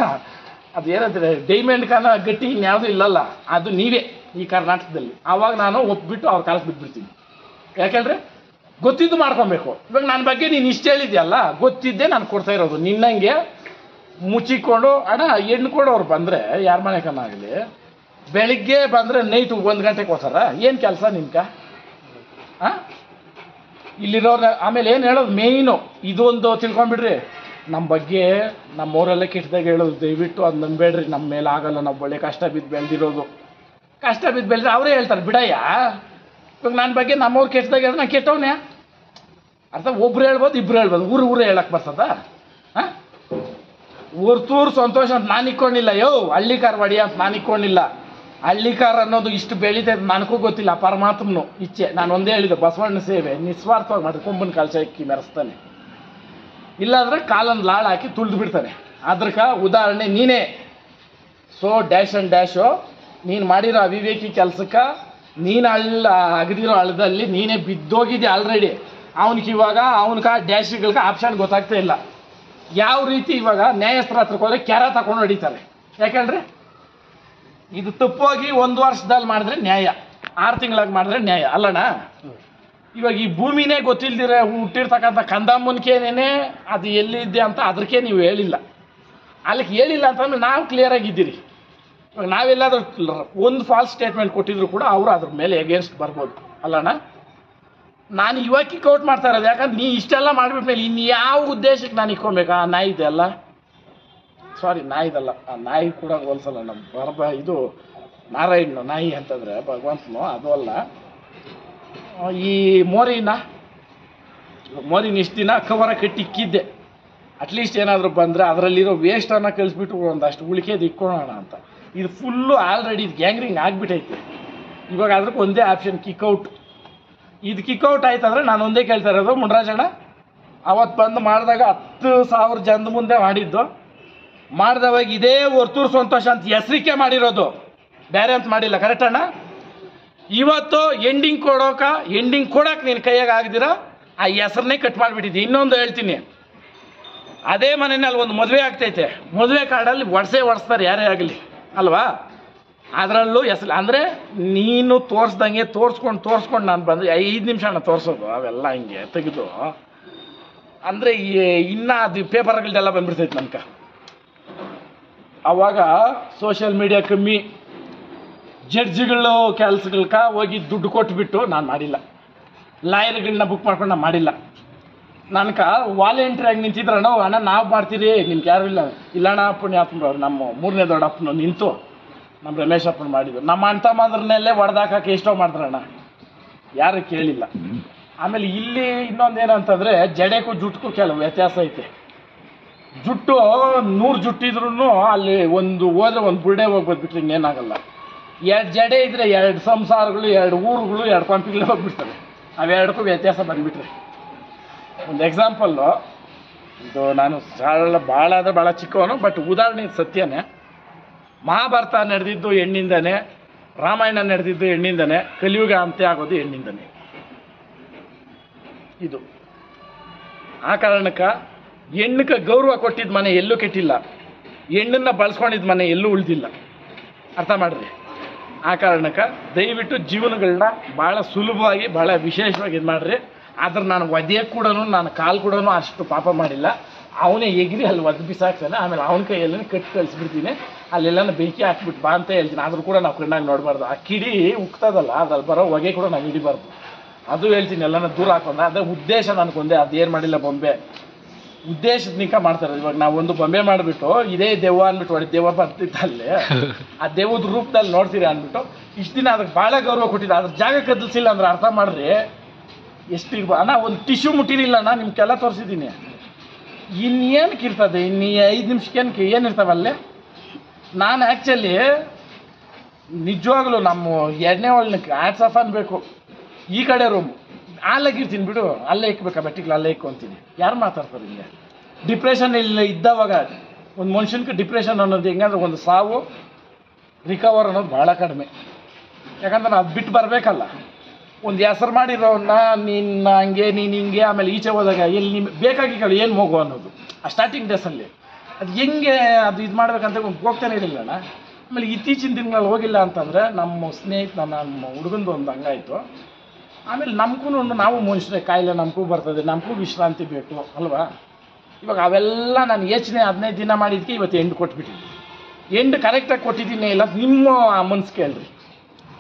ಅದು ಏನಂತೀರ, ಡೈಮಂಡ್ ಕಾನ ಗಟ್ಟಿ ಇನ್ಯಾವುದೂ ಇಲ್ಲಲ್ಲ, ಅದು ನೀವೇ ಈ ಕರ್ನಾಟಕದಲ್ಲಿ. ಆವಾಗ ನಾನು ಒಪ್ಪಿಬಿಟ್ಟು ಅವ್ರ ಕಾಲಕ್ಕೆ ಬಿದ್ದುಬಿಡ್ತೀನಿ. ಯಾಕೆಂದರೆ ಗೊತ್ತಿದ್ದು ಮಾಡ್ಕೊಬೇಕು. ಇವಾಗ ನನ್ನ ಬಗ್ಗೆ ನೀನು ಇಷ್ಟು ಹೇಳಿದ್ಯಲ್ಲ, ಗೊತ್ತಿದ್ದೇ ನಾನು ಕೊಡ್ತಾ ಇರೋದು. ನಿನ್ನಂಗೆ ಮುಚ್ಚಿಕೊಂಡು ಅಣ್ಣ ಹೆಣ್ಣು ಕೊಡೋರು ಬಂದರೆ ಯಾರ ಮನೆ ಕನ್ನಾಗಲಿ, ಬೆಳಿಗ್ಗೆ ಬಂದರೆ ನೈಟು 1 ಗಂಟೆಗೆ ಹೋಗ್ತಾರ. ಏನು ಕೆಲಸ ನಿಮ್ಗೆ? ಹಾಂ, ಇಲ್ಲಿರೋರು. ಆಮೇಲೆ ಏನು ಹೇಳೋದು ಮೇಯ್ನು ಇದೊಂದು ತಿಳ್ಕೊಂಬಿಡ್ರಿ, ನಮ್ಮ ಬಗ್ಗೆ ನಮ್ಮವರೆಲ್ಲ ಕೆಟ್ಟದಾಗ ಹೇಳೋದು. ದಯವಿಟ್ಟು ಅದು ನಂಬೇಡ್ರಿ, ನಮ್ಮ ಮೇಲೆ ಆಗಲ್ಲ. ನಾವು ಒಳ್ಳೆ ಕಷ್ಟ ಬಿದ್ದು ಬೆಳೆದಿರೋದು. ಕಷ್ಟ ಬಿದ್ದು ಬೆಳೆದ್ರೆ ಅವರೇ ಹೇಳ್ತಾರೆ ಬಿಡಯ್ಯ. ಇವಾಗ ನನ್ನ ಬಗ್ಗೆ ನಮ್ಮವ್ರು ಕೆಟ್ಟದಾಗ ಹೇಳಿದ್ರೆ ನಾನು ಕೆಟ್ಟವನೇ ಅರ್ಥ. ಒಬ್ರು ಹೇಳ್ಬೋದು, ಇಬ್ರು ಹೇಳ್ಬೋದು, ಊರೇ ಹೇಳಕ್ಕೆ ಬರ್ತದ? ಹಾಂ, ಹೊರ್ತೂರು ಸಂತೋಷ ಅಂತ ನಾನು ಇಕ್ಕೊಂಡಿಲ್ಲ. ಹಳ್ಳಿಕಾರ ಮಡಿ ಅಂತ ನಾನು ಇಕ್ಕೊಂಡಿಲ್ಲ. ಹಳ್ಳಿಕಾರ ಅನ್ನೋದು ಇಷ್ಟು ಬೆಳೀತೈತೆ ನನಗೂ ಗೊತ್ತಿಲ್ಲ, ಪರಮಾತ್ಮನು ಇಚ್ಛೆ. ನಾನು ಒಂದೇ ಹೇಳಿದೆ, ಬಸವಣ್ಣ ಸೇವೆ ನಿಸ್ವಾರ್ಥವಾಗಿ ಮಾಡಿ ಕೊಂಬನ ಕಳಶ ಇಕ್ಕಿ ಮೆರೆಸ್ತಾನೆ, ಇಲ್ಲಾಂದ್ರೆ ಕಾಲನ್ನು ಲಾಳು ಹಾಕಿ ತುಳಿದು ಬಿಡ್ತಾನೆ. ಅದ್ರಕ ಉದಾಹರಣೆ ನೀನೇ. ಸೊ ಡ್ಯಾಶ್ ಆ್ಯಂಡ್ ಡ್ಯಾಶು ನೀನು ಮಾಡಿರೋ ಅವಿವೇಕಿ ಕೆಲಸಕ್ಕೆ ನೀನು ಅಗದಿರೋ ಹಳ್ಳದಲ್ಲಿ ನೀನೇ ಬಿದ್ದೋಗಿದ್ದೆ ಆಲ್ರೆಡಿ. ಅವನಿಗೆ ಇವಾಗ ಅವನಿಗೆ ಡ್ಯಾಶ್ಗಳಿಗೆ ಆಪ್ಷನ್ ಗೊತ್ತಾಗ್ತಾ ಇಲ್ಲ. ಯಾವ ರೀತಿ ಇವಾಗ ನ್ಯಾಯಸ್ಥರ ಹತ್ರಕ್ಕೆ ಹೋದರೆ ಕೆರ ತಗೊಂಡು ಹೊಡಿತಾರೆ. ಯಾಕಂದ್ರೆ ಇದು ತಪ್ಪೋಗಿ 1 ವರ್ಷದಲ್ಲಿ ಮಾಡಿದ್ರೆ ನ್ಯಾಯ, 6 ತಿಂಗಳಾಗಿ ಮಾಡಿದ್ರೆ ನ್ಯಾಯ ಅಲ್ಲಣ್ಣ. ಇವಾಗ ಈ ಭೂಮಿನೇ ಗೊತ್ತಿಲ್ದಿರ ಹುಟ್ಟಿರ್ತಕ್ಕಂಥ ಕಂದಮ್ಮನ್ಕೇನೇ ಅದು ಎಲ್ಲಿದ್ದೆ ಅಂತ ಅದಕ್ಕೆ ನೀವು ಹೇಳಿಲ್ಲ. ಅಲ್ಲಿಗೆ ಹೇಳಿಲ್ಲ ಅಂತಂದ್ರೆ ನಾವು ಕ್ಲಿಯರ್ ಆಗಿದ್ದೀರಿ. ಇವಾಗ ನಾವೆಲ್ಲಾದ್ರೂ ಒಂದು ಫಾಲ್ಸ್ ಸ್ಟೇಟ್ಮೆಂಟ್ ಕೊಟ್ಟಿದ್ರು ಕೂಡ ಅವರು ಅದ್ರ ಮೇಲೆ ಎಗೇನ್ಸ್ಟ್ ಬರ್ಬೋದು ಅಲ್ಲಣ್ಣ. ನಾನು ಇವಾಗ ಕಿಕ್ಔಟ್ ಮಾಡ್ತಾ ಇರೋದು ಯಾಕಂದ್ರೆ ನೀ ಇಷ್ಟೆಲ್ಲ ಮಾಡಿಬಿಟ್ಮೇಲೆ ಇನ್ನು ಯಾವ ಉದ್ದೇಶಕ್ಕೆ ನಾನು ಇಕ್ಕೊಬೇಕಾ? ನಾಯಿದೆ ಅಲ್ಲ, ಸಾರಿ ನಾಯಿದಲ್ಲ, ಆ ನಾಯಿ ಕೂಡ ಹೋಲ್ಸಲ್ಲ. ನಮ್ಮ ಇದು ನಾರಾಯಣ ನಾಯಿ ಅಂತಂದರೆ ಭಗವಂತನು, ಅದು ಅಲ್ಲ. ಈ ಮೋರಿನ ಇಷ್ಟು ದಿನ ಕವರ ಕಟ್ಟಿಕ್ಕಿದ್ದೆ. ಅಟ್ಲೀಸ್ಟ್ ಏನಾದರೂ ಬಂದರೆ ಅದರಲ್ಲಿರೋ ವೇಸ್ಟನ್ನು ಕಳಿಸ್ಬಿಟ್ಟು ಒಂದಷ್ಟು ಉಳಿಕೆದು ಇಕ್ಕೊಳ್ಳೋಣ ಅಂತ. ಇದು ಫುಲ್ಲು ಆಲ್ರೆಡಿ ಇದು ಗ್ಯಾಂಗ್ರಿಂಗ್ ಆಗಿಬಿಟ್ಟೈತೆ. ಇವಾಗ ಅದಕ್ಕೆ ಒಂದೇ ಆಪ್ಷನ್, ಕಿಕ್ಔಟ್. ಇದು ಕಿಕ್ಔಟ್ ಆಯ್ತಂದ್ರೆ ನಾನು ಒಂದೇ ಕೇಳ್ತಾ ಇರೋದು, ಮುನ್ರಾಜಣ್ಣ ಅವತ್ತು ಬಂದು ಮಾಡಿದಾಗ 10,000 ಜನದ ಮುಂದೆ ಮಾಡಿದವಾಗ ಇದೇ ಹೊರ್ತೂರು ಸಂತೋಷ ಅಂತ ಹೆಸರಿಕೆ ಮಾಡಿರೋದು, ಬೇರೆ ಅಂತ ಮಾಡಿಲ್ಲ. ಕರೆಕ್ಟ್ ಅಣ್ಣ? ಇವತ್ತು ಎಂಡಿಂಗ್ ಕೊಡೋಕೆ ನೀನು ಕೈಯಾಗ ಆಗದಿರ ಆ ಹೆಸರನ್ನೇ ಕಟ್ ಮಾಡಿಬಿಟ್ಟಿದ್ದೆ. ಇನ್ನೊಂದು ಹೇಳ್ತೀನಿ, ಅದೇ ಮನೆಯಲ್ಲಿ ಒಂದು ಮದುವೆ ಆಗ್ತೈತೆ, ಮದುವೆ ಕಾರ್ಡಲ್ಲಿ ಒಡಿಸ್ತಾರೆ ಯಾರೇ ಆಗಲಿ ಅಲ್ವಾ? ಅದರಲ್ಲೂ ಹೆಸರು ಅಂದರೆ ನೀನು ತೋರಿಸ್ದಂಗೆ ತೋರಿಸ್ಕೊಂಡು ನಾನು ಬಂದು 5 ನಿಮಿಷ ತೋರಿಸೋದು ಅವೆಲ್ಲ ಹಿಂಗೆ ತೆಗೆದು ಅಂದರೆ ಇನ್ನೂ ಅದು ಪೇಪರ್ಗಳದೆಲ್ಲ ಬಂದ್ಬಿಡ್ತೈತೆ ನನ್ಕ. ಅವಾಗ ಸೋಷಿಯಲ್ ಮೀಡಿಯಾ ಕಮ್ಮಿ, ಜಡ್ಜ್ಗಳು ಕೆಲಸಗಳ್ಕ ಹೋಗಿ ದುಡ್ಡು ಕೊಟ್ಬಿಟ್ಟು ನಾನು ಮಾಡಿಲ್ಲ, ಲಾಯರ್ಗಳನ್ನ ಬುಕ್ ಮಾಡ್ಕೊಂಡು ನಾನು ಮಾಡಿಲ್ಲ. ನನಕ ವಾಲಂಟ್ರಿಯಾಗಿ ನಿಂತಿದ್ರಣ್ಣ, ಅಣ್ಣ ನಾವು ಮಾಡ್ತೀರಿ ನಿಮ್ಗೆ ಯಾರು ಇಲ್ಲ, ಇಲ್ಲಣ್ಣ ಪುಣ್ಯಾತ್ಮ ನಮ್ಮ 3ನೇ ದೊಡ್ಡಪ್ಪನ ನಿಂತು ನಮ್ಮ ರಮೇಶ್ ಅಪ್ಪನ ಮಾಡಿದ್ರು. ನಮ್ಮ ಅಣ್ಣ ತಮ್ಮದ್ರನ್ನೆಲ್ಲೇ ಹೊಡೆದಾಕಕ್ಕೆ ಎಷ್ಟೋ ಮಾಡಿದ್ರಣ್ಣ, ಯಾರು ಕೇಳಿಲ್ಲ. ಆಮೇಲೆ ಇಲ್ಲಿ ಇನ್ನೊಂದೇನಂತಂದರೆ ಜಡೆಗೂ ಜುಟ್ಟಿಗೂ ಕೆಲವು ವ್ಯತ್ಯಾಸ ಐತೆ. ಜುಟ್ಟು 100 ಜುಟ್ಟಿದ್ರೂ ಅಲ್ಲಿ ಒಂದು ಹೋದ್ರೆ ಒಂದು ಬುರ್ಡೆ ಹೋಗಿ ಬಂದ್ಬಿಟ್ರೆ ಇನ್ನೇನಾಗಲ್ಲ. 2 ಜಡೆ ಇದ್ದರೆ 2 ಸಂಸಾರಗಳು, 2 ಊರುಗಳು, 2 ಪಂಪಿಗಳು ಹೋಗ್ಬಿಡ್ತವೆ. ಅವೆರಡಕ್ಕೂ ವ್ಯತ್ಯಾಸ ಬಂದುಬಿಟ್ರೆ ಒಂದು ಎಕ್ಸಾಂಪಲ್ಲು, ಇದು ನಾನು ಭಾಳ ಅಂದರೆ ಭಾಳ ಚಿಕ್ಕವನು, ಬಟ್ ಉದಾಹರಣೆ ಸತ್ಯನೇ. ಮಹಾಭಾರತ ನಡೆದಿದ್ದು ಹೆಣ್ಣಿಂದನೇ, ರಾಮಾಯಣ ನಡೆದಿದ್ದು ಹೆಣ್ಣಿಂದನೇ, ಕಲಿಯುಗ ಅಂತ್ಯ ಆಗೋದು ಹೆಣ್ಣಿಂದನೇ. ಇದು ಆ ಕಾರಣಕ್ಕೆ ಹೆಣ್ಣಕ್ಕೆ ಗೌರವ ಕೊಟ್ಟಿದ್ದ ಮನೆ ಎಲ್ಲೂ ಕೆಟ್ಟಿಲ್ಲ, ಹೆಣ್ಣನ್ನು ಬಳಸ್ಕೊಂಡಿದ್ದ ಮನೆ ಎಲ್ಲೂ ಉಳಿದಿಲ್ಲ. ಅರ್ಥ ಮಾಡಿರಿ. ಆ ಕಾರಣಕ್ಕೆ ದಯವಿಟ್ಟು ಜೀವನಗಳನ್ನ ಭಾಳ ಸುಲಭವಾಗಿ ಭಾಳ ವಿಶೇಷವಾಗಿ ಇದು ಮಾಡಿರಿ. ಆದ್ರೆ ನಾನು ಒದೆಯ ಕೂಡ ನಾನು ಕಾಲು ಕೂಡ ಅಷ್ಟು ಪಾಪ ಮಾಡಿಲ್ಲ. ಅವನೇ ಎಗಿರಿ ಅಲ್ಲಿ ಒದ್ದು ಬಿಸಾಕ್ತಾನೆ, ಆಮೇಲೆ ಅವನ ಕೈಯೆಲ್ಲ ಕಟ್ಟಿ ಕಳಿಸ್ಬಿಡ್ತೀನಿ, ಅಲ್ಲೆಲ್ಲ ಬೆಂಕಿ ಹಾಕ್ಬಿಟ್ಟು ಬಾ ಅಂತ ಹೇಳ್ತೀನಿ. ಆದರೂ ಕೂಡ ನಾವು ಕಣ್ಣಾಗಿ ನೋಡಬಾರ್ದು. ಆ ಕಿಡಿ ಉಕ್ತದಲ್ಲ, ಅದ್ರಲ್ಲಿ ಬರೋ ಹೊಗೆ ಕೂಡ ನಾವು ಹಿಡಿಬಾರ್ದು. ಅದು ಹೇಳ್ತೀನಿ, ಎಲ್ಲನ ದೂರ ಹಾಕೊಂಡ. ಅದೇ ಉದ್ದೇಶ ನನಗೊಂದೇ, ಅದೇನು ಮಾಡಿಲ್ಲ ಬೊಂಬೆ ಉದ್ದೇಶದ ನಿಂಕ ಮಾಡ್ತಾರೆ. ಇವಾಗ ನಾವು ಒಂದು ಬೊಂಬೆ ಮಾಡಿಬಿಟ್ಟು ಇದೇ ದೆವ್ವ ಅಂದ್ಬಿಟ್ಟು ಹೊಡಿ, ದೆವ್ವ ಬರ್ತಿತ್ತು ಅಲ್ಲೇ, ಆ ದೆವ್ವದ ರೂಪದಲ್ಲಿ ನೋಡ್ತೀರಿ ಅಂದ್ಬಿಟ್ಟು ಇಷ್ಟು ದಿನ ಅದಕ್ಕೆ ಭಾಳ ಗೌರವ ಕೊಟ್ಟಿದ್ದೆ. ಅದ್ರ ಜಾಗ ಕದಲ್ಸಿಲ್ಲ ಅಂದ್ರೆ ಅರ್ಥ ಮಾಡ್ರಿ ಎಷ್ಟು ಅಣ್ಣ. ಒಂದು ಟಿಶ್ಯೂ ಮುಟ್ಟಿನಿಲ್ಲ ಅಣ್ಣ, ನಿಮ್ಗೆಲ್ಲ ತೋರಿಸಿದ್ದೀನಿ. ಇನ್ನೇನಕ್ಕೆ ಇರ್ತದೆ, ಇನ್ನು 5 ನಿಮಿಷಕ್ಕೆ ಏನಿರ್ತಾವಲ್ಲೇ. ನಾನು ಆ್ಯಕ್ಚುಲಿ ನಿಜವಾಗ್ಲೂ ನಮ್ಮ 2ನೇ ಒಳಕ್ಕೆ ಹ್ಯಾಟ್ಸ್ ಆಫ್ ಅನ್ಬೇಕು. ಈ ಕಡೆ ರೂಮ್ ಅಲ್ಲಾಗಿರ್ತೀನಿ ಬಿಡು, ಅಲ್ಲೇ ಇಕ್ಬೇಕಾ ಬಟ್ಟೆಗಳು ಅಲ್ಲೇ ಇಕ್ಕೊಂತೀನಿ. ಯಾರು ಮಾತಾಡ್ತಾರೆ ಹಿಂಗೆ? ಡಿಪ್ರೆಷನ್ ಇಲ್ಲ ಇದ್ದವಾಗ ಒಂದು ಮನುಷ್ಯನಿಗೆ ಡಿಪ್ರೆಷನ್ ಅನ್ನೋದು ಹೆಂಗಂದ್ರೆ ಒಂದು ಸಾವು, ರಿಕವರ್ ಅನ್ನೋದು ಭಾಳ ಕಡಿಮೆ. ಯಾಕಂದ್ರೆ ನಾವು ಅದು ಬಿಟ್ಟು ಬರಬೇಕಲ್ಲ. ಒಂದು ಹೆಸರು ಮಾಡಿರೋನ್ನ ನೀನು ಹಂಗೆ ನೀನು ಹಿಂಗೆ, ಆಮೇಲೆ ಈಚೆ ಹೋದಾಗ ಎಲ್ಲಿ ನಿಮ್ಗೆ ಬೇಕಾಗಿಲ್ಲ ಏನು ಹೋಗು ಅನ್ನೋದು ಆ ಸ್ಟಾರ್ಟಿಂಗ್ ಡೇಸಲ್ಲಿ ಅದು ಹೆಂಗೆ ಅದು ಇದು ಮಾಡ್ಬೇಕಂತ ಹೋಗ್ತಾನೆ ಇರಲಿಲ್ಲಣ್ಣ. ಆಮೇಲೆ ಇತ್ತೀಚಿನ ದಿನಗಳಲ್ಲಿ ಹೋಗಿಲ್ಲ ಅಂತಂದರೆ ನಮ್ಮ ನಮ್ಮ ಹುಡುಗಂದು ಒಂದು ಹಂಗಾಯಿತು. ಆಮೇಲೆ ನಮಗೂ ನಾವು ಮನುಷ್ಯರೇ, ಕಾಯಿಲೆ ನಮಗೂ ಬರ್ತದೆ, ನಮಗೂ ವಿಶ್ರಾಂತಿ ಬೇಕು ಅಲ್ವಾ. ಇವಾಗ ಅವೆಲ್ಲ ನಾನು ಯೋಚನೆ 15 ದಿನ ಮಾಡಿದ್ದಕ್ಕೆ ಇವತ್ತು ಎಂಡು ಕೊಟ್ಬಿಟ್ಟಿದ್ದೀನಿ. ಎಂಡು ಕರೆಕ್ಟಾಗಿ ಕೊಟ್ಟಿದ್ದೀನಿ ಇಲ್ಲ, ನಿಮ್ಮ ಮನ್ಸು ಕೇಳ್ರಿ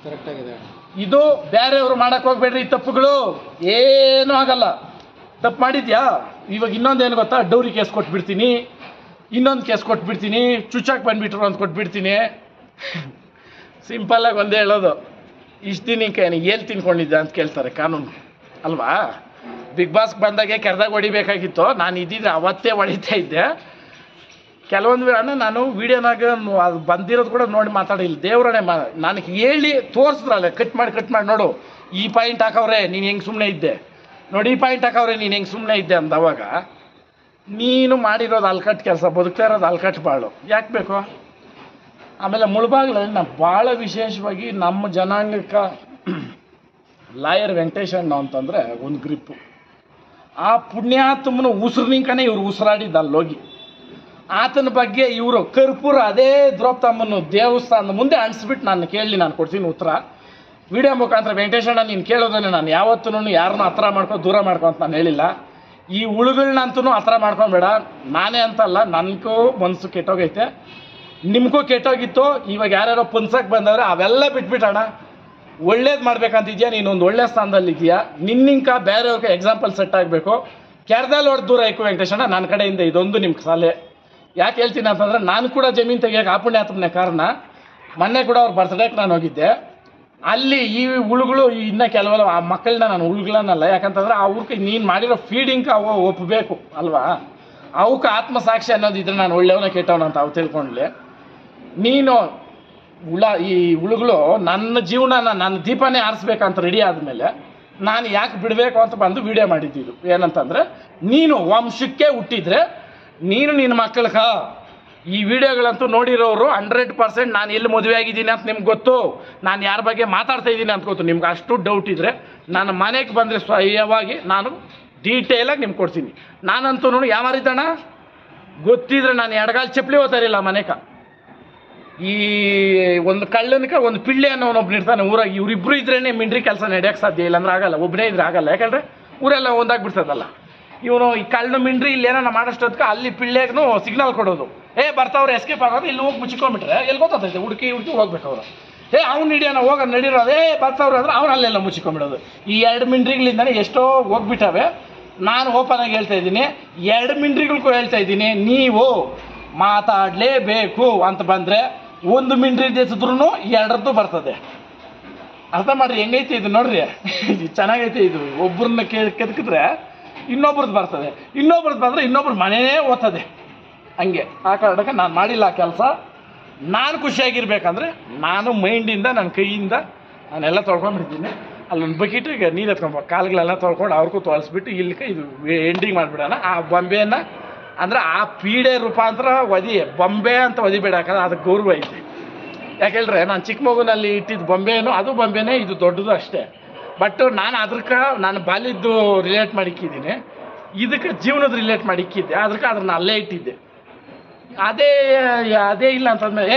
ಕರೆಕ್ಟಾಗಿದೆ. ಇದು ಬೇರೆಯವರು ಮಾಡೋಕ್ಕೆ ಹೋಗ್ಬೇಡ್ರಿ. ಈ ತಪ್ಪುಗಳು ಏನೂ ಆಗಲ್ಲ. ತಪ್ಪು ಮಾಡಿದ್ಯಾ, ಇವಾಗ ಇನ್ನೊಂದೇನು ಗೊತ್ತಾ, ಡೌರಿ ಕೇಸ್ ಕೊಟ್ಬಿಡ್ತೀನಿ, ಇನ್ನೊಂದು ಕೇಸ್ ಕೊಟ್ಬಿಡ್ತೀನಿ, ಚುಚ್ಚಾಕ್ ಬಂದುಬಿಟ್ರು ಅಂತ ಕೊಟ್ಬಿಡ್ತೀನಿ. ಸಿಂಪಲ್ಲಾಗಿ ಒಂದೇ ಹೇಳೋದು, ಇಷ್ಟು ದಿನಕ್ಕೆ ಏನು ತಿನ್ಕೊಂಡಿದ್ದೆ ಅಂತ ಕೇಳ್ತಾರೆ ಕಾನೂನು ಅಲ್ವಾ. ಬಿಗ್ ಬಾಸ್ಗೆ ಬಂದಾಗೆ ಕೆರೆದಾಗ ಹೊಡಿಬೇಕಾಗಿತ್ತು, ನಾನು ಇದ್ದಿದ್ರೆ ಅವತ್ತೇ ಹೊಡಿತಾ ಇದ್ದೆ. ಕೆಲವೊಂದು ಅಣ್ಣ ನಾನು ವೀಡಿಯೋನಾಗ ಅದು ಬಂದಿರೋದು ಕೂಡ ನೋಡಿ ಮಾತಾಡಿಲ್ಲ. ದೇವ್ರೇ ನನಗೆ ಹೇಳಿ ತೋರಿಸಿದ್ರಲ್ಲ, ಕಟ್ ಮಾಡಿ ನೋಡು ಈ ಪಾಯಿಂಟ್ ಹಾಕವ್ರೆ ನೀನು ಹೆಂಗೆ ಸುಮ್ಮನೆ ಇದ್ದೆ, ನೋಡಿ ಈ ಪಾಯಿಂಟ್ ಹಾಕವ್ರೆ ನೀನು ಹೆಂಗೆ ಸುಮ್ಮನೆ ಇದ್ದೆ ಅಂದವಾಗ ನೀನು ಮಾಡಿರೋದು ಅಲ್ಕಟ್ಟು ಕೆಲಸ, ಬದುಕ್ತಾ ಇರೋದು ಅಲ್ಕಟ್ಟು ಬಾಳು ಯಾಕೆ ಬೇಕು. ಆಮೇಲೆ ಮುಳಬಾಗ್ಲಲ್ಲಿ ನಾನು ಭಾಳ ವಿಶೇಷವಾಗಿ ನಮ್ಮ ಜನಾಂಗಕ್ಕೆ ಲಾಯರ್ ವೆಂಕಟೇಶ್ ಅಣ್ಣ ಅಂತಂದರೆ ಒಂದು ಗ್ರಿಪ್ಪು. ಆ ಪುಣ್ಯಾತ್ಮನ ಉಸಿರಿನಿಂಕನೇ ಇವ್ರು ಉಸಿರಾಡಿದ್ದು ಅಲ್ಲೋಗಿ. ಆತನ ಬಗ್ಗೆ ಇವರು ಕರ್ಪೂರ ಅದೇ ದ್ರೌಪದಮ್ಮನ ದೇವಸ್ಥಾನದ ಮುಂದೆ ಅಣಿಸ್ಬಿಟ್ಟು ನಾನು ಕೇಳಿ ನಾನು ಕೊಡ್ತೀನಿ ಉತ್ತರ ವಿಡಿಯೋ ಮುಖಾಂತರ. ವೆಂಕಟೇಶಣ್ಣ ನೀನು ಕೇಳೋದನ್ನೇ ನಾನು ಯಾವತ್ತೂ ಯಾರನ್ನೂ ಹತ್ರ ಮಾಡ್ಕೊ ದೂರ ಮಾಡ್ಕೊ ಅಂತ ನಾನು ಹೇಳಿಲ್ಲ. ಈ ಉಳುಗಳನ್ನಂತೂ ಹತ್ರ ಮಾಡ್ಕೊಬೇಡ. ನಾನೇ ಅಂತಲ್ಲ, ನನಗೂ ಮನಸ್ಸು ಕೆಟ್ಟೋಗೈತೆ, ನಿಮಗೂ ಕೆಟ್ಟೋಗಿತ್ತು. ಇವಾಗ ಯಾರ್ಯಾರೋ ಪುನ್ಸಕ್ಕೆ ಬಂದವ್ರೆ ಅವೆಲ್ಲ ಬಿಟ್ಬಿಟ್ಟಣ. ಒಳ್ಳೇದು ಮಾಡ್ಬೇಕಂತಿದ್ಯಾ, ನೀನೊಂದು ಒಳ್ಳೆ ಸ್ಥಾನದಲ್ಲಿದ್ದೀಯಾ, ನಿನ್ನಿಂಕ ಬೇರೆಯವ್ರಿಗೆ ಎಕ್ಸಾಂಪಲ್ ಸೆಟ್ ಆಗಬೇಕು. ಕೆರೆದಲ್ಲಿ ಹೊಡೆದು ದೂರ ಇಕ್ಕು ವೆಂಕಟೇಶಣ್ಣ. ನನ್ನ ಕಡೆಯಿಂದ ಇದೊಂದು ನಿಮ್ಗೆ ಸಲಹೆ. ಯಾಕೆ ಹೇಳ್ತೀನಿ ಅಂತಂದರೆ ನಾನು ಕೂಡ ಜಮೀನು ತೆಗಿಯೋಕೆ ಆ ಪುಣ್ಯಾತ್ಮನೇ ಕಾರಣ. ಮೊನ್ನೆ ಕೂಡ ಅವ್ರ ಬರ್ತ್ಡೇಗೆ ನಾನು ಹೋಗಿದ್ದೆ. ಅಲ್ಲಿ ಈ ಹುಳುಗಳು ಇನ್ನೂ ಕೆಲವೆಲ್ಲ ಆ ಮಕ್ಕಳನ್ನ ನಾನು ಹುಳುಗಳನ್ನಲ್ಲ, ಯಾಕಂತಂದ್ರೆ ಅವ್ರಿಗೆ ನೀನು ಮಾಡಿರೋ ಫೀಡಿಂಗ್ ಅವು ಒಪ್ಪಬೇಕು ಅಲ್ವಾ. ಅವಕ್ಕೆ ಆತ್ಮಸಾಕ್ಷಿ ಅನ್ನೋದಿದ್ರೆ ನಾನು ಒಳ್ಳೆಯವನ ಕೆಟ್ಟವನ ಅಂತ ಅವು ತಿಳ್ಕೊಂಡ್ಲಿ. ನೀನು ಈ ಹುಳುಗಳು ನನ್ನ ಜೀವನನ ನನ್ನ ದೀಪನೇ ಆರಿಸ್ಬೇಕಂತ ರೆಡಿ ಆದಮೇಲೆ ನಾನು ಯಾಕೆ ಬಿಡಬೇಕು ಅಂತ ಬಂದು ವಿಡಿಯೋ ಮಾಡಿದ್ದಿದ್ದು. ಏನಂತಂದರೆ ನೀನು ವಂಶಕ್ಕೆ ಹುಟ್ಟಿದ್ರೆ ನೀನು ನಿನ್ನ ಮಕ್ಕಳಕ ಈ ವಿಡಿಯೋಗಳಂತೂ ನೋಡಿರೋರು 100% ನಾನು ಎಲ್ಲಿ ಮದುವೆ ಆಗಿದ್ದೀನಿ ಅಂತ ನಿಮ್ಗೆ ಗೊತ್ತು, ನಾನು ಯಾರ ಬಗ್ಗೆ ಮಾತಾಡ್ತಾ ಇದ್ದೀನಿ ಅಂತ ಗೊತ್ತು. ನಿಮ್ಗೆ ಅಷ್ಟು ಡೌಟ್ ಇದ್ದರೆ ನನ್ನ ಮನೆಗೆ ಬಂದರೆ ಸ್ವಯವಾಗಿ ನಾನು ಡೀಟೇಲಾಗಿ ನಿಮ್ಗೆ ಕೊಡ್ತೀನಿ. ನಾನಂತೂ ಯಾವಾರಿದ್ದಣ್ಣ ಗೊತ್ತಿದ್ರೆ ನಾನು ಎಡಗಾಲು ಚಪ್ಪಲಿ ಹೋಗ್ತಾರಿಲ್ಲ ಮನೆಕ. ಈ ಒಂದು ಕಳ್ಳನಕ ಒಂದು ಪಿಳ್ಳೆ ಅನ್ನೋನೊಬ್ಬನು ಇರ್ತಾನೆ ಊರಾಗ. ಇವರಿಬ್ಬರು ಇದ್ರೇ ಮಿಂಡ್ರಿ ಕೆಲಸ ನಡೆಯೋಕ್ಕೆ ಸಾಧ್ಯ ಇಲ್ಲ, ಅಂದ್ರೆ ಆಗಲ್ಲ. ಒಬ್ಬನೇ ಇದ್ರೆ ಆಗಲ್ಲ, ಯಾಕಂದರೆ ಊರೆಲ್ಲ ಒಂದಾಗ್ಬಿಡ್ತದಲ್ಲ. ಇವನು ಈ ಕಳ್ಳನ ಮಿಂಡ್ರಿ ಇಲ್ಲೇನೋ ಮಾಡೋಷ್ಟೊತ್ತಿಗೆ ಅಲ್ಲಿ ಪಿಳ್ಳೆಗೂ ಸಿಗ್ನಲ್ ಕೊಡೋದು, ಬರ್ತಾವ್ರೆ ಎಸ್ಕೇಪ್ ಆಗೋದು, ಇಲ್ಲಿ ಹೋಗಿ ಮುಚ್ಚಿಕೊಂಡ್ಬಿಟ್ರೆ ಎಲ್ಲಿ ಗೊತ್ತಾಗ್ತೈತೆ, ಹುಡುಕಿ ಹೋಗ್ಬೇಕು ಅವರು. ಅವ್ನು ಹಿಡಿಯೋಣ ನಡೀರೋದು, ಬರ್ತಾವ್ರೆ ಅಂದ್ರೆ ಅವ್ನು ಅಲ್ಲೆಲ್ಲ ಮುಚ್ಚಿಕೊಂಡ್ಬಿಡೋದು. ಈ 2 ಮಿಂಡ್ರಿಗಳಿಂದನೇ ಎಷ್ಟೋ ಹೋಗ್ಬಿಟ್ಟವೆ. ನಾನು ಓಪನ್ ಆಗಿ ಹೇಳ್ತಾ ಇದ್ದೀನಿ, 2 ಮಿಂಡ್ರಿಗಳಿಗೂ ಹೇಳ್ತಾ ಇದ್ದೀನಿ, ನೀವು ಮಾತಾಡಲೇಬೇಕು ಅಂತ ಬಂದರೆ 1 ಮಿಂಡ್ರಿ ಎತ್ತಿದ್ರೂ 2ರದ್ದು ಬರ್ತದೆ. ಅರ್ಥ ಮಾಡ್ರಿ ಹೆಂಗೈತೆ ಇದು, ನೋಡ್ರಿ ಚೆನ್ನಾಗೈತೆ ಇದು. ಒಬ್ಬರನ್ನ ಕೆದಕಿದ್ರೆ ಇನ್ನೊಬ್ರದ್ದು ಬರ್ತದೆ, ಇನ್ನೊಬ್ರದ್ದು ಬಂದರೆ ಇನ್ನೊಬ್ರು ಮನೆಯೇ ಓದ್ತದೆ. ಹಂಗೆ ಆ ಕಾರಣಕ್ಕೆ ನಾನು ಮಾಡಿಲ್ಲ ಆ ಕೆಲಸ. ನಾನು ಖುಷಿಯಾಗಿರ್ಬೇಕಂದ್ರೆ ನಾನು ಮೈಂಡಿಂದ ನನ್ನ ಕೈಯಿಂದ ನಾನೆಲ್ಲ ತೊಳ್ಕೊಂಡ್ಬಿಡ್ತೀನಿ. ಅಲ್ಲೊಂದು ಬಕೆಟ್ ಈಗ ನೀರು ಎತ್ಕೊಂಬ ಕಾಲುಗಳೆಲ್ಲ ತೊಳ್ಕೊಂಡು ಅವ್ರಿಗೂ ತೊಳಸ್ಬಿಟ್ಟು ಇಲ್ಲಿಗೆ ಇದು ಎಂಡಿಂಗ್ ಮಾಡಿಬಿಡೋಣ. ಆ ಬೊಂಬೆಯನ್ನು ಅಂದರೆ ಆ ಪೀಡೆ ರೂಪಾಂತರ ಬೊಂಬೆ ಅಂತ ಒದಿಬೇಡ, ಯಾಕಂದ್ರೆ ಅದಕ್ಕೆ ಗೌರವ ಐತಿ. ಯಾಕೆ ಹೇಳಿದ್ರೆ ನಾನು ಚಿಕ್ಕ ಮಗುನಲ್ಲಿ ಇಟ್ಟಿದ್ದು ಬೊಂಬೆನೂ ಅದು ಬೊಂಬೆನೇ, ಇದು ದೊಡ್ಡದು ಅಷ್ಟೇ. ಬಟ್ ನಾನು ಅದಕ್ಕೆ ನಾನು ಬಾಲ್ಯದ್ದು ರಿಲೇಟ್ ಮಾಡಿಕ್ಕಿದ್ದೀನಿ, ಇದಕ್ಕೆ ಜೀವನದ ರಿಲೇಟ್ ಮಾಡಿಕ್ಕಿದ್ದೆ. ಅದಕ್ಕೆ ಅದನ್ನು ಅಲ್ಲೇ ಇಟ್ಟಿದ್ದೆ. ಅದೇ ಇಲ್ಲ ಅಂತಂದ್ಮೇಲೆ